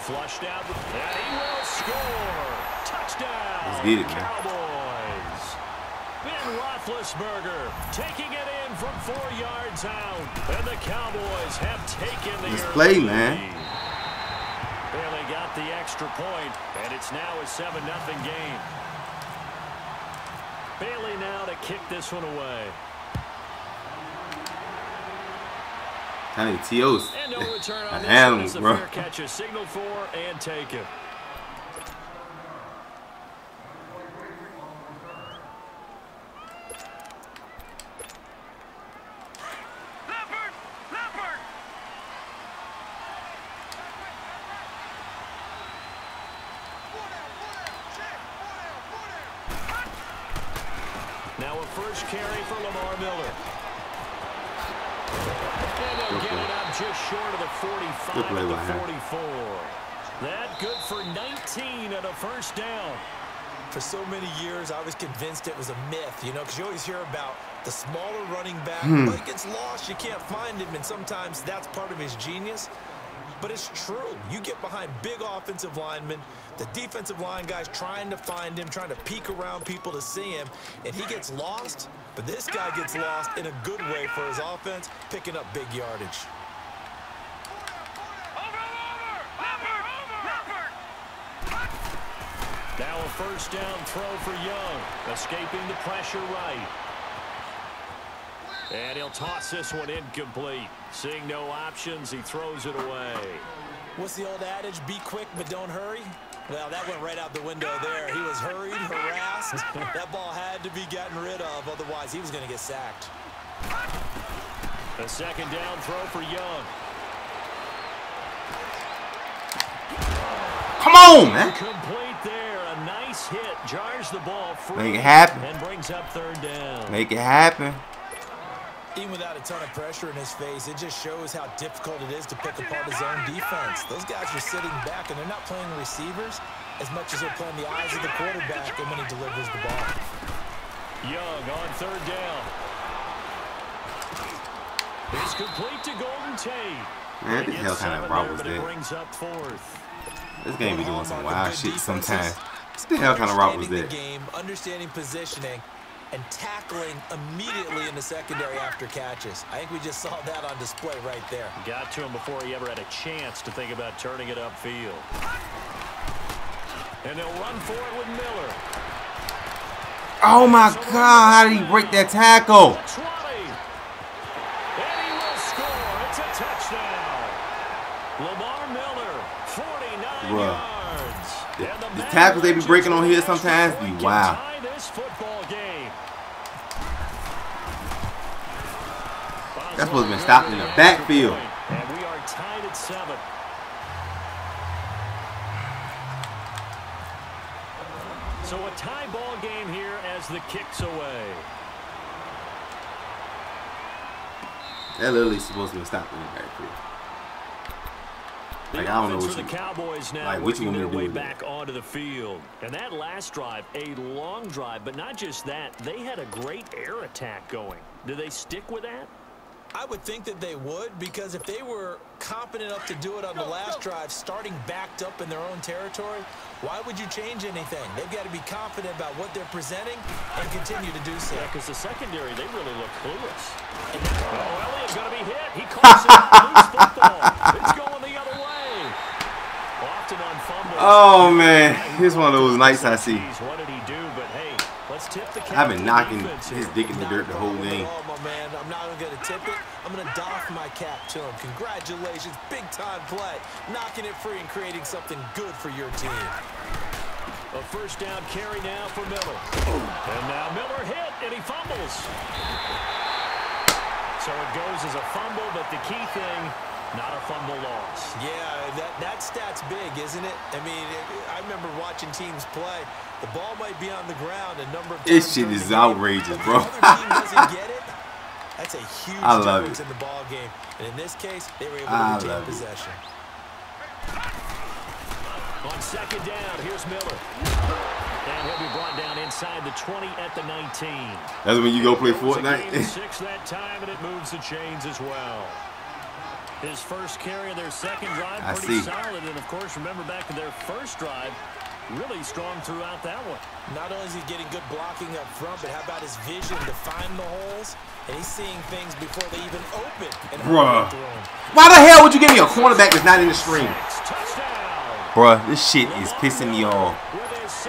Flushed out, and he will score. Touchdown, Let's get it, man. Cowboys. Ben Roethlisberger taking it in from 4 yards out, and the Cowboys have taken the Let's early play, lead. man. Barely got the extra point, and it's now a 7-0 game. Bailey now to kick this one away. I think T.O.'s And no return on a this animal, one as the bro. fair catch is signaled for and taken. Now a first carry for Lamar Miller. And they'll get it up just short of the 45 at the 44. That good for 19 at a 1st down. For so many years, I was convinced it was a myth, you know, because you always hear about The smaller running back, but he gets lost. You can't find him, and sometimes that's part of his genius. But it's true. You get behind big offensive linemen, the defensive line guys trying to find him, trying to peek around people to see him, and he gets lost. But this guy gets lost in a good way for his offense, picking up big yardage. Now a first down throw for Young, escaping the pressure right. And he'll toss this one incomplete. Seeing no options, he throws it away. What's the old adage? Be quick, but don't hurry. Well, that went right out the window there. He was hurried, harassed. That ball had to be gotten rid of, otherwise he was going to get sacked. A second down throw for Young. Come on, man. Complete there. A nice hit. Jars the ball free. Make it happen. And brings up third down. Make it happen. Even without a ton of pressure in his face, it just shows how difficult it is to pick apart his own defense. Those guys are sitting back, and they're not playing receivers as much as they're playing the eyes of the quarterback and when he delivers the ball. Young on third down. It's complete to Golden Tate. Man, what the hell kind of route was that? Brings up fourth. This game be doing some wild shit sometimes. What the hell kind of route was that? Understanding positioning and tackling immediately in the secondary after catches. I think we just saw that on display right there. Got to him before he ever had a chance to think about turning it upfield. And they'll run for it with Miller. Oh my God, how did he break that tackle? And he will score. It's a touchdown. Lamar Miller, 49 yards. The tackles they be breaking on here sometimes be wow. Football game. That's supposed to have been stopped in the backfield. And we are tied at 7. So a tie ball game here as the kick's away. That literally supposed to be stopped in the backfield. Like, I don't know what the Cowboys now like, what you want me to do way with back onto the field. And that last drive, a long drive, but not just that, they had a great air attack going. Do they stick with that? I would think that they would, because if they were competent enough to do it on the last drive, starting backed up in their own territory, why would you change anything? They've got to be confident about what they're presenting and continue to do so. Yeah, because the secondary, they really look clueless. Oh, Elliott's going to be hit. He calls it a loose football. It's going the other way. Often on fumbles. Oh, man. Here's one of those nights I see. What did he do? But, hey, let's tip the cap. I've been knocking his dick in the dirt the whole game. Oh, my man. I'm not even going to tip it. I'm going to doff my cap to him. Congratulations. Big-time play. Knocking it free and creating something good for your team. A first down carry now for Miller. And now Miller hit, and he fumbles. So it goes as a fumble, but the key thing, not a fumble loss. Yeah, that stat's big, isn't it? I mean, I remember watching teams play. The ball might be on the ground a number of times. This shit is outrageous, bro. If the other team doesn't get it, that's a huge difference in the ball game. And in this case, they were able to retain possession. On second down, here's Miller. And he'll be brought down inside the 20 at the 19. That's when you go play Fortnite. 6 that time, and it moves the chains as well. His first carry of their second drive, pretty solid. And, of course, remember back to their first drive, really strong throughout that one. Not only is he getting good blocking up front, but how about his vision to find the holes? And he's seeing things before they even open. Bruh. Why the hell would you give me a cornerback that's not in the stream? Bruh, this shit is pissing me off.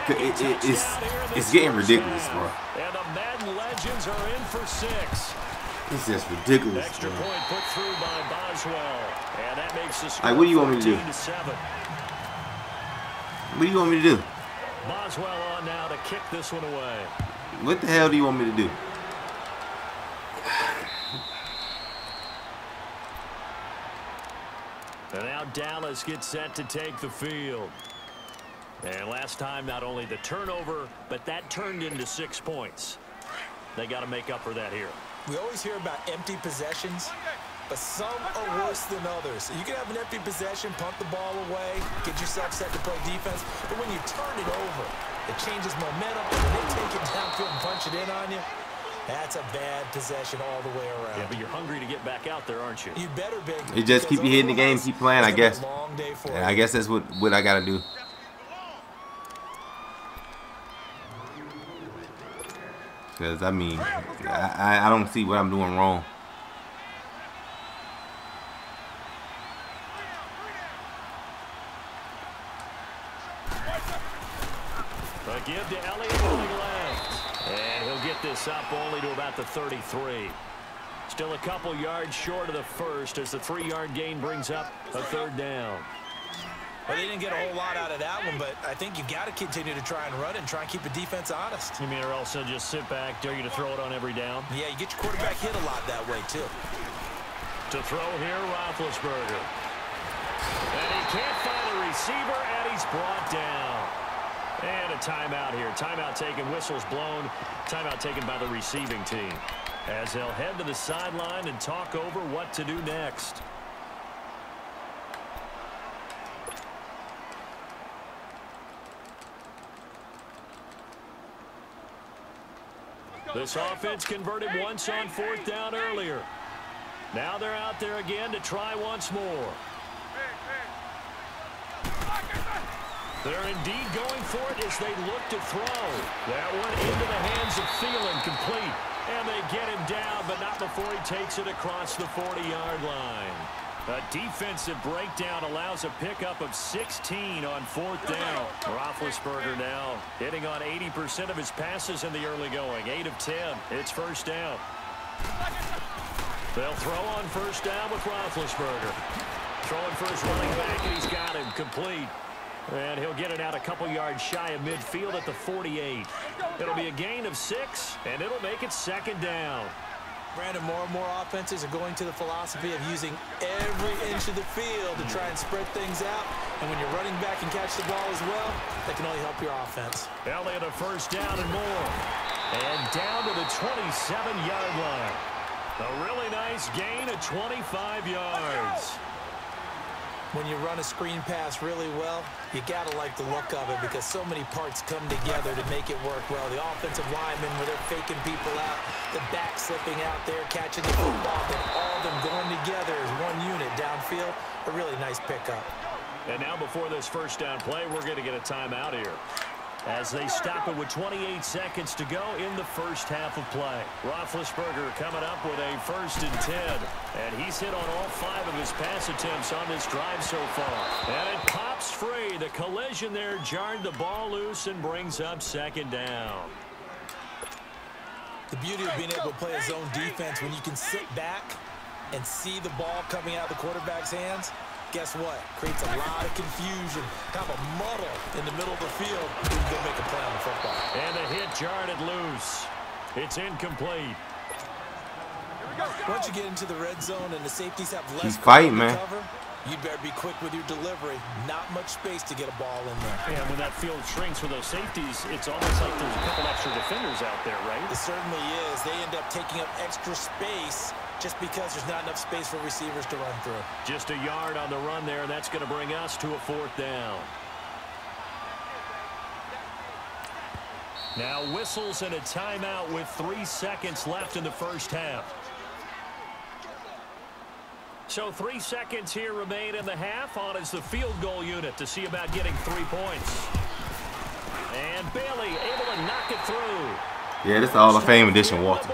It's getting ridiculous, bro. And the Madden legends are in for 6. It's just ridiculous, Extra bro. point put through by Boswell. And that makes the score like, what do you want me to do? 14-7. What do you want me to do? Boswell on now to kick this one away. What the hell do you want me to do? And now Dallas gets set to take the field. And last time, not only the turnover, but that turned into 6 points. They got to make up for that here. We always hear about empty possessions, but some are worse than others. You can have an empty possession, punt the ball away, get yourself set to play defense, but when you turn it over, it changes momentum, and when they take it downfield and punch it in on you, That's a bad possession all the way around. Yeah, but you're hungry to get back out there, aren't you? You better be. You just keep your head in the game, keep playing, I guess. Yeah, I guess that's what I got to do. Because, I mean, I don't see what I'm doing wrong. A give to Elliott going left. And he'll get this up only to about the 33. Still a couple yards short of the first as the 3-yard gain brings up a 3rd down. Well, they didn't get a whole lot out of that one, but I think you got to continue to try and run and try and keep the defense honest. You mean or else they'll just sit back, dare you to throw it on every down? Yeah, you get your quarterback hit a lot that way, too. To throw here, Roethlisberger. And he can't find a receiver, and he's brought down. And a timeout here. Timeout taken, whistles blown. Timeout taken by the receiving team. As they'll head to the sideline and talk over what to do next. This offense converted once on 4th down earlier. Now they're out there again to try once more. They're indeed going for it as they look to throw. That one into the hands of Thielen, complete. And they get him down, but not before he takes it across the 40-yard line. A defensive breakdown allows a pickup of 16 on 4th down. Roethlisberger now hitting on 80% of his passes in the early going. 8 of 10. It's 1st down. They'll throw on 1st down with Roethlisberger. Throwing for his running back, and he's got him complete. And he'll get it out a couple yards shy of midfield at the 48. It'll be a gain of 6, and it'll make it 2nd down. Brandon, more and more offenses are going to the philosophy of using every inch of the field to try and spread things out. And when your running back can catch the ball as well, that can only help your offense. Elliott a 1st down and more. And down to the 27-yard line. A really nice gain of 25 yards. When you run a screen pass really well, you got to like the look of it because so many parts come together to make it work well. The offensive linemen, where they're faking people out, the back slipping out there, catching the football, and all of them going together as one unit downfield. A really nice pickup. And now before this 1st down play, we're going to get a timeout here. As they stop it with 28 seconds to go in the 1st half of play. Roethlisberger coming up with a 1st and 10. And he's hit on all 5 of his pass attempts on this drive so far. And it pops free. The collision there jarred the ball loose and brings up 2nd down. The beauty of being able to play a zone defense when you can sit back and see the ball coming out of the quarterback's hands. Guess what? Creates a lot of confusion, kind of a muddle in the middle of the field. You can go make a play on the football. And the hit jarred it loose. It's incomplete. Once you get into the red zone and the safeties have less fighting, man. Cover, you'd better be quick with your delivery. Not much space to get a ball in there. Yeah, when that field shrinks with those safeties, it's almost like there's a couple extra defenders out there, right? It certainly is. They end up taking up extra space just because there's not enough space for receivers to run through. Just a yard on the run there, and that's going to bring us to a 4th down. Now whistles and a timeout with 3 seconds left in the 1st half. So 3 seconds here remain in the half. On is the field goal unit to see about getting 3 points. And Bailey able to knock it through. Yeah, this is Hall of Fame edition, Walter.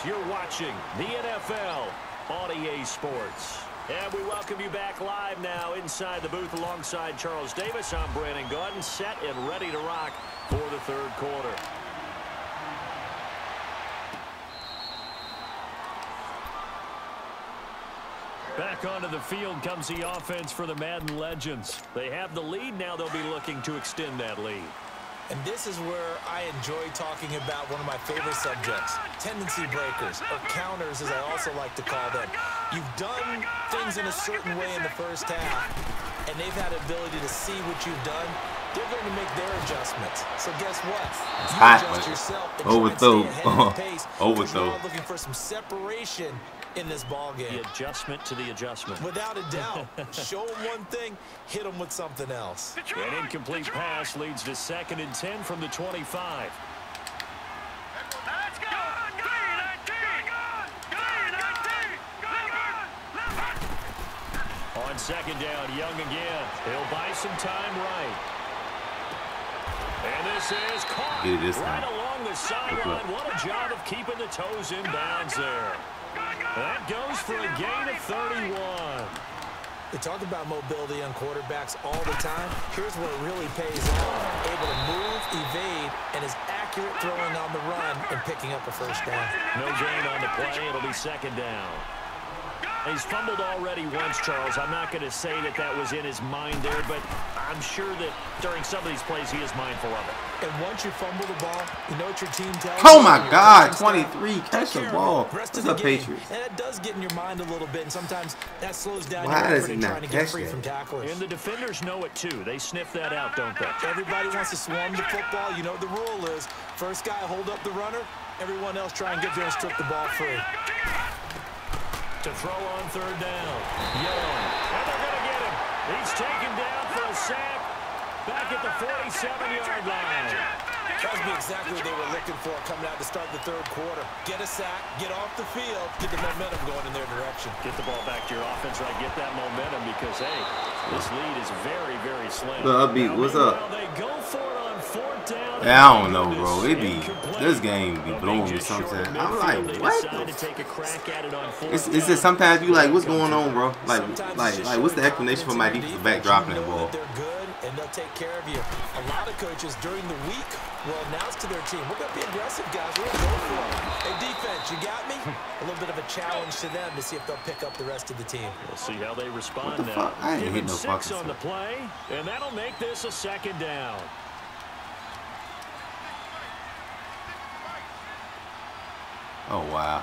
You're watching the NFL on EA Sports. And we welcome you back live now inside the booth alongside Charles Davis. I'm Brandon Gordon, set and ready to rock for the 3rd quarter. Back onto the field comes the offense for the Madden Legends. They have the lead. Now they'll be looking to extend that lead. And this is where I enjoy talking about one of my favorite subjects, tendency breakers, or counters as I also like to call them. You've done things in a certain way in the 1st half, and they've had the ability to see what you've done. They're going to make their adjustments. So guess what? It's you hot, adjust yourself and overthrow. try and stay ahead of the pace. Overthrow. You're all looking for some separation in this ball game. The adjustment to the adjustment. Without a doubt. Show them one thing, hit them with something else. An incomplete pass leads to 2nd and 10 from the 25. second down, Young again. He'll buy some time right. And this is caught right along the sideline. What a job of keeping the toes in bounds there. That goes for a gain of 31. They talk about mobility on quarterbacks all the time. Here's where it really pays off. Able to move, evade, and is accurate throwing on the run and picking up a first down. No gain on the play. It'll be second down. He's fumbled already once, Charles. I'm not going to say that that was in his mind there, but I'm sure that during some of these plays he is mindful of it. And once you fumble the ball, you know what your team tells you. Oh, my God, 23. Catch the ball. What's up, Patriots? And it does get in your mind a little bit, and sometimes that slows down your effort in trying to get free from tacklers. And the defenders know it, too. They sniff that out, don't they? Everybody wants to swarm the football. You know what the rule is. First guy hold up the runner. Everyone else try and get there and strip the ball free. To throw on third down. Young. And they're going to get him. He's taken down for a sack back at the 47-yard line. That would be exactly what they were looking for coming out to start the third quarter. Get a sack, get off the field, get the momentum going in their direction. Get the ball back to your offense, right? Get that momentum because, hey, this lead is very, very slim. What's up? They go for it on fourth down. Yeah, I don't know, bro. This game be blowing me sometimes. I'm like, what? It's just sometimes you like, what's going on, bro? Like, what's the explanation for my defensive back dropping that ball? They're good and they'll take care of you. A lot of coaches during the week will announce to their team, we're going to be aggressive, guys. We're going to go for it. Hey, defense, you got me? A little bit of a challenge to them to see if they'll pick up the rest of the team. We'll see how they respond what the now. Fuck? I ain't hit no fucking on the play, and that'll make this a second down. Oh, wow.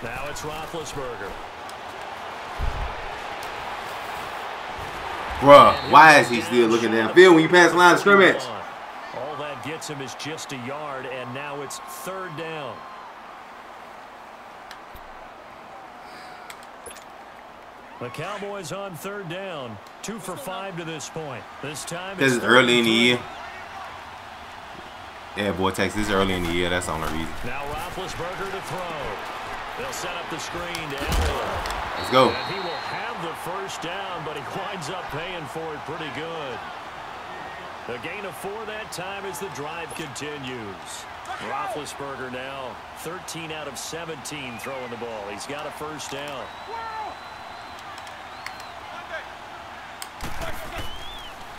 Now it's Roethlisberger. Bruh, why is he still looking downfield when you pass the line of scrimmage? All that gets him is just a yard, and now it's third down. The Cowboys on third down. 2 for 5 to this point. This time this is early in the year. Yeah, boy, Texas is early in the year. That's the only reason. Now Roethlisberger to throw. They'll set up the screen to Elliott. Let's go. And he will have the first down, but he winds up paying for it pretty good. The gain of 4 that time as the drive continues. Roethlisberger now 13 out of 17 throwing the ball. He's got a first down.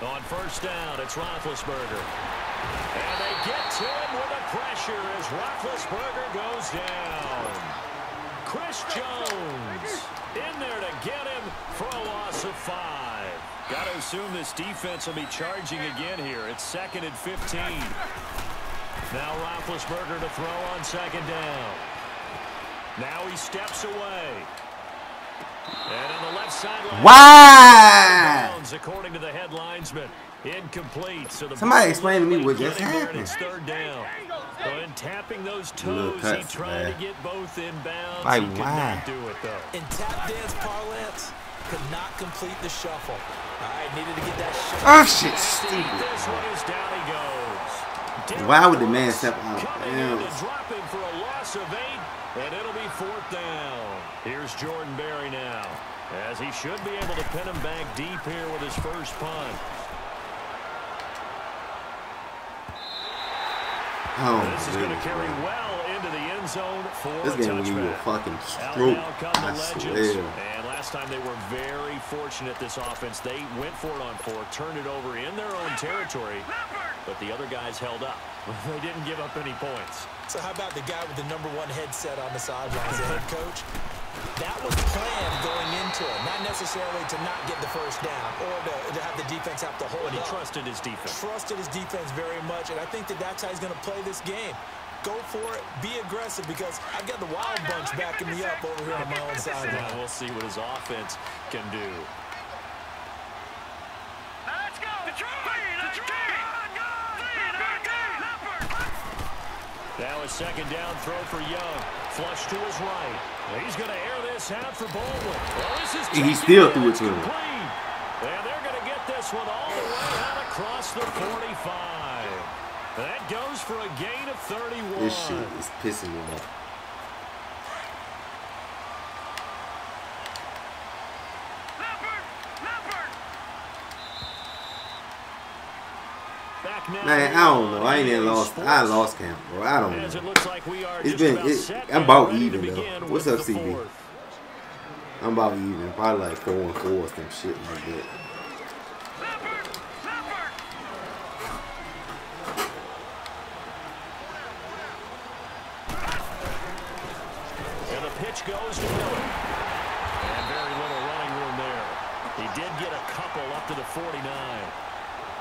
On first down, it's Roethlisberger. And they get to him with the pressure as Roethlisberger goes down. Chris Jones in there to get him for a loss of 5. Got to assume this defense will be charging again here. It's 2nd and 15. Now Roethlisberger to throw on second down. Now he steps away. And on the left sideline, wow! According to the head linesman, incomplete. So the somebody explain to me what just happened. It's third down. And tapping those toes, he tried to get both inbounds. Like, he could not do it though. In tap dance parlance, could not complete the shuffle. All right, needed to get that shuffle. Oh shit, stupid. This one is down he goes. Why would the man step out? Dropping for a loss of 8, and it'll be fourth down. Here's Jordan Berry now, as he should be able to pin him back deep here with his first punt. Oh, this is going to carry well into the end zone for this game will give you a fucking stroke. I swear. And last time they were very fortunate, this offense. They went for it on 4, turned it over in their own territory, but the other guys held up. They didn't give up any points. So how about the guy with the #1 headset on the sidelines, the head coach? That was planned going into it, not necessarily to not get the first down or to have the defense have to hold But he up. trusted his defense. Trusted his defense very much, and I think that that's how he's going to play this game. Go for it, be aggressive, because I've got the Wild Bunch backing me up over here on my own sideline. Yeah, we'll see what his offense can do. Let's go! Now a second down throw for Young. Flush to his right. He's going to air this out for Baldwin. Well, he still threw it to him. And they're going to get this one all the way out across the 45. That goes for a gain of 31. This shit is pissing me off. Man, I don't know. I ain't even lost. I lost count, bro. I don't know. It's been. I'm about even though. What's up, CB? I'm about even. Probably like 4-4 or some shit like that. And the pitch goes to Miller. And very little running room there. He did get a couple up to the 49.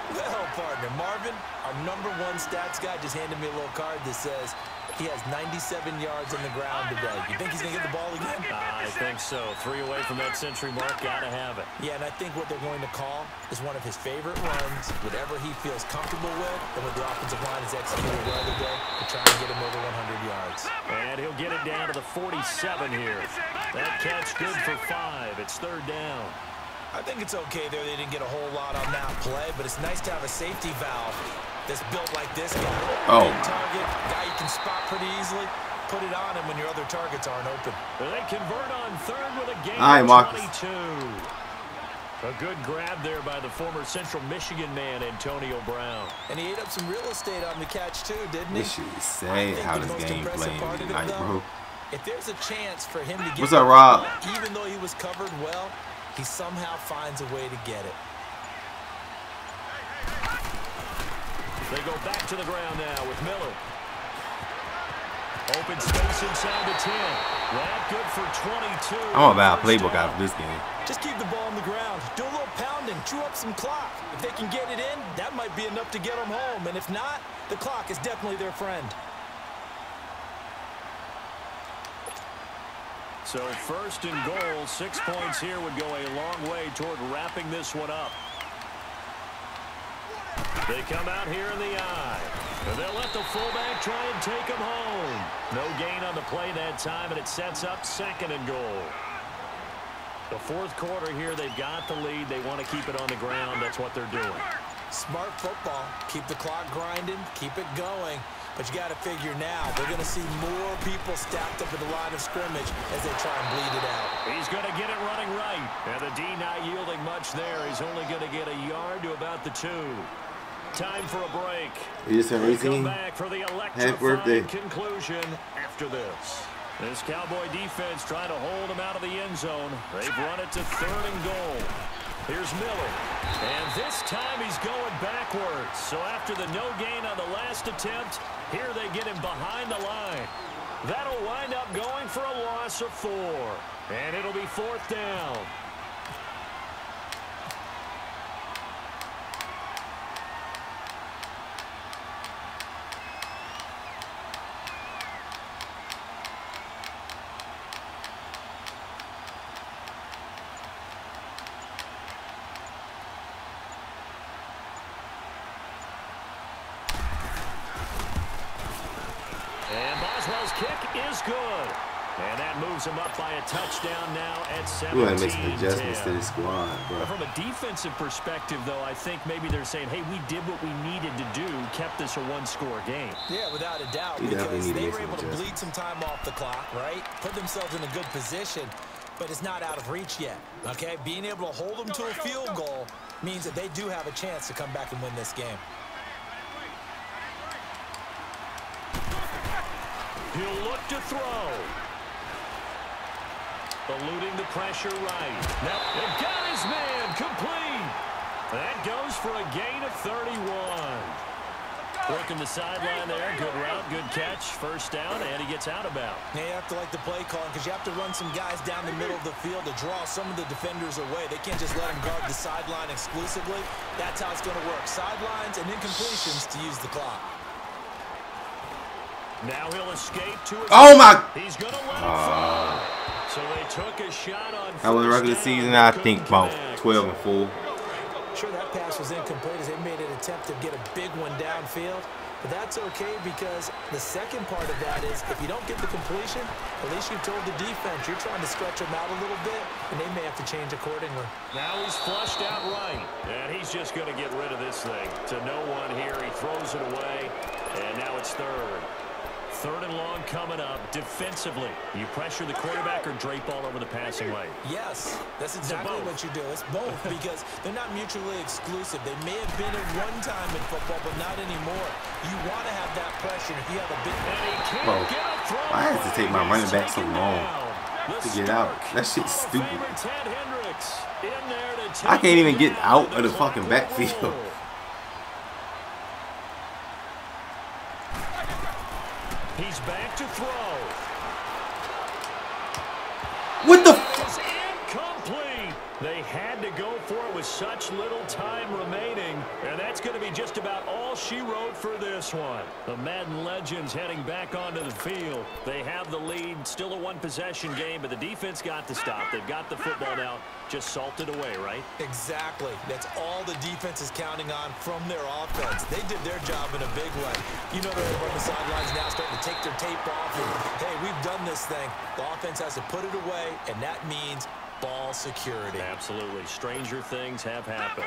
Well, partner, Marvin, our #1 stats guy just handed me a little card that says he has 97 yards on the ground today. You think he's going to get the ball again? I think so. 3 away from that century mark. Got to have it. Yeah, and I think what they're going to call is one of his favorite runs, whatever he feels comfortable with, and what the offensive line has executed well today to try and get him over 100 yards. And he'll get it down to the 47 here. That catch good for 5. It's 3rd down. I think it's okay there. They didn't get a whole lot on that play, but it's nice to have a safety valve that's built like this guy. Oh. Target, guy you can spot pretty easily. Put it on him when your other targets aren't open. They convert on 3rd with a gain All right, of Marcus. 22. A good grab there by the former Central Michigan man, Antonio Brown. And he ate up some real estate on the catch, too, didn't he? This shit is sad how this game playing tonight, bro. If there's a chance for him to get What's up, Rob? even though he was covered well, he somehow finds a way to get it. They go back to the ground now with Miller. Open space inside the 10. That good for 22. I'm about to playbook out of this game. Just keep the ball on the ground. Do a little pounding. Chew up some clock. If they can get it in, that might be enough to get them home. And if not, the clock is definitely their friend. So 1st and goal, 6 points here would go a long way toward wrapping this one up. They come out here in the eye. And they'll let the fullback try and take him home. No gain on the play that time, and it sets up 2nd and goal. The 4th quarter here, they've got the lead. They want to keep it on the ground. That's what they're doing. Smart football. Keep the clock grinding. Keep it going. But you got to figure now, they're going to see more people stacked up at the line of scrimmage as they try and bleed it out. He's going to get it running right. And the D not yielding much there. He's only going to get a yard to about the 2. Time for a break. You just turned 18. Come back for the electrifying conclusion after this. This Cowboy defense trying to hold him out of the end zone. They've run it to 3rd and goal. Here's Miller. And this time he's going backwards. So after the no gain on the last attempt, here they get him behind the line. That'll wind up going for a loss of 4. And it'll be 4th down. Boswell's kick is good. And that moves him up by a touchdown now at 17-10. We gotta make some adjustments to this squad, bro. From a defensive perspective, though, I think maybe they're saying, hey, we did what we needed to do, kept this a 1-score game. Yeah, without a doubt, because they were able to bleed some time off the clock, right? Put themselves in a good position, but it's not out of reach yet, okay? Being able to hold them to a field goal means that they do have a chance to come back and win this game. He'll look to throw. Eluding the pressure right. Now, they've got his man complete. That goes for a gain of 31. Working the sideline there. Good route, good catch. 1st down, and he gets out of bounds. Now you have to like the play calling because you have to run some guys down the middle of the field to draw some of the defenders away. They can't just let them guard the sideline exclusively. That's how it's going to work. Sidelines and incompletions to use the clock. Now he'll escape to his He's going to let him fall. So they took a shot on that was regular season, I think about 12 and 4. Sure, that pass was incomplete as they made an attempt to get a big one downfield. But that's okay because the second part of that is if you don't get the completion, at least you've told the defense you're trying to stretch them out a little bit, and they may have to change accordingly. Now he's flushed out right, and he's just going to get rid of this thing. To no one here, he throws it away, and now it's third. Third and long coming up. Defensively, you pressure the quarterback or drape all over the passing lane? Yes, that's exactly what you do. It's both because they're not mutually exclusive. They may have been at one time in football, but not anymore. You want to have that pressure if you have a big... Bro, why has it take my running back so long to get out? That shit's stupid. I can't even get out of the fucking backfield. He's back to throw. What the f? Incomplete. They had to go for it with such little time remaining, and that's going to be just about all she wrote for this one. The Madden legends heading back onto the field. They have the lead, still a one-possession game, but the defense got to stop. They've got the football now, just salted away, right? Exactly. That's all the defense is counting on from their offense. They did their job in a big way. You know they're on the sidelines now starting to take their tape off. And, hey, we've done this thing. The offense has to put it away, and that means ball security. Absolutely. Stranger things have happened.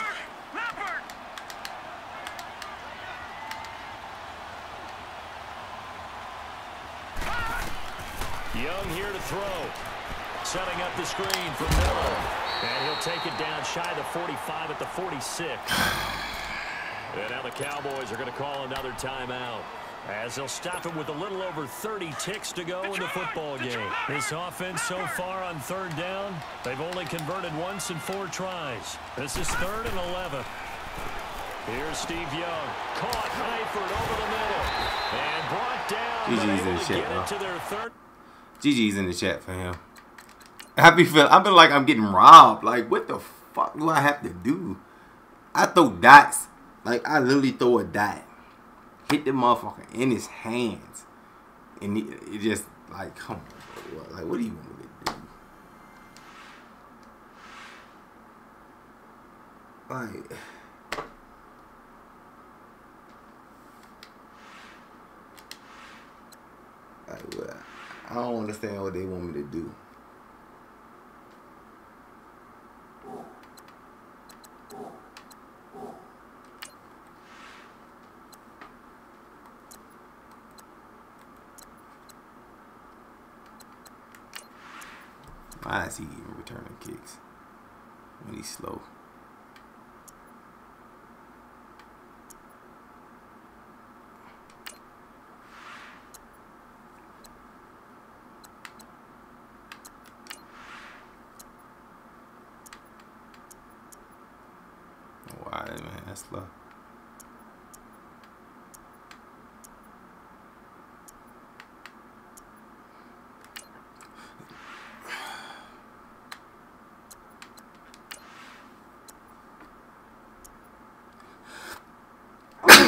Young here to throw. Setting up the screen for Miller. And he'll take it down shy of the 45 at the 46. And now the Cowboys are going to call another timeout, as they'll stop it with a little over 30 ticks to go in the football game. This offense so far on third down, they've only converted once in 4 tries. This is 3rd and 11. Here's Steve Young. Caught Eifert over the middle. And brought down. GG's in the chat, bro. To their third. GG's in the chat for him. I've been like I'm getting robbed. Like, what the fuck do I have to do? I throw dots. Like, I literally throw a dot. Hit the motherfucker in his hands. And it just, like, come on, bro. Like, what do you want me to do? Like, what? I don't understand what they want me to do. Why is he even returning kicks when he's slow? Why, man? That's slow.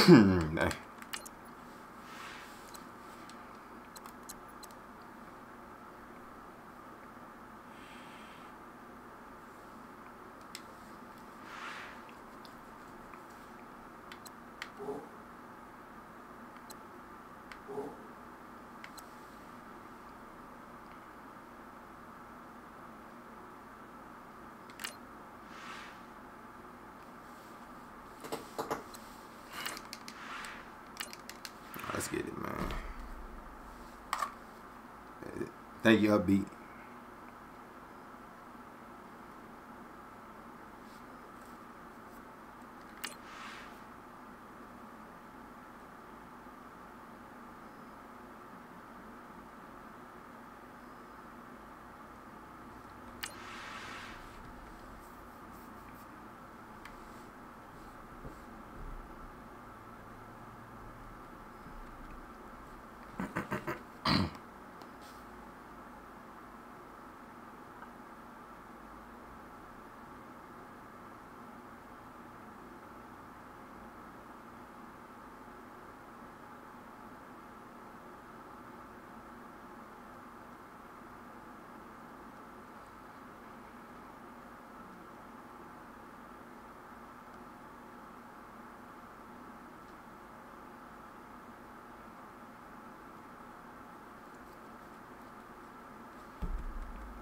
No. Let's get it, man. Thank you, Upbeat.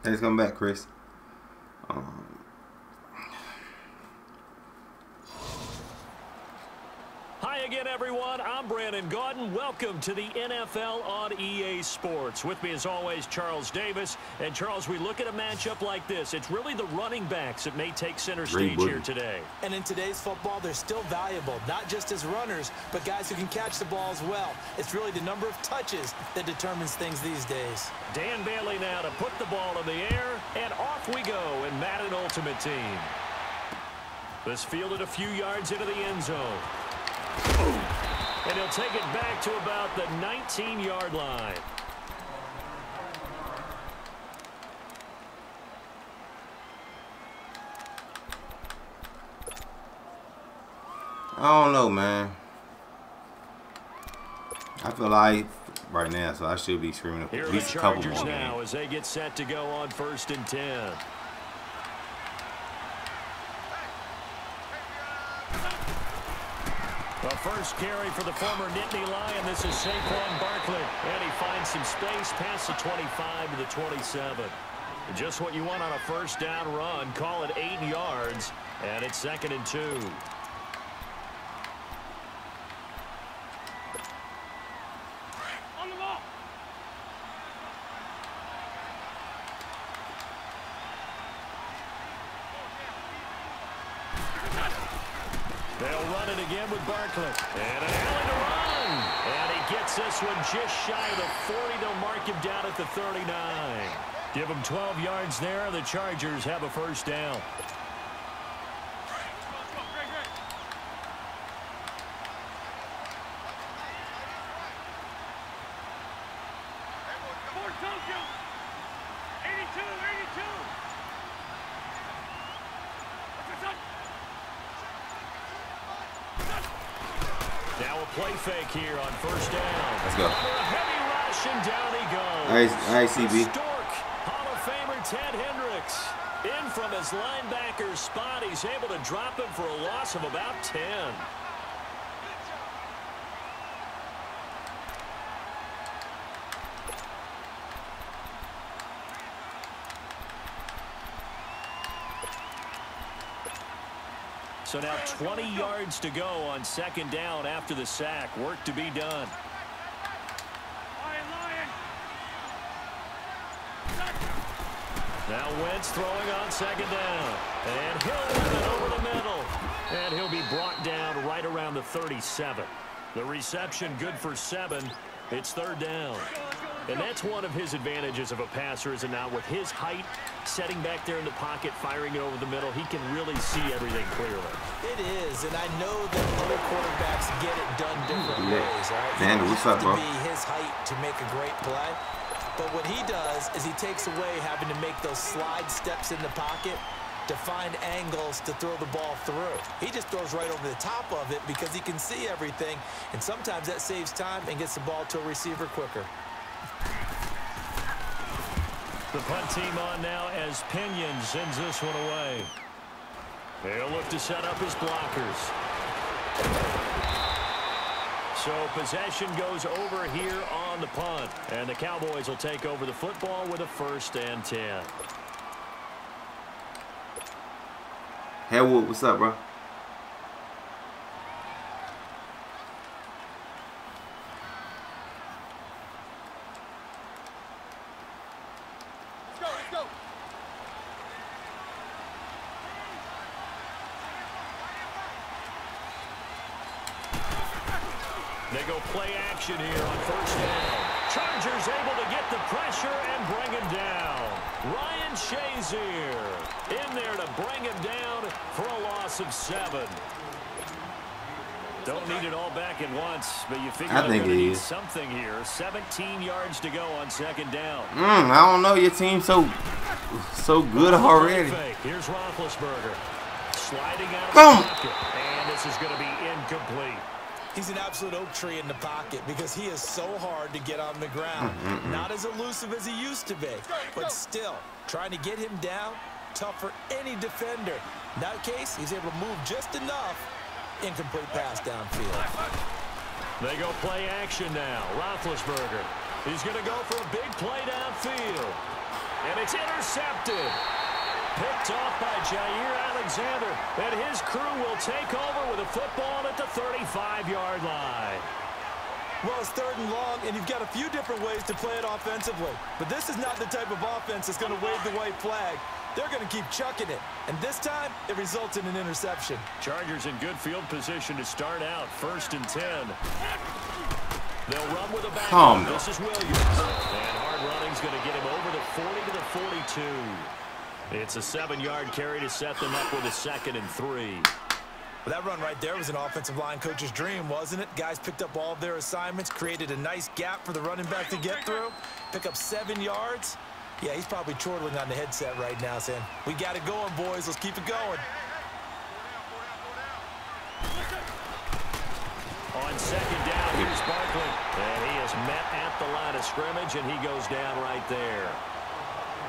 Thanks for coming back, Chris. Hi again, everyone. I'm Brandon Gaudin. Welcome to the NFL on EA Sports. With me, as always, Charles Davis. And, Charles, we look at a matchup like this. It's really the running backs that may take center stage here today. And in today's football, they're still valuable, not just as runners, but guys who can catch the ball as well. It's really the number of touches that determines things these days. Dan Bailey now to put the ball in the air, and off we go in Madden Ultimate Team. This fielded a few yards into the end zone. And he'll take it back to about the 19-yard line. I don't know, man. I feel like right now, so I should be screaming up at least a couple more now games. as they get set to go on 1st and 10. The first carry for the former Nittany Lion. This is Saquon Barkley. And he finds some space past the 25 to the 27. Just what you want on a first down run. Call it 8 yards. And it's 2nd and 2. On the ball. They'll run it again with Barkley. And an alley to run. And he gets this one just shy of the 40. They'll mark him down at the 39. Give him 12 yards there. The Chargers have a first down. Now a play fake here on first down. Let's go. A heavy rush, and down he goes. All right, CB. Stork, Hall of Famer Ted Hendricks. In from his linebacker spot. He's able to drop him for a loss of about 10. So now 20 yards to go on 2nd down after the sack. Work to be done. Now Wentz throwing on 2nd down. And he'll run it over the middle. And he'll be brought down right around the 37. The reception good for 7. It's 3rd down. And that's one of his advantages of a passer, is it not? With his height, setting back there in the pocket, firing it over the middle, he can really see everything clearly. It is, and I know that other quarterbacks get it done different ways. All right? Man, what's up, bro? To be his height to make a great play. But what he does is he takes away having to make those slide steps in the pocket to find angles to throw the ball through. He just throws right over the top of it because he can see everything, and sometimes that saves time and gets the ball to a receiver quicker. The punt team on now as Pinion sends this one away. They'll look to set up his blockers. So possession goes over here on the punt. And the Cowboys will take over the football with a 1st and 10. Haywood, what's up, bro? They go play action here on 1st down. Chargers able to get the pressure and bring him down. Ryan Shazier in there to bring him down for a loss of 7. Don't need it all back at once, but you figure they're going to need something here. 17 yards to go on 2nd down. I don't know. Your team's so good already. Here's Roethlisberger sliding out of the pocket, and this is going to be incomplete. He's an absolute oak tree in the pocket because he is so hard to get on the ground. Not as elusive as he used to be, but still, trying to get him down, tough for any defender. In that case, he's able to move just enough. Incomplete pass downfield. They go play action now. Roethlisberger. He's going to go for a big play downfield. And it's intercepted. Picked off by Jair Alexander. And his crew will take over with a football at the 35-yard line. Well, it's 3rd and long, and you've got a few different ways to play it offensively. But this is not the type of offense that's going to wave the white flag. They're going to keep chucking it. And this time, it results in an interception. Chargers in good field position to start out. 1st and 10. They'll run with a back. This is Williams. And hard running's going to get him over the 40 to the 42. It's a 7-yard carry to set them up with a 2nd and 3. Well, that run right there was an offensive line coach's dream, wasn't it? Guys picked up all of their assignments, created a nice gap for the running back to get through, pick up 7 yards. Yeah, he's probably chortling on the headset right now, saying, we got it going, boys. Let's keep it going. On 2nd down, here's Barkley. And he is met at the line of scrimmage, and he goes down right there.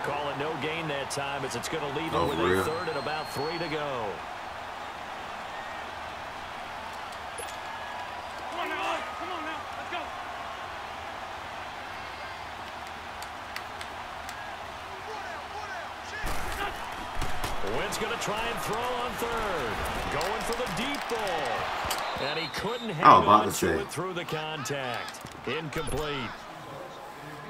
Call it no gain that time, as it's going to leave him with a 3rd and about 3 to go. Wynn's going to try and throw on 3rd. Going for the deep ball. And he couldn't hang on to it through the contact. Incomplete.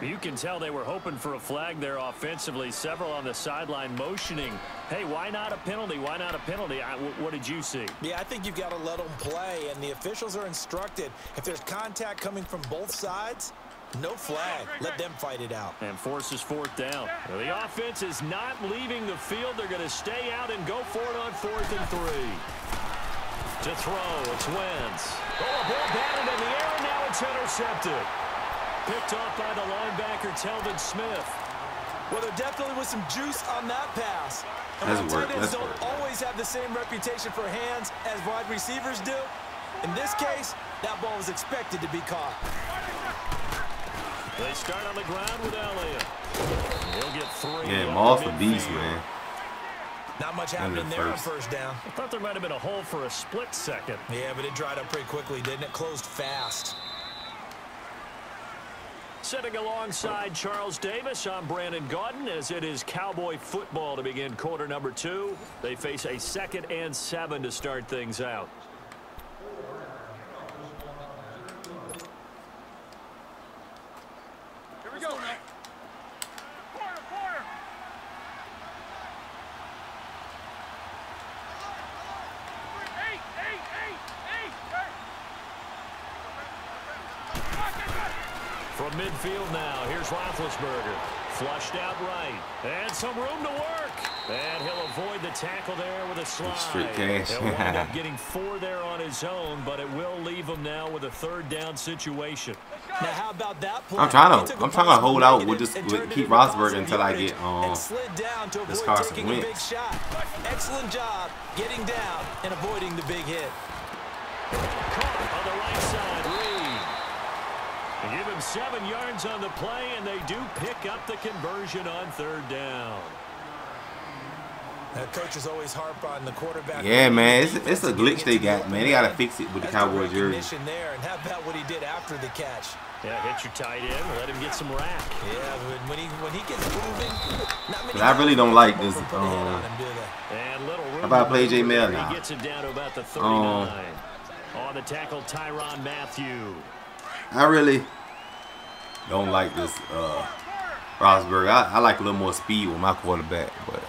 You can tell they were hoping for a flag there offensively. Several on the sideline motioning. Hey, why not a penalty? Why not a penalty? What did you see? Yeah, I think you've got to let them play, and the officials are instructed. If there's contact coming from both sides, no flag. Let them fight it out. And forces 4th down. Well, the offense is not leaving the field. They're going to stay out and go for it on 4th and 3. To throw, it's Wentz. Oh, a ball batted in the air, and now it's intercepted. Picked off by the linebacker, Telvin Smith. Well, there definitely was some juice on that pass. And tight ends don't always have the same reputation for hands as wide receivers do. In this case, that ball was expected to be caught. They start on the ground with Elliott. He'll get 3. Yeah, Moss the beast, man. Not much happening there on 1st down. I thought there might have been a hole for a split second. Yeah, but it dried up pretty quickly, didn't it? Closed fast. Sitting alongside Charles Davis, I'm Brandon Gaudin, as it is Cowboy football to begin quarter number 2. They face a 2nd and 7 to start things out. Here we go, man. Corner. From midfield now, here's Roethlisberger. Flushed out right. And some room to work. And he'll avoid the tackle there with a slide. He'll wind up getting 4 there on his own, but it will leave him now with a 3rd down situation. Now, how about that play? I'm trying to hold out with this, keep Roethlisberger until I get this Carson Wentz. Excellent job getting down and avoiding the big hit. Caught on the right side, Reed. They give him 7 yards on the play, and they do pick up the conversion on 3rd down. That coaches always harp on the quarterback. Yeah, man, it's a glitch they got, man. They got to fix it with the Cowboys jersey. There, and how about what he did after the catch? Yeah, hit your tight end, let him get some rack. Yeah, when he gets moving, not many. I really don't like this. And little room how about play J Mel now? He gets it down to about the 39. On the tackle, Tyrann Mathieu. I really don't like this Roethlisberger. I like a little more speed with my quarterback, but.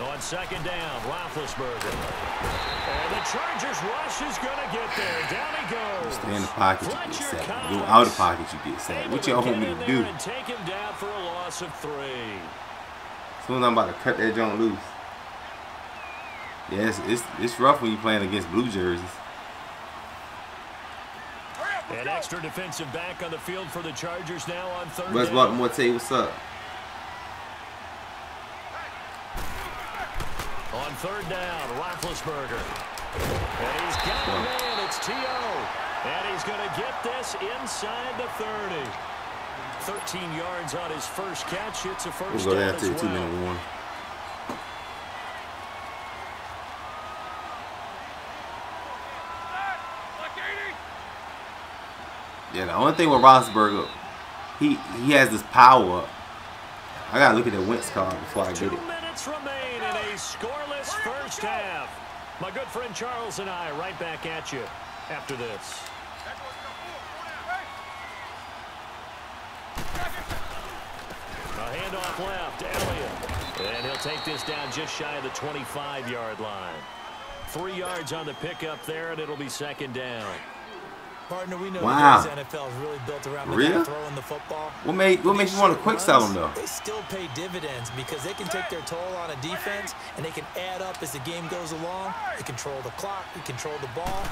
On 2nd down, Roethlisberger. And the Chargers rush is going to get there. Down he goes. Stay in the pocket, you get sacked. Go out of the pocket, you get sacked. What y'all want me to do? And take him down for a loss of 3. As soon as I'm about to cut that joint loose. Yeah, it's rough when you're playing against blue jerseys. An extra defensive back on the field for the Chargers now on 3rd down. Wes Baltimore, tell you what's up. On 3rd down, Roethlisberger. And he's got a man. It's T.O. And he's going to get this inside the 30. 13 yards on his first catch. It's a first down as well. 2-minute warning. Yeah, the only thing with Roethlisberger, he has this power. I gotta look at the Wentz card before I get it. 2 minutes remain in a scoreless first half. My good friend Charles and I right back at you after this. A handoff left, Elliott. And he'll take this down just shy of the 25-yard line. 3 yards on the pickup there, and it'll be second down. Partner, we know wow. the NFL is really built around the really? guy throwing the football. What makes you want to quick sell them, though? They still pay dividends because they can take their toll on a defense, and they can add up as the game goes along. They control the clock, they control the ball,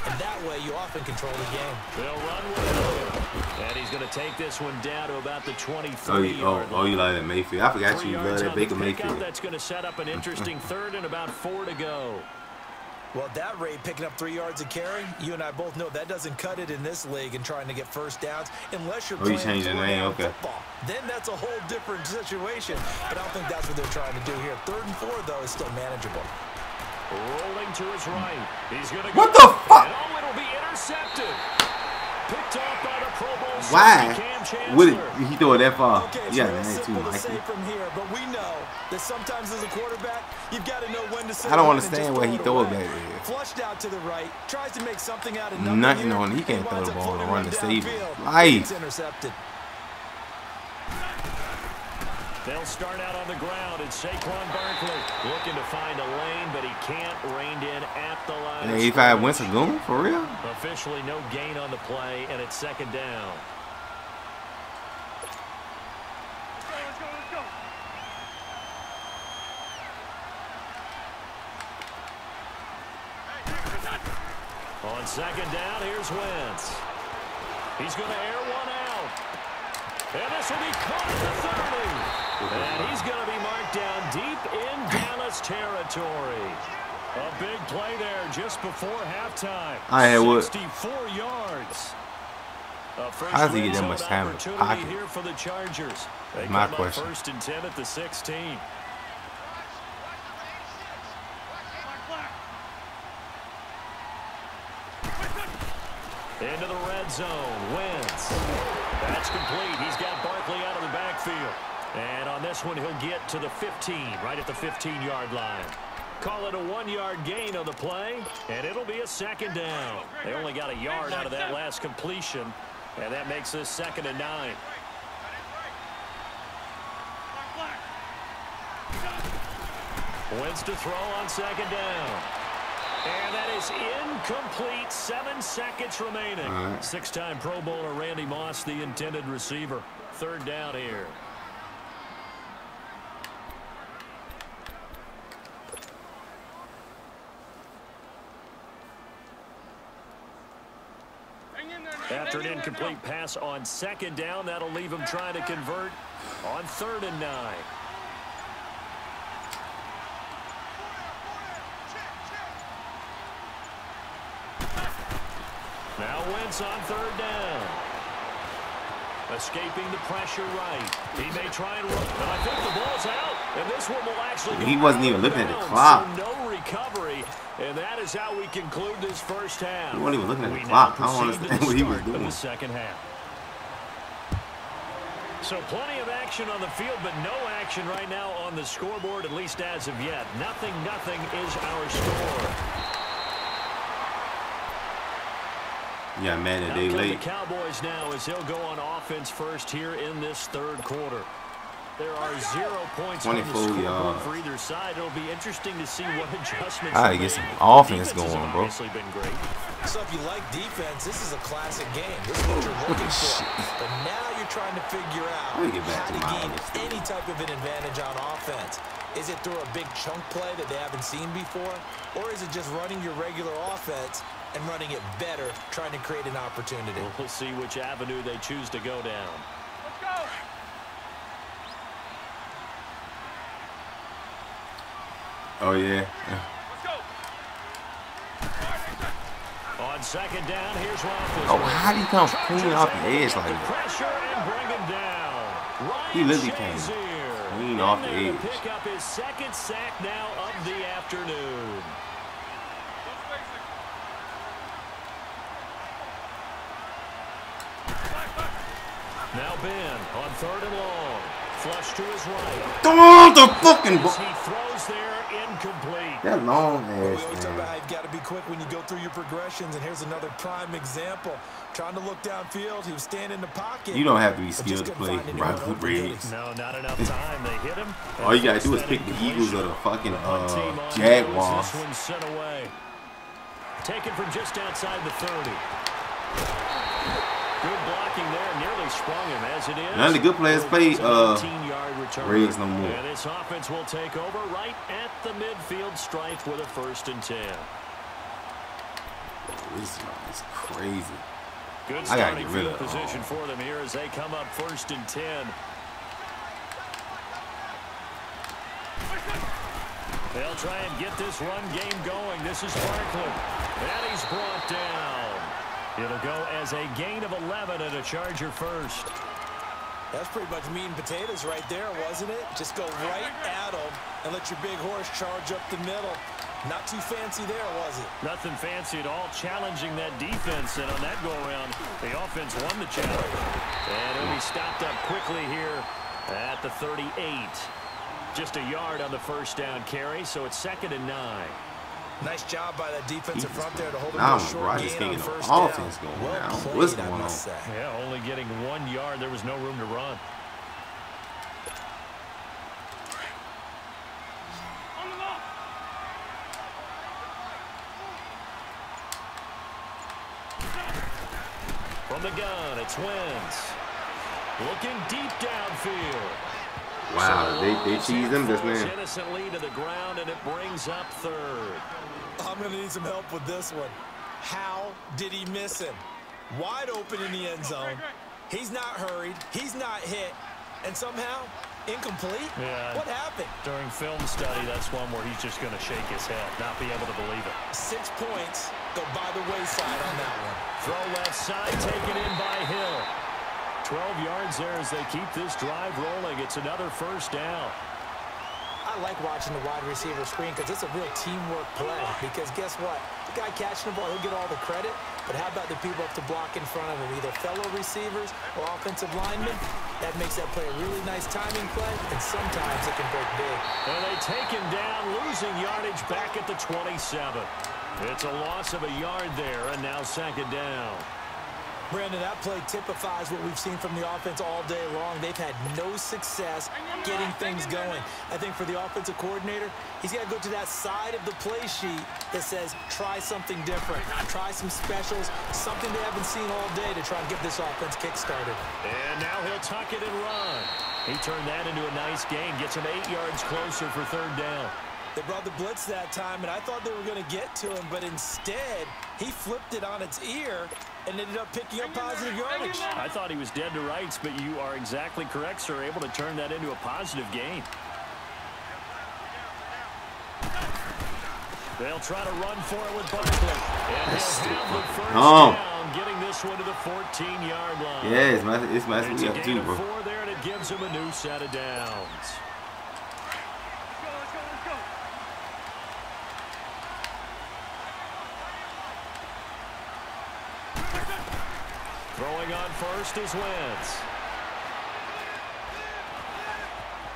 and that way you often control the game. They'll run with it. And he's going to take this one down to about the 23-yard line. Oh, you like that Mayfield. I forgot you love that Baker Mayfield. That's going to set up an interesting third and about 4 to go. Well, at that rate, picking up 3 yards a carry, you and I both know that doesn't cut it in this league and trying to get first downs unless you're playing football. Then that's a whole different situation. But I don't think that's what they're trying to do here. 3rd and 4, though, is still manageable. Rolling to his right. He's going to go. What the fuck? Oh, it'll be intercepted. Picked off by the Pro Bowl. Why would he throw it that far? Okay, yeah, that ain't too much. From here, but we know that sometimes as a quarterback, you've got to know when to. I don't understand where he throw it back there. Flushed out to the right, tries to make something out of nothing on. He can't throw the ball and run to save life. Intercepted. They'll start out on the ground. It's Saquon Barkley looking to find a lane, but he can't rein in at the line. 85 wins a goon? For real? Officially no gain on the play, and it's second down. Let's go. On second down, here's Wentz. He's going to air one out. And this will be caught at the 30. And he's going to be marked down deep in Dallas territory. A big play there just before halftime. 64 yards. How does he get that much time in the pocket? Here for the Chargers. They my come question. Up 1st and 10 at the 16. Into the red zone. Wentz. That's complete. He's got Barkley out of the backfield. And on this one, he'll get to the 15, right at the 15-yard line. Call it a 1-yard gain on the play, and it'll be a second down. They only got a yard out of that last completion, and that makes this 2nd and 9. Wentz to throw on second down. And that is incomplete. 7 seconds remaining. Right. 6-time Pro Bowler Randy Moss, the intended receiver. 3rd down here. After an incomplete pass on second down, that'll leave him trying to convert on 3rd and 9. Now Wentz on 3rd down. Escaping the pressure right. He may try and run, but I think the ball's out. And this one will actually He wasn't even looking at the clock. So no recovery. And that is how we conclude this first half. He wasn't even looking at the clock. I don't understand what he was doing. The second half. So plenty of action on the field, but no action right now on the scoreboard, at least as of yet. Nothing is our score. Yeah, man, a day late. The Cowboys now as he'll go on offense first here in this 3rd quarter. There are 0 points on the scoreboard for either side. It'll be interesting to see what adjustments. I gotta get some offense going, bro. Been great. So if you like defense, this is a classic game. This is what you're looking for. But now you're trying to figure out how to gain any type of an advantage on offense. Is it through a big chunk play that they haven't seen before? Or is it just running your regular offense and running it better, trying to create an opportunity? We'll see which avenue they choose to go down. Let's go. Oh, yeah. Let's go. On second down, here's Roethlisberger. Oh, how did he come clean off the edge like that? Pressure and bring him down. He literally came clean off the edge. Pick up his 2nd sack now of the afternoon. Now Ben on 3rd and long. Flush to his right. Don't the fucking ball. He throws there, incomplete. That long ass. We always talk about how you've got to be quick when you go through your progressions, and here's another prime example. Trying to look downfield, he was standing in the pocket. You don't have to be skilled to play rival Reds. No, not enough time. They hit him. All you gotta do is pick the Eagles or the fucking Jaguars. This one sent away. Taken from just outside the 30. Good blocking there, nearly sprung him as it is. None of the good players play Reds no more. And this offense will take over right at the midfield stripe with a 1st and 10. This is crazy. Good starting field position for them here as they come up 1st and 10. They'll try and get this run game going. This is Barkley. And he's brought down. It'll go as a gain of 11 and a Charger 1st. That's pretty much meat and potatoes right there, wasn't it? Just go right at them and let your big horse charge up the middle. Not too fancy there, was it? Nothing fancy at all, challenging that defense. And on that go-around, the offense won the challenge. And it'll be stopped up quickly here at the 38. Just a yard on the 1st down carry, so it's 2nd and 9. Nice job by that defensive front there to hold him to a short gain on 1st down. Offense going down. What's going on? Yeah, only getting 1 yard. There was no room to run. From the gun, it's Wentz. Looking deep downfield. Wow, they cheese him just now. Innocently to the ground, and it brings up 3rd. I'm going to need some help with this one. How did he miss him? Wide open in the end zone. He's not hurried. He's not hit. And somehow, incomplete? Yeah. What happened? During film study, that's one where he's just going to shake his head, not be able to believe it. 6 points go by the wayside on that one. Throw left side, taken in by Hill. 12 yards there as they keep this drive rolling. It's another 1st down. I like watching the wide receiver screen because it's a real teamwork play. Because guess what? The guy catching the ball, he'll get all the credit. But how about the people up to block in front of him, either fellow receivers or offensive linemen? That makes that play a really nice timing play, and sometimes it can break big. And they take him down, losing yardage back at the 27. It's a loss of a yard there, and now 2nd down. Brandon, that play typifies what we've seen from the offense all day long. They've had no success getting things going. I think for the offensive coordinator, he's got to go to that side of the play sheet that says, try something different. Try some specials, something they haven't seen all day to try and get this offense kick-started. And now he'll tuck it and run. He turned that into a nice gain, gets him 8 yards closer for 3rd down. They brought the blitz that time, and I thought they were going to get to him, but instead, he flipped it on its ear and ended up picking up positive yardage. I thought he was dead to rights, but you are exactly correct, sir. Able to turn that into a positive gain. They'll try to run for it with Barkley. And he'll have the 1st down, getting this one to the 14-yard line. Yeah, it's messing me up too, bro. It's a gain of 4 there, and it gives him a new set of downs. Throwing on 1st is Wentz.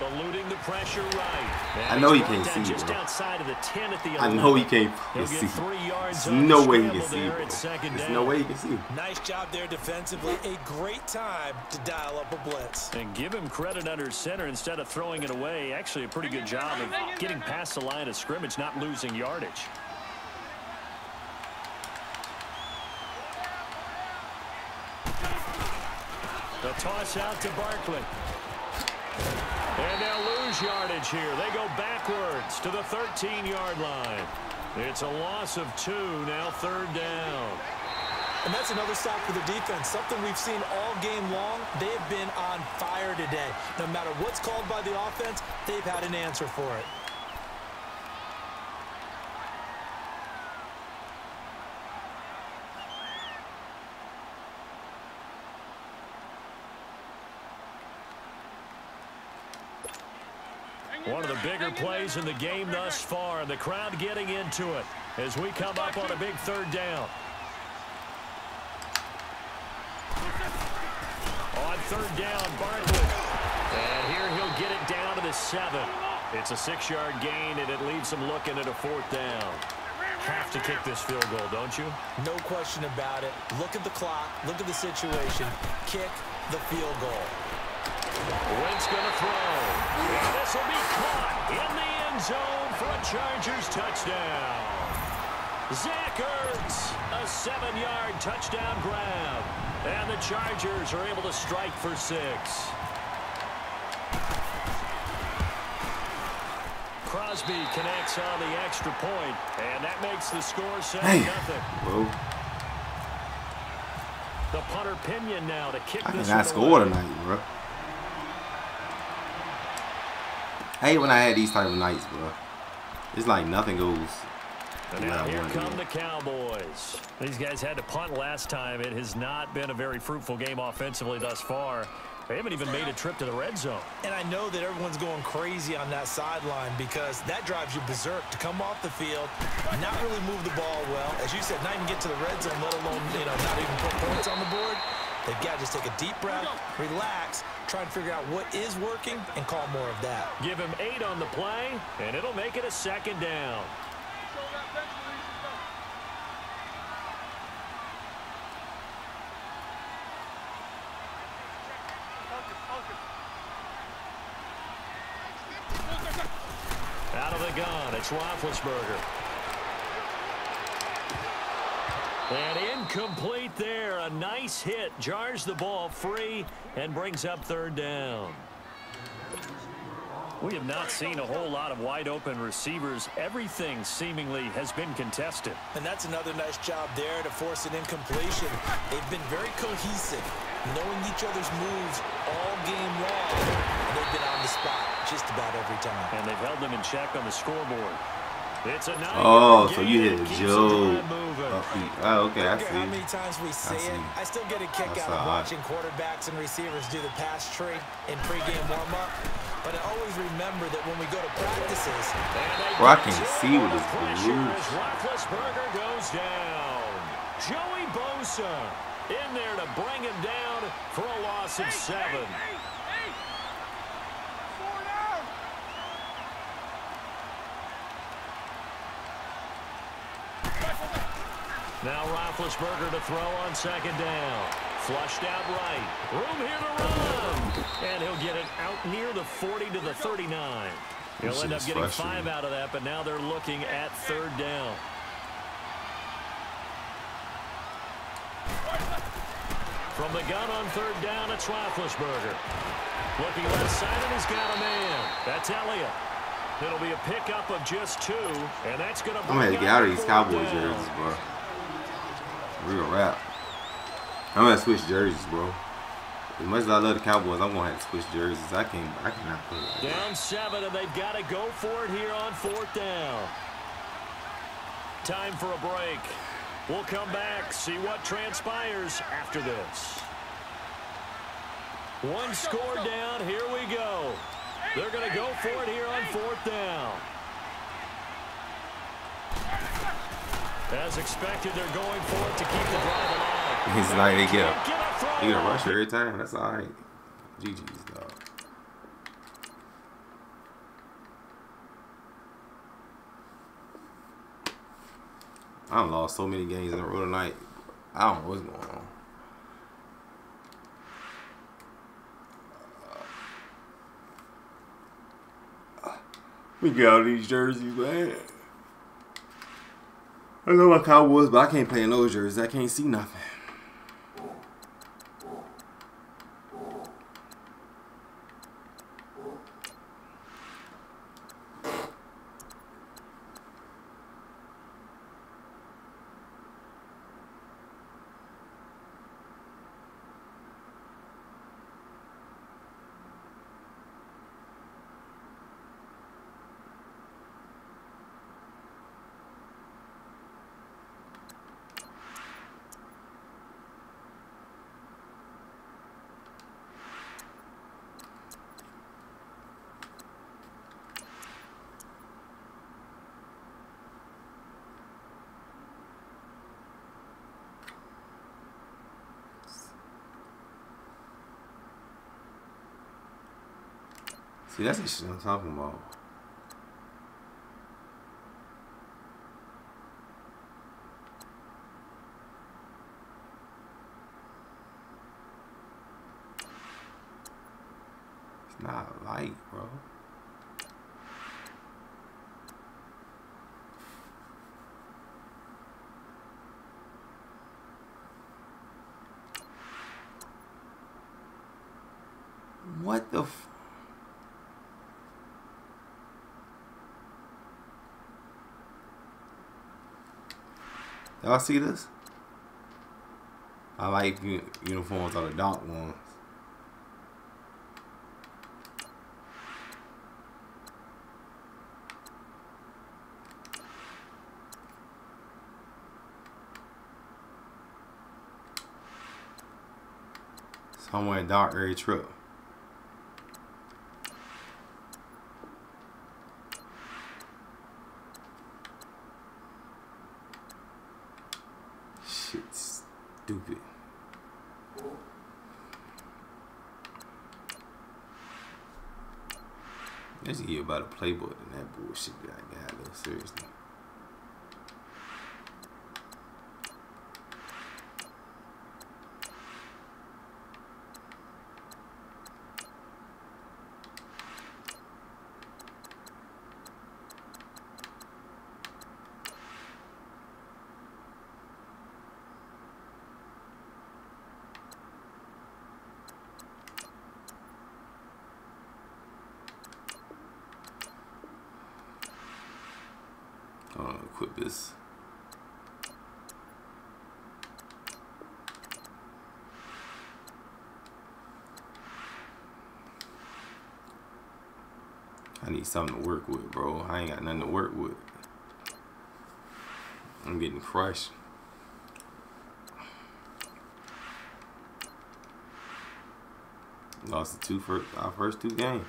Eluding the pressure right. I know he can't see, just bro. outside of the 10 at the 11. I know he can't see. There's no way he can see, bro. There's no way he can see. Nice job there defensively. A great time to dial up a blitz. And give him credit under center instead of throwing it away. Actually, a pretty good job of getting past the line of scrimmage, not losing yardage. The toss out to Barkley. And they'll lose yardage here. They go backwards to the 13-yard line. It's a loss of 2, now 3rd down. And that's another stop for the defense. Something we've seen all game long. They have been on fire today. No matter what's called by the offense, they've had an answer for it. One of the bigger plays in the game thus far. The crowd getting into it as we come up on a big 3rd down. On third down, Barkley. And here he'll get it down to the 7. It's a 6-yard gain, and it leaves him looking at a 4th down. Have to kick this field goal, don't you? No question about it. Look at the clock. Look at the situation. Kick the field goal. Wentz going to throw. And this will be caught in the end zone for a Chargers touchdown. Zach Ertz, a 7-yard touchdown grab. And the Chargers are able to strike for 6. Crosby connects on the extra point, and that makes the score 7-0. Whoa. The punter Pinion now to kick this. I cannot score tonight, bro. I hate when I had these type of nights, bro. It's like nothing goes. And now here come the Cowboys. These guys had to punt last time. It has not been a very fruitful game offensively thus far. They haven't even made a trip to the red zone. And I know that everyone's going crazy on that sideline because that drives you berserk to come off the field, not really move the ball well. As you said, not even get to the red zone, let alone, not even put points on the board. They've got to just take a deep breath, relax, try and figure out what is working, and call more of that. Give him 8 on the play, and it'll make it a 2nd down. Out of the gun, it's Roethlisberger. And incomplete there. A nice hit. Jars the ball free and brings up 3rd down. We have not seen a whole lot of wide-open receivers. Everything seemingly has been contested. And that's another nice job there to force an incompletion. They've been very cohesive, knowing each other's moves all game long. And they've been on the spot just about every time. And they've held them in check on the scoreboard. It's a so you hit a joke. Okay, I see. How many times we say it, I still get a kick out of watching quarterbacks and receivers do the pass tree in pregame warm-up. But I always remember that when we go to practices, I can see with this blue. Roethlisberger goes down. Joey Bosa in there to bring him down for a loss of 7. Now Roethlisberger to throw on 2nd down. Flushed out right. Room here to run. And he'll get it out near the 40 to the 39. He'll end up getting 5 out of that, but now they're looking at 3rd down. From the gun on 3rd down, it's Roethlisberger. Looking left side, and he's got a man. That's Elliott. It'll be a pickup of just 2, and that's going to bring I'm going to get out of these Cowboys jerseys, bro. Real rap. I'm going to switch jerseys, bro. As much as I love the Cowboys, I'm going to have to switch jerseys. I cannot put it like down 7, and they've got to go for it here on 4th down. Time for a break. We'll come back, see what transpires after this. 1 score down, here we go. They're going to go for it here on 4th down. As expected, they're going for it to keep the drive alive. He's like, they get a rush every time. That's all right. GG's, dog. I done lost so many games in a row tonight. I don't know what's going on. We get out of these jerseys, man. I know my Cowboys, but I can't play in those jerseys. I can't see nothing. See, that's the shit I'm talking about. It's not light, bro. What the f... Y'all see this? I like uniforms are the dark ones. Somewhere dark every trip. Shit's stupid. Let's hear about a playbook and that bullshit that I got though, seriously. Equip this. I need something to work with, bro. I ain't got nothing to work with. I'm getting crushed. Lost our first two games.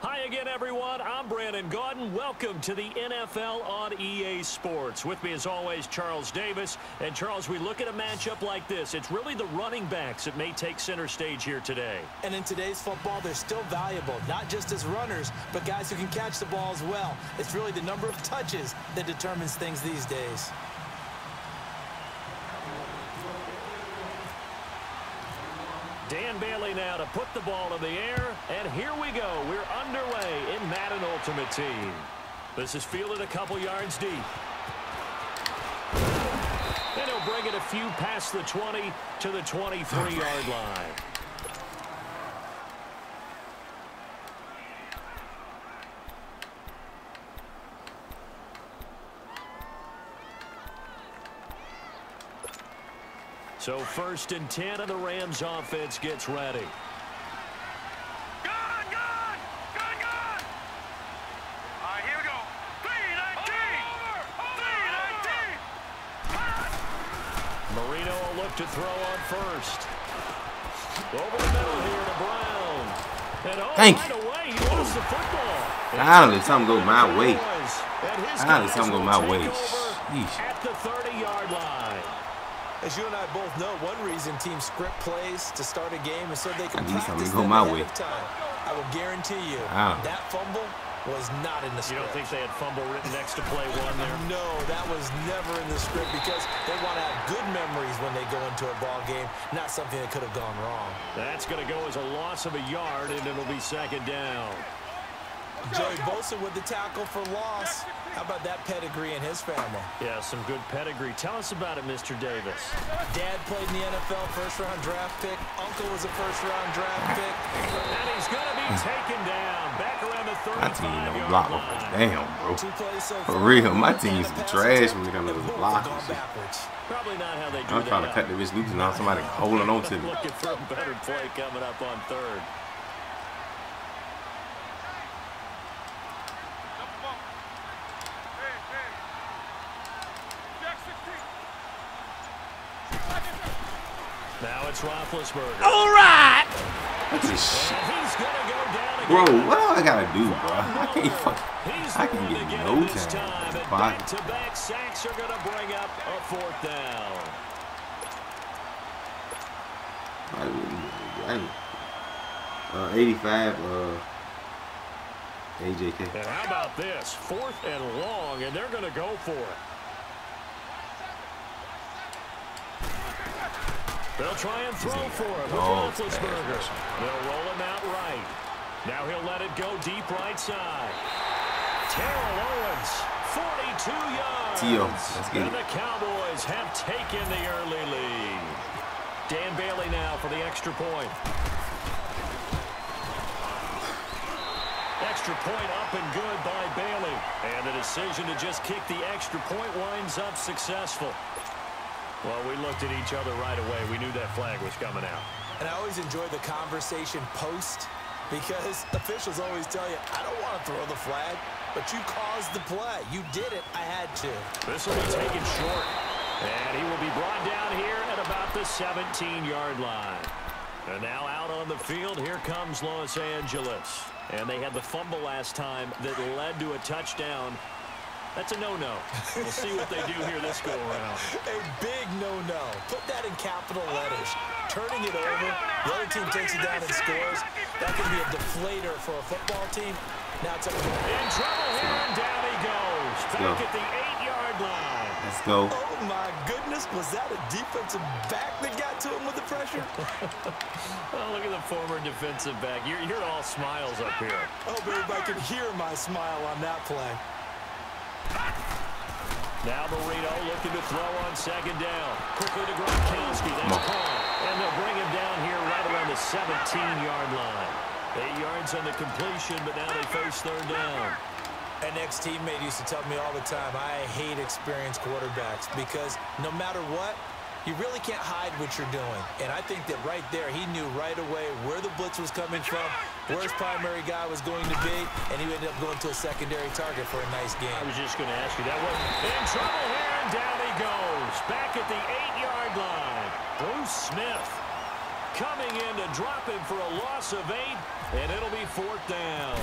Hi again, everyone. I'm Brandon Gaudin. Welcome to the NFL on EA Sports. With me, as always, Charles Davis. And, Charles, we look at a matchup like this. It's really the running backs that may take center stage here today. And in today's football, they're still valuable, not just as runners, but guys who can catch the ball as well. It's really the number of touches that determines things these days. Dan Bailey now to put the ball in the air, and here we go. We're underway in Madden Ultimate Team. This is fielded a couple yards deep. And he'll bring it a few past the 20 to the 23-yard line. So 1st and 10, and the Rams offense gets ready. Good! All right, here we go. 3-19! Marino will look to throw on first. Over the middle here to Brown. And Thank right you. away, he lost the football. Finally, something go my way. Finally, something go my way. Sheesh. At the 30-yard line. As you and I both know, one reason teams script plays to start a game is so they can practice go them my ahead way. of time. I will guarantee you that fumble was not in the script. You don't think they had fumble written next to play one there? No, that was never in the script because they want to have good memories when they go into a ball game, not something that could have gone wrong. That's going to go as a loss of a yard, and it'll be 2nd down. Joey Bosa with the tackle for loss. How about that pedigree in his family? Yeah, some good pedigree. Tell us about it, Mr. Davis. Dad played in the NFL, first-round draft pick. Uncle was a first-round draft pick. And he's going to be taken down. Back around the 35-yard line. My team don't block over. Damn, bro. 2 plays so For far. real, my team's some trash when it comes to They've those both blocks. gone backwards. Probably not how they do I'm trying to that. cut the bitch loose and now somebody holding on to me. Looking for a better play coming up on third. Now it's Roethlisberger. All right. That's this shit. And he's going to go down again. Bro, what do I gotta do, bro? I can't fuck. I can get no time. Back-to-back sacks are going to bring up a 4th down. 85, AJK. And how about this? 4th and long, and they're going to go for it. They'll try and throw for it with Roethlisberger. They'll roll him out right. Now he'll let it go deep right side. Terrell Owens, 42 yards. Let's get and it. the Cowboys have taken the early lead. Dan Bailey now for the extra point. Extra point up and good by Bailey. And the decision to just kick the extra point winds up successful. Well, we looked at each other right away. We knew that flag was coming out. And I always enjoy the conversation post because officials always tell you, I don't want to throw the flag, but you caused the play. You did it. I had to. This will be taken short. And he will be brought down here at about the 17-yard line. And now out on the field, here comes Los Angeles. And they had the fumble last time that led to a touchdown. That's a no-no. We'll see what they do here this go-around. A big no-no. Put that in capital letters. Turning it over, the other team takes it down and scores. That can be a deflator for a football team. Now it's up. In trouble here, and down he goes. Back at the 8-yard line. Let's go. Oh, my goodness. Was that a defensive back that got to him with the pressure? Oh, look at the former defensive back. You're all smiles up here. I hope everybody can hear my smile on that play. Now Marino looking to throw on 2nd down. Quickly to Gronkowski. That's caught. And they'll bring him down here right around the 17-yard line. 8 yards on the completion, but now they face 3rd down. An ex-teammate used to tell me all the time, I hate experienced quarterbacks because no matter what, you really can't hide what you're doing. And I think that right there, he knew right away where the blitz was coming from, where his primary guy was going to be, and he ended up going to a secondary target for a nice game. I was just going to ask you that one. In trouble here, and down he goes. Back at the 8-yard line. Bruce Smith coming in to drop him for a loss of 8, and it'll be 4th down.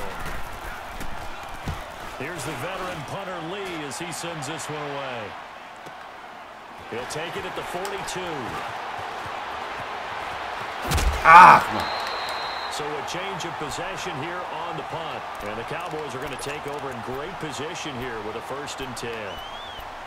Here's the veteran punter Lee as he sends this one away. He'll take it at the 42. So a change of possession here on the punt. And the Cowboys are going to take over in great position here with a 1st and 10.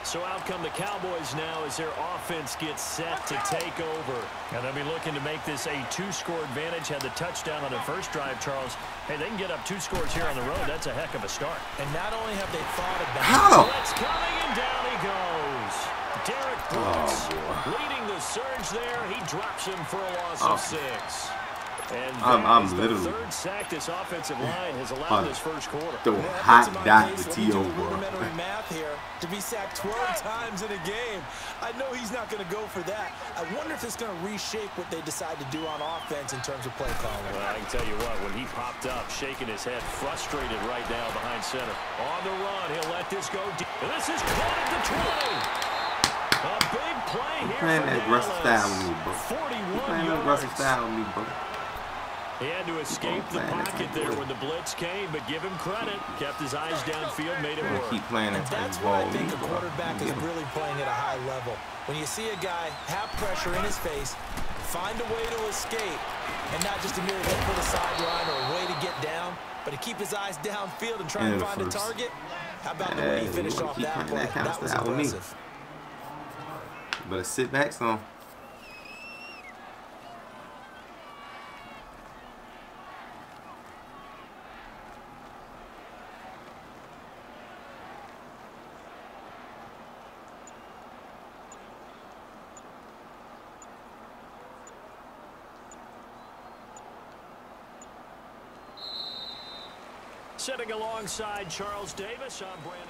So out come the Cowboys now as their offense gets set to take over. And they'll be looking to make this a 2-score advantage. Had the touchdown on their first drive, Charles. Hey, they can get up 2 scores here on the road. That's a heck of a start. And not only have they thought about How? Blitz coming, and down he goes. Derek Brooks leading the surge there. He drops him for a loss of 6. And I'm the literally 3rd sack this offensive line has allowed this first quarter. Throw a hot dot to T.O. rudimentary math here to be sacked 12 times in a game. I know he's not going to go for that. I wonder if it's going to reshape what they decide to do on offense in terms of play calling. Well, I can tell you what, when he popped up, shaking his head, frustrated right now behind center. On the run, he'll let this go deep. And this is caught at the 20. A big play here. Playing that aggressive style with me, bro. 41 playing that aggressive style with me, bro. He had to escape the pocket there when the blitz came, but give him credit. Kept his eyes downfield, made it work. Keep playing And that's why I think a quarterback is really playing at a high level. When you see a guy have pressure in his face, find a way to escape, and not just a mere hit for the sideline or a way to get down, but to keep his eyes downfield and try and find a target. How about the way he finished off that play? That was impressive. Better sit back some. sitting alongside Charles Davis. I'm Brandon.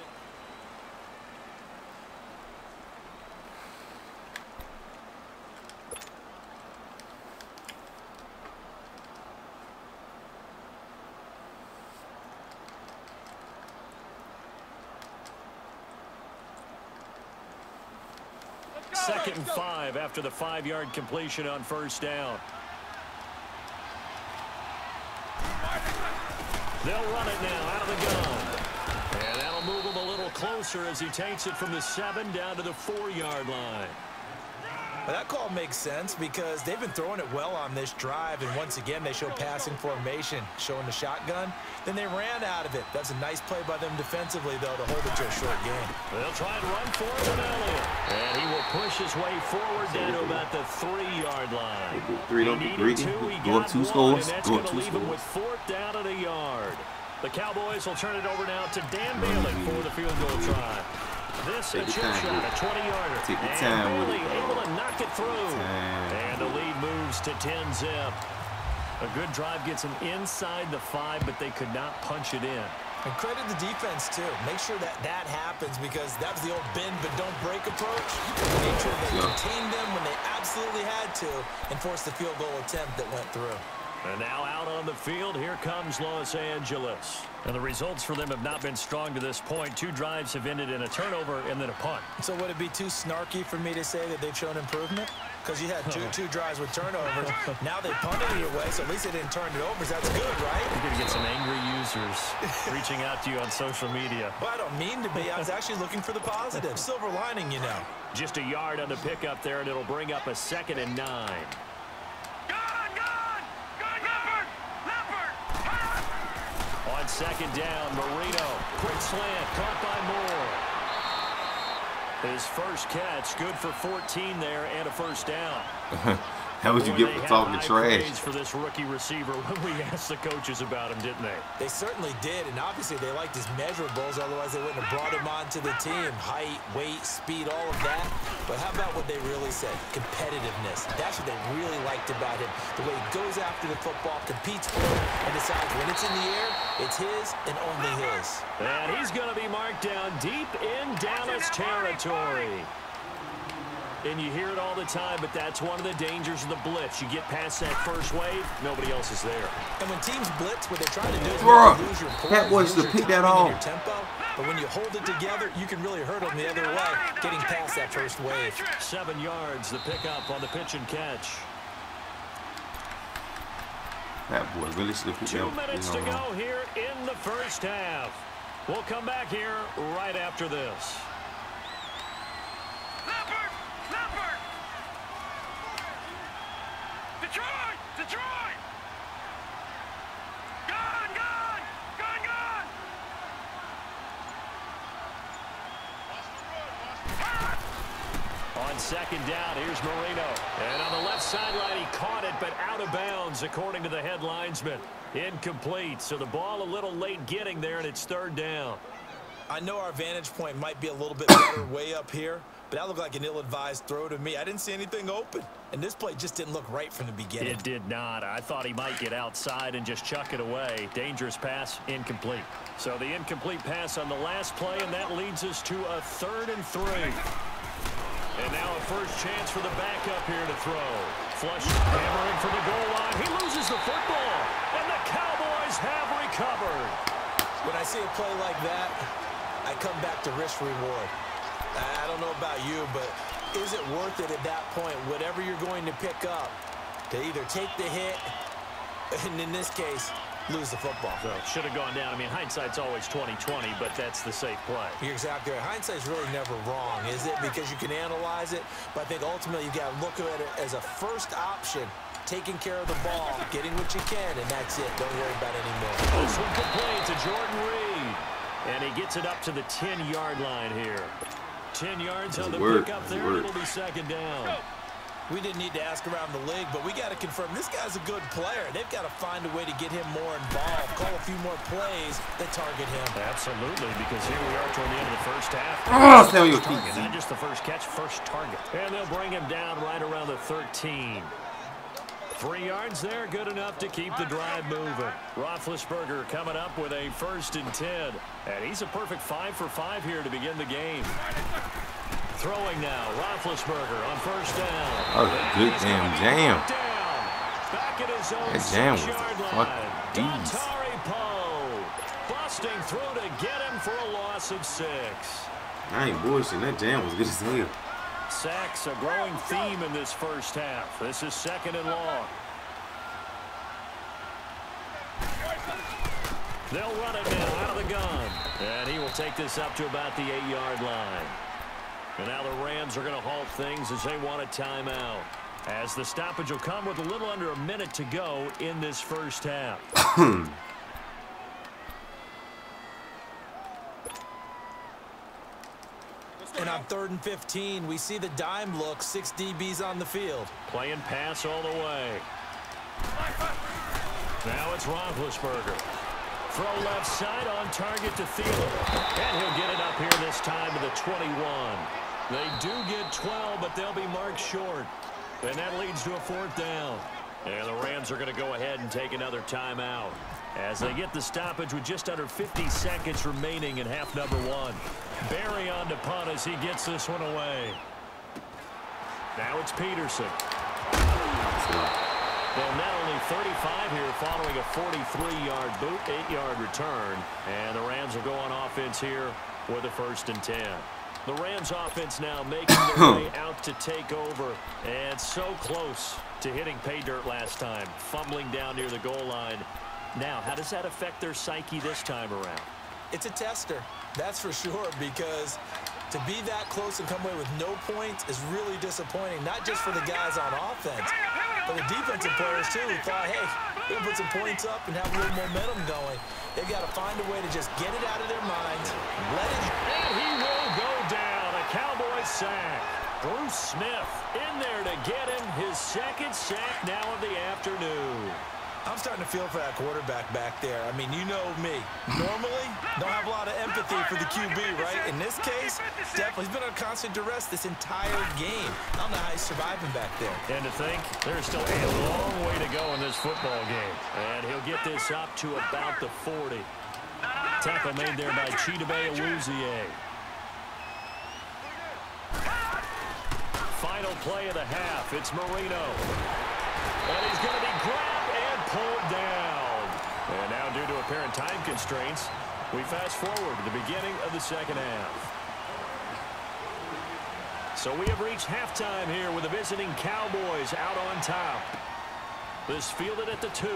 Second and 5 after the 5-yard completion on first down. They'll run it now out of the gun. And that'll move him a little closer as he takes it from the 7 down to the 4-yard line. Well, that call makes sense because they've been throwing it well on this drive, and once again they show passing formation, showing the shotgun. Then they ran out of it. That's a nice play by them defensively, though, to hold it to a short game. They'll try and run for it with Elliott. And he will push his way forward down to about the 3-yard line. Don't be greedy. Go up 2 scores. Go up 2 scores. With 4th down at a yard. The Cowboys will turn it over now to Dan Bailey for the field goal try. This a chip shot, a 20-yarder. Take your time with it. Able to knock it through. And the lead moves to 10-zip. A good drive gets them inside the 5, but they could not punch it in. And credit the defense, too. Make sure that happens because that was the old bend but don't break approach. Make sure they contained them when they absolutely had to and forced the field goal attempt that went through. And now out on the field, here comes Los Angeles. And the results for them have not been strong to this point. 2 drives have ended in a turnover and then a punt. So would it be too snarky for me to say that they've shown improvement? Because you had two drives with turnovers. Now they punted it away, so at least they didn't turn it over. That's good, right? You're going to get some angry users reaching out to you on social media. Well, I don't mean to be. I was actually looking for the positive. Silver lining, you know. Just a yard on the pickup there, and it'll bring up a 2nd and 9. On 2nd down, Marino. Quick slant, caught by Moore. His first catch, good for 14 there and a first down. How would you get for talking trash? For this rookie receiver when we asked the coaches about him, didn't they? They certainly did, and obviously they liked his measurables, otherwise they wouldn't have brought him onto the team. Height, weight, speed, all of that. But how about what they really said? Competitiveness. That's what they really liked about him. The way he goes after the football, competes for it, and decides when it's in the air, it's his and only his. And he's going to be marked down deep in Dallas territory. And you hear it all the time, but that's one of the dangers of the blitz. You get past that first wave, nobody else is there. And when teams blitz, what they're trying to do is lose your poise, that was to pick that off. Your tempo. But when you hold it together, you can really hurt them the other way, getting past that first wave. 7 yards, the pickup on the pitch and catch. That boy really should have picked 2 minutes to go here in the first half. We'll come back here right after this. Detroit! Gone! Gone! Gone! Gone! On 2nd down, here's Marino. And on the left sideline, he caught it, but out of bounds, according to the head linesman. Incomplete, so the ball a little late getting there, and it's 3rd down. I know our vantage point might be a little bit better way up here, but that looked like an ill-advised throw to me. I didn't see anything open, and this play just didn't look right from the beginning. It did not. I thought he might get outside and just chuck it away. Dangerous pass, incomplete. So the incomplete pass on the last play, and that leads us to a 3rd and 3. And now a first chance for the backup here to throw. Flush, hammering for the goal line. He loses the football, and the Cowboys have recovered. When I see a play like that, I come back to risk-reward. I don't know about you, but is it worth it at that point, whatever you're going to pick up, to either take the hit, and in this case, lose the football? So should have gone down. I mean, hindsight's always 20/20, but that's the safe play. You're exactly right. Hindsight's really never wrong, is it? Because you can analyze it, but I think ultimately you got to look at it as a first option, taking care of the ball, getting what you can, and that's it. Don't worry about it anymore. This one complete to Jordan Reed, and he gets it up to the 10-yard line here. 10 yards on the pickup there, and it'll be 2nd down. We didn't need to ask around the league, but we got to confirm this guy's a good player. They've got to find a way to get him more involved, call a few more plays that target him. Absolutely, because here we are toward the end of the first half. Not just the first catch, first target. And they'll bring him down right around the 13. 3 yards there, good enough to keep the drive moving. Roethlisberger coming up with a 1st and 10. And he's a perfect 5 for 5 here to begin the game. Throwing now, Roethlisberger on 1st down. That was a good damn jam. Back at his own That jam was 6-yard the line. fucking beast. Busting through to get him for a loss of 6. I ain't bullshitting. That jam was good as hell. Sacks, a growing theme in this first half. This is 2nd and long. They'll run it now out of the gun. And he will take this up to about the 8-yard line. And now the Rams are going to halt things as they want a timeout. As the stoppage will come with a little under a minute to go in this first half. And on 3rd and 15, we see the dime look, 6 DBs on the field. Playing pass all the way. Now it's Roethlisberger. Throw left side on target to Thielen. And he'll get it up here this time to the 21. They do get 12, but they'll be marked short. And that leads to a 4th down. And the Rams are going to go ahead and take another timeout as they get the stoppage with just under 50 seconds remaining in half number 1. Barry on to punt as he gets this one away. Now it's Peterson. Well, net only 35 here following a 43-yard boot, 8-yard return. And the Rams will go on offense here with a 1st and 10. The Rams offense now making their way out to take over. And so close to hitting pay dirt last time. Fumbling down near the goal line. Now, how does that affect their psyche this time around? It's a tester, that's for sure, because to be that close and come away with no points is really disappointing, not just for the guys on offense, but the defensive players, too, who thought, hey, we can put some points up and have a little momentum going. They've got to find a way to just get it out of their minds, let it... And he will go down, a Cowboy sack. Bruce Smith in there to get him his 2nd sack now of the afternoon. I'm starting to feel for that quarterback back there. I mean, you know me. Normally, don't have a lot of empathy for the QB, right? In this case, definitely. He's been under constant duress this entire game. I don't know how he's surviving back there. And to think, there's still a long way to go in this football game. And he'll get this up to about the 40. Tackle made there by Chidobe Awuzie. Final play of the half. It's Marino. And he's going to be grabbed and pulled down. And now, due to apparent time constraints, we fast forward to the beginning of the 2nd half. So we have reached halftime here with the visiting Cowboys out on top. This fielded at the 2.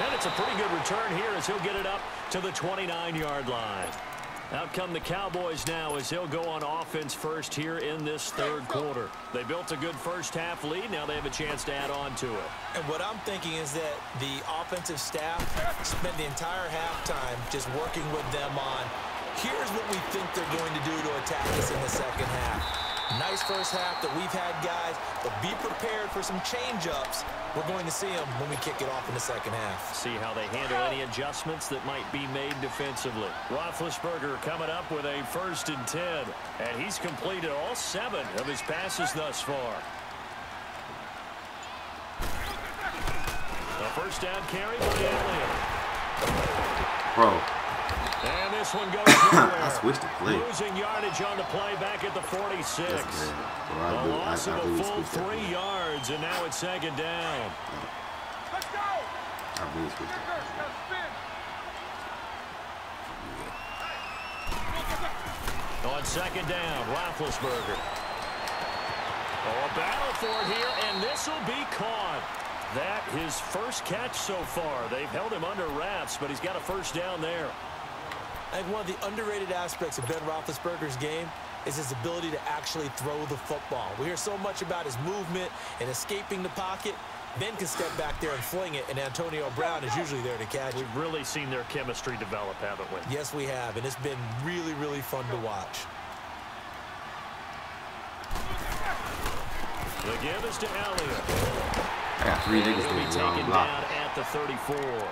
And it's a pretty good return here as he'll get it up to the 29-yard line. Out come the Cowboys now as they'll go on offense first here in this 3rd quarter. They built a good first half lead. Now they have a chance to add on to it. And what I'm thinking is that the offensive staff spent the entire halftime just working with them on, here's what we think they're going to do to attack us in the 2nd half. Nice first half that we've had, guys, but be prepared for some change-ups. We're going to see them when we kick it off in the 2nd half. See how they handle any adjustments that might be made defensively. Roethlisberger coming up with a 1st and 10, and he's completed all 7 of his passes thus far. A 1st down carry by Elliott. Bro. And this one goes nowhere. I switched the play. Losing yardage on the play back at the 46. A loss of a full 3 yards, and now it's 2nd down. Let's go! I really switched it. On 2nd down, Roethlisberger. Oh, a battle for it here, and this will be caught. That his 1st catch so far. They've held him under wraps, but he's got a 1st down there. I think one of the underrated aspects of Ben Roethlisberger's game is his ability to actually throw the football. We hear so much about his movement and escaping the pocket. Ben can step back there and fling it, and Antonio Brown is usually there to catch it. We've really seen their chemistry develop, haven't we? Yes, we have, and it's been really, really fun to watch. The give is to Elliott. I got 3 niggas He'll be that taken block. down at the 34.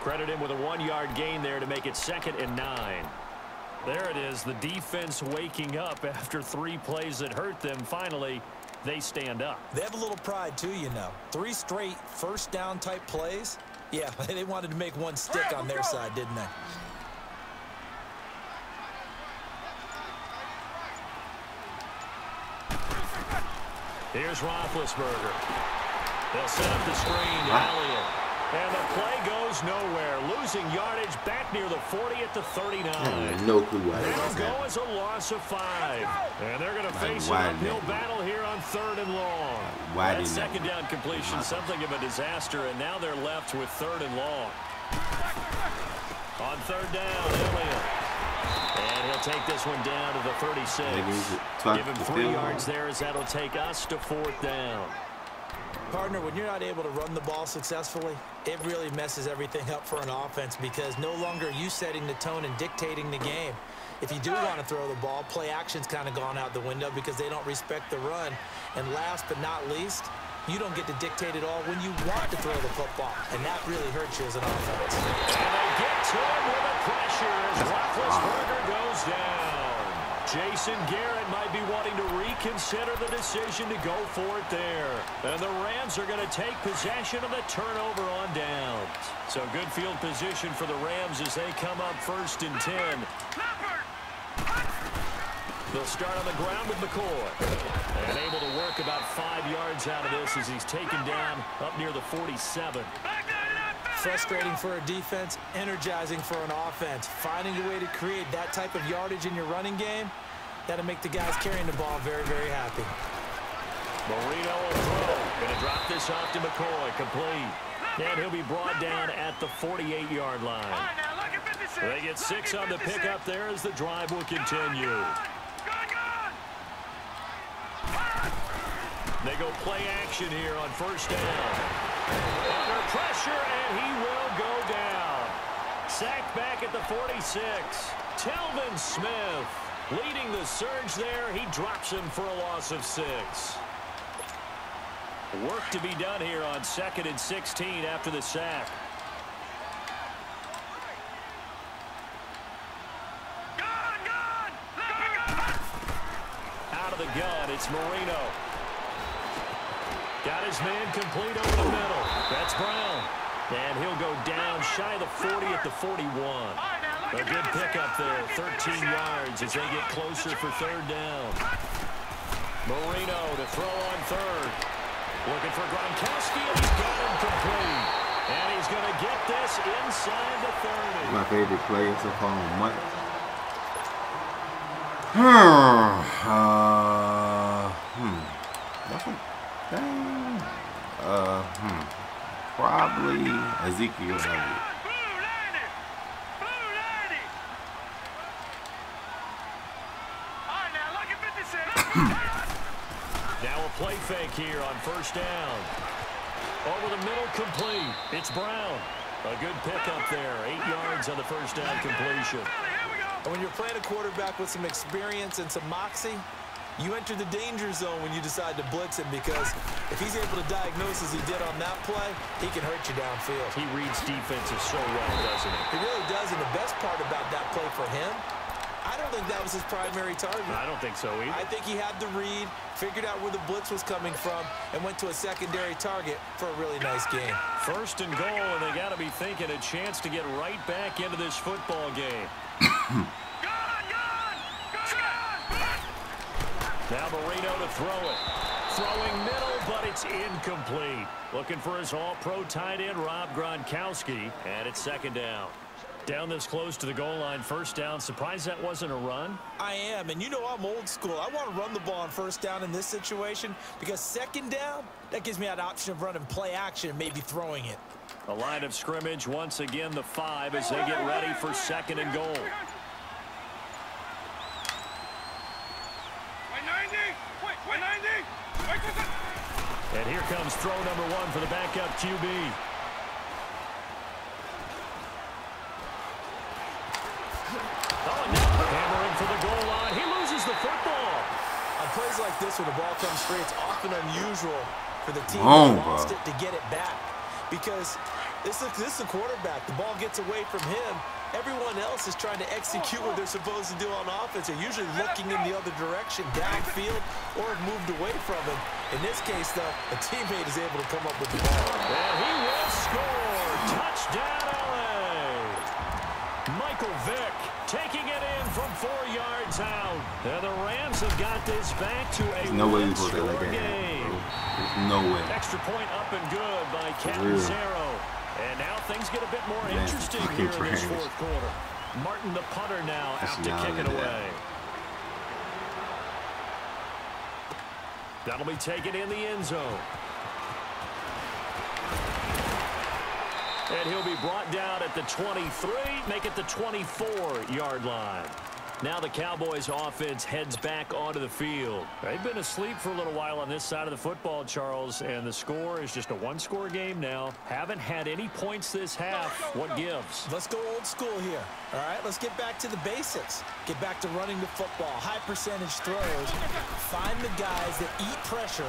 Credit him with a 1-yard gain there to make it 2nd and 9. There it is, the defense waking up after 3 plays that hurt them. Finally, they stand up. They have a little pride, too, you know. 3 straight first-down type plays. Yeah, they wanted to make one stick on their side, didn't they? Here's Roethlisberger. They'll set up the screen to Elliott. And the play goes nowhere. Losing yardage back near the 40 at the 39. No clue why That'll go as a loss of 5. And they're going to face an uphill battle here on 3rd and long. That second down completion, something of a disaster, and now they're left with 3rd and long. On 3rd down, Elliott. And he'll take this one down to the 36. Give him 3 yards there as that'll take us to 4th down. Partner, when you're not able to run the ball successfully, it really messes everything up for an offense because no longer are you setting the tone and dictating the game. If you do want to throw the ball, play action's kind of gone out the window because they don't respect the run. And last but not least, you don't get to dictate it all when you want to throw the football, and that really hurts you as an offense. And they get to him with the pressure as Roethlisberger goes down. Jason Garrett might be wanting to reconsider the decision to go for it there. And the Rams are going to take possession of the turnover on downs. So good field position for the Rams as they come up 1st and 10. They'll start on the ground with McCoy. And able to work about 5 yards out of this as he's taken down up near the 47. Frustrating for a defense, energizing for an offense. Finding a way to create that type of yardage in your running game, that'll make the guys carrying the ball very, very happy. Marino will throw. Going to drop this off to McCoy. Complete. And he'll be brought down at the 48-yard line. They get 6 on the pickup there as the drive will continue. They go play action here on 1st down. Under pressure, and he will go down. Sacked back at the 46. Telvin Smith leading the surge there. He drops him for a loss of 6. Work to be done here on 2nd and 16 after the sack. Out of the gun, it's Marino. Got his man complete over the middle. That's Brown. And he'll go down shy of the 40 at the 41. A good pickup there, 13 yards as they get closer for 3rd down. Marino to throw on 3rd. Looking for Gronkowski, and he's got him complete. And he's going to get this inside the 30. My favorite player so far on MUT. Probably Ezekiel. Now a play fake here on 1st down. Over the middle, complete. It's Brown. A good pickup there. 8 yards on the 1st down completion. And when you're playing a quarterback with some experience and some moxie, you enter the danger zone when you decide to blitz him because if he's able to diagnose as he did on that play, he can hurt you downfield. He reads defenses so well, doesn't he? He really does, and the best part about that play for him, I don't think that was his primary target. I don't think so either. I think he had the read, figured out where the blitz was coming from, and went to a secondary target for a really nice game. 1st and goal, and they got to be thinking a chance to get right back into this football game. Now Marino to throw it. Throwing middle, but it's incomplete. Looking for his all-pro tight end, Rob Gronkowski, and it's 2nd down. Down this close to the goal line, 1st down. Surprised that wasn't a run? I am, and you know I'm old school. I want to run the ball on 1st down in this situation because 2nd down, that gives me that option of running play action and maybe throwing it. A line of scrimmage, once again the 5 as they get ready for 2nd and goal. And here comes throw number 1 for the backup QB. Oh, no. Hammering for the goal line. He loses the football. On plays like this where the ball comes free, it's often unusual for the team that lost it to get it back. Because this is a quarterback. The ball gets away from him, Everyone else is trying to execute what they're supposed to do on offense. They're usually looking in the other direction, downfield, or have moved away from him. In this case, though, a teammate is able to come up with the ball. And he will score. Touchdown, LA. Michael Vick taking it in from 4 yards out. And the Rams have got this back to a one-score game. There's no way. Extra point up and good by Catanzaro. And now things get a bit more interesting here in this fourth quarter. Martin, the punter, now out to kick it away. That'll be taken in the end zone. And he'll be brought down at the 23, make it the 24-yard line. Now the Cowboys offense heads back onto the field. They've been asleep for a little while on this side of the football, Charles, and the score is just a one-score game now. Haven't had any points this half. What gives? Let's go old school here. All right, let's get back to the basics. Get back to running the football, high percentage throws. Find the guys that eat pressure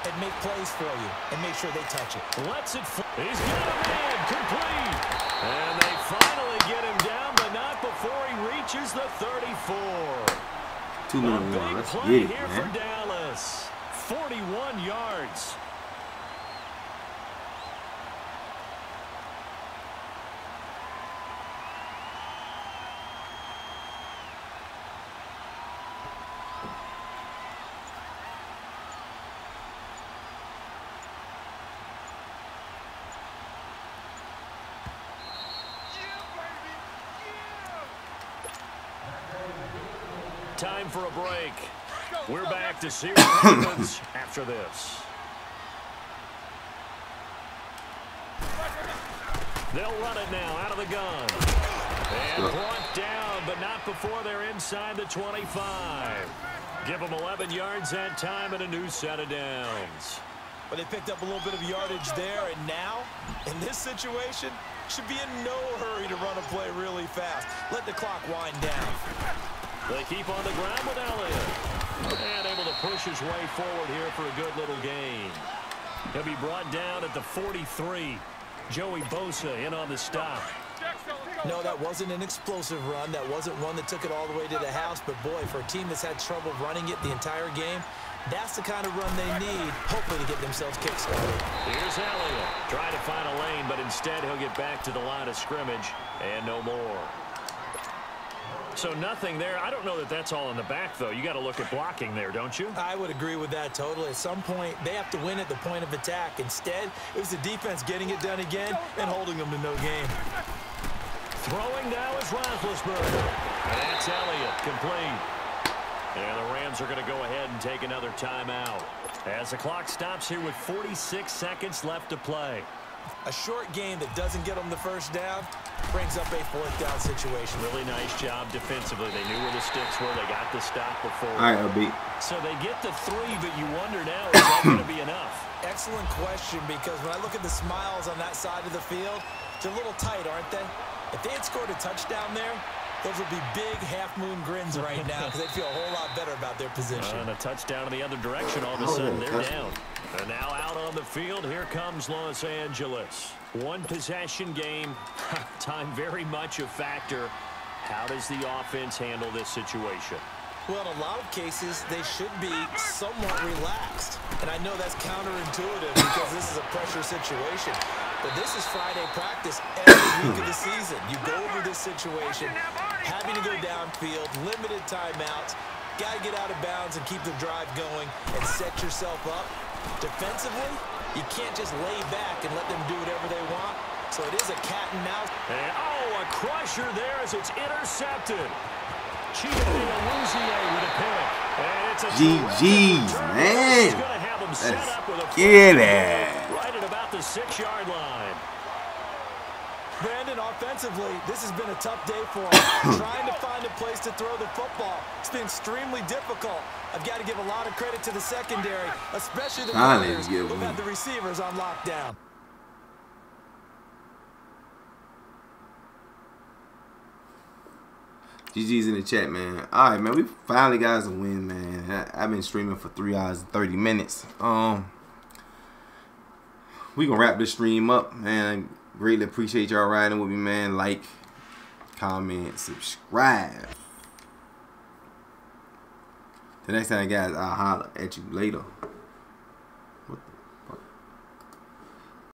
and make plays for you and make sure they touch it. Lets it fly. He's got a man complete. And they finally get him down, but not before he reaches the 34. 2 minutes more. Big Let's play get it, here man. for Dallas. 41 yards. Time for a break. We're back to see what happens after this. They'll run it now out of the gun. And brought down, but not before they're inside the 25. Give them 11 yards that time and a new set of downs. But they picked up a little bit of yardage there, and now, in this situation, should be in no hurry to run a play really fast. Let the clock wind down. They keep on the ground with Elliott. And able to push his way forward here for a good little gain. He'll be brought down at the 43. Joey Bosa in on the stop. No, that wasn't an explosive run. That wasn't one that took it all the way to the house. But, boy, for a team that's had trouble running it the entire game, that's the kind of run they need, hopefully, to get themselves kick-started. Here's Elliott. Trying to find a lane, but instead he'll get back to the line of scrimmage and no more. So nothing there. I don't know that that's all in the back, though. You got to look at blocking there, don't you? I would agree with that totally. At some point, they have to win at the point of attack. Instead, it was the defense getting it done again and holding them to no gain. Throwing now is Roethlisberger. And that's Elliott, complete. And the Rams are going to go ahead and take another timeout. As the clock stops here with 46 seconds left to play. A short game that doesn't get them the first down brings up a fourth down situation. Really nice job defensively. They knew where the sticks were. They got the stop before. All right, LB. So they get the 3, but you wonder now, is that going to be enough? Excellent question, because when I look at the smiles on that side of the field, they're a little tight, aren't they? If they had scored a touchdown there, those would be big half-moon grins right now because they'd feel a whole lot better about their position. And a touchdown in the other direction, all of a sudden they're down. And now out on the field, here comes Los Angeles. One possession game, time very much a factor. How does the offense handle this situation? Well, in a lot of cases, they should be somewhat relaxed. And I know that's counterintuitive because this is a pressure situation. But this is Friday practice every week of the season. You go over this situation, having to go downfield, limited timeouts, got to get out of bounds and keep the drive going and set yourself up. Defensively, you can't just lay back and let them do whatever they want. So it is a cat and mouse. And, oh, a crusher there as it's intercepted. Chido with a pick. And it's a GG's, man. He's going to have them set up with a get it. Right at about the 6-yard line. Brandon, offensively, this has been a tough day for him. Trying to find a place to throw the football. It's been extremely difficult. I've got to give a lot of credit to the secondary, especially the players who've had the receivers on lockdown. GG's in the chat, man. All right, man. We finally got us a win, man. I've been streaming for 3 hours and 30 minutes. We gonna wrap this stream up, man. Greatly appreciate y'all riding with me, man. Like, comment, subscribe. The next time, guys, I'll holler at you later.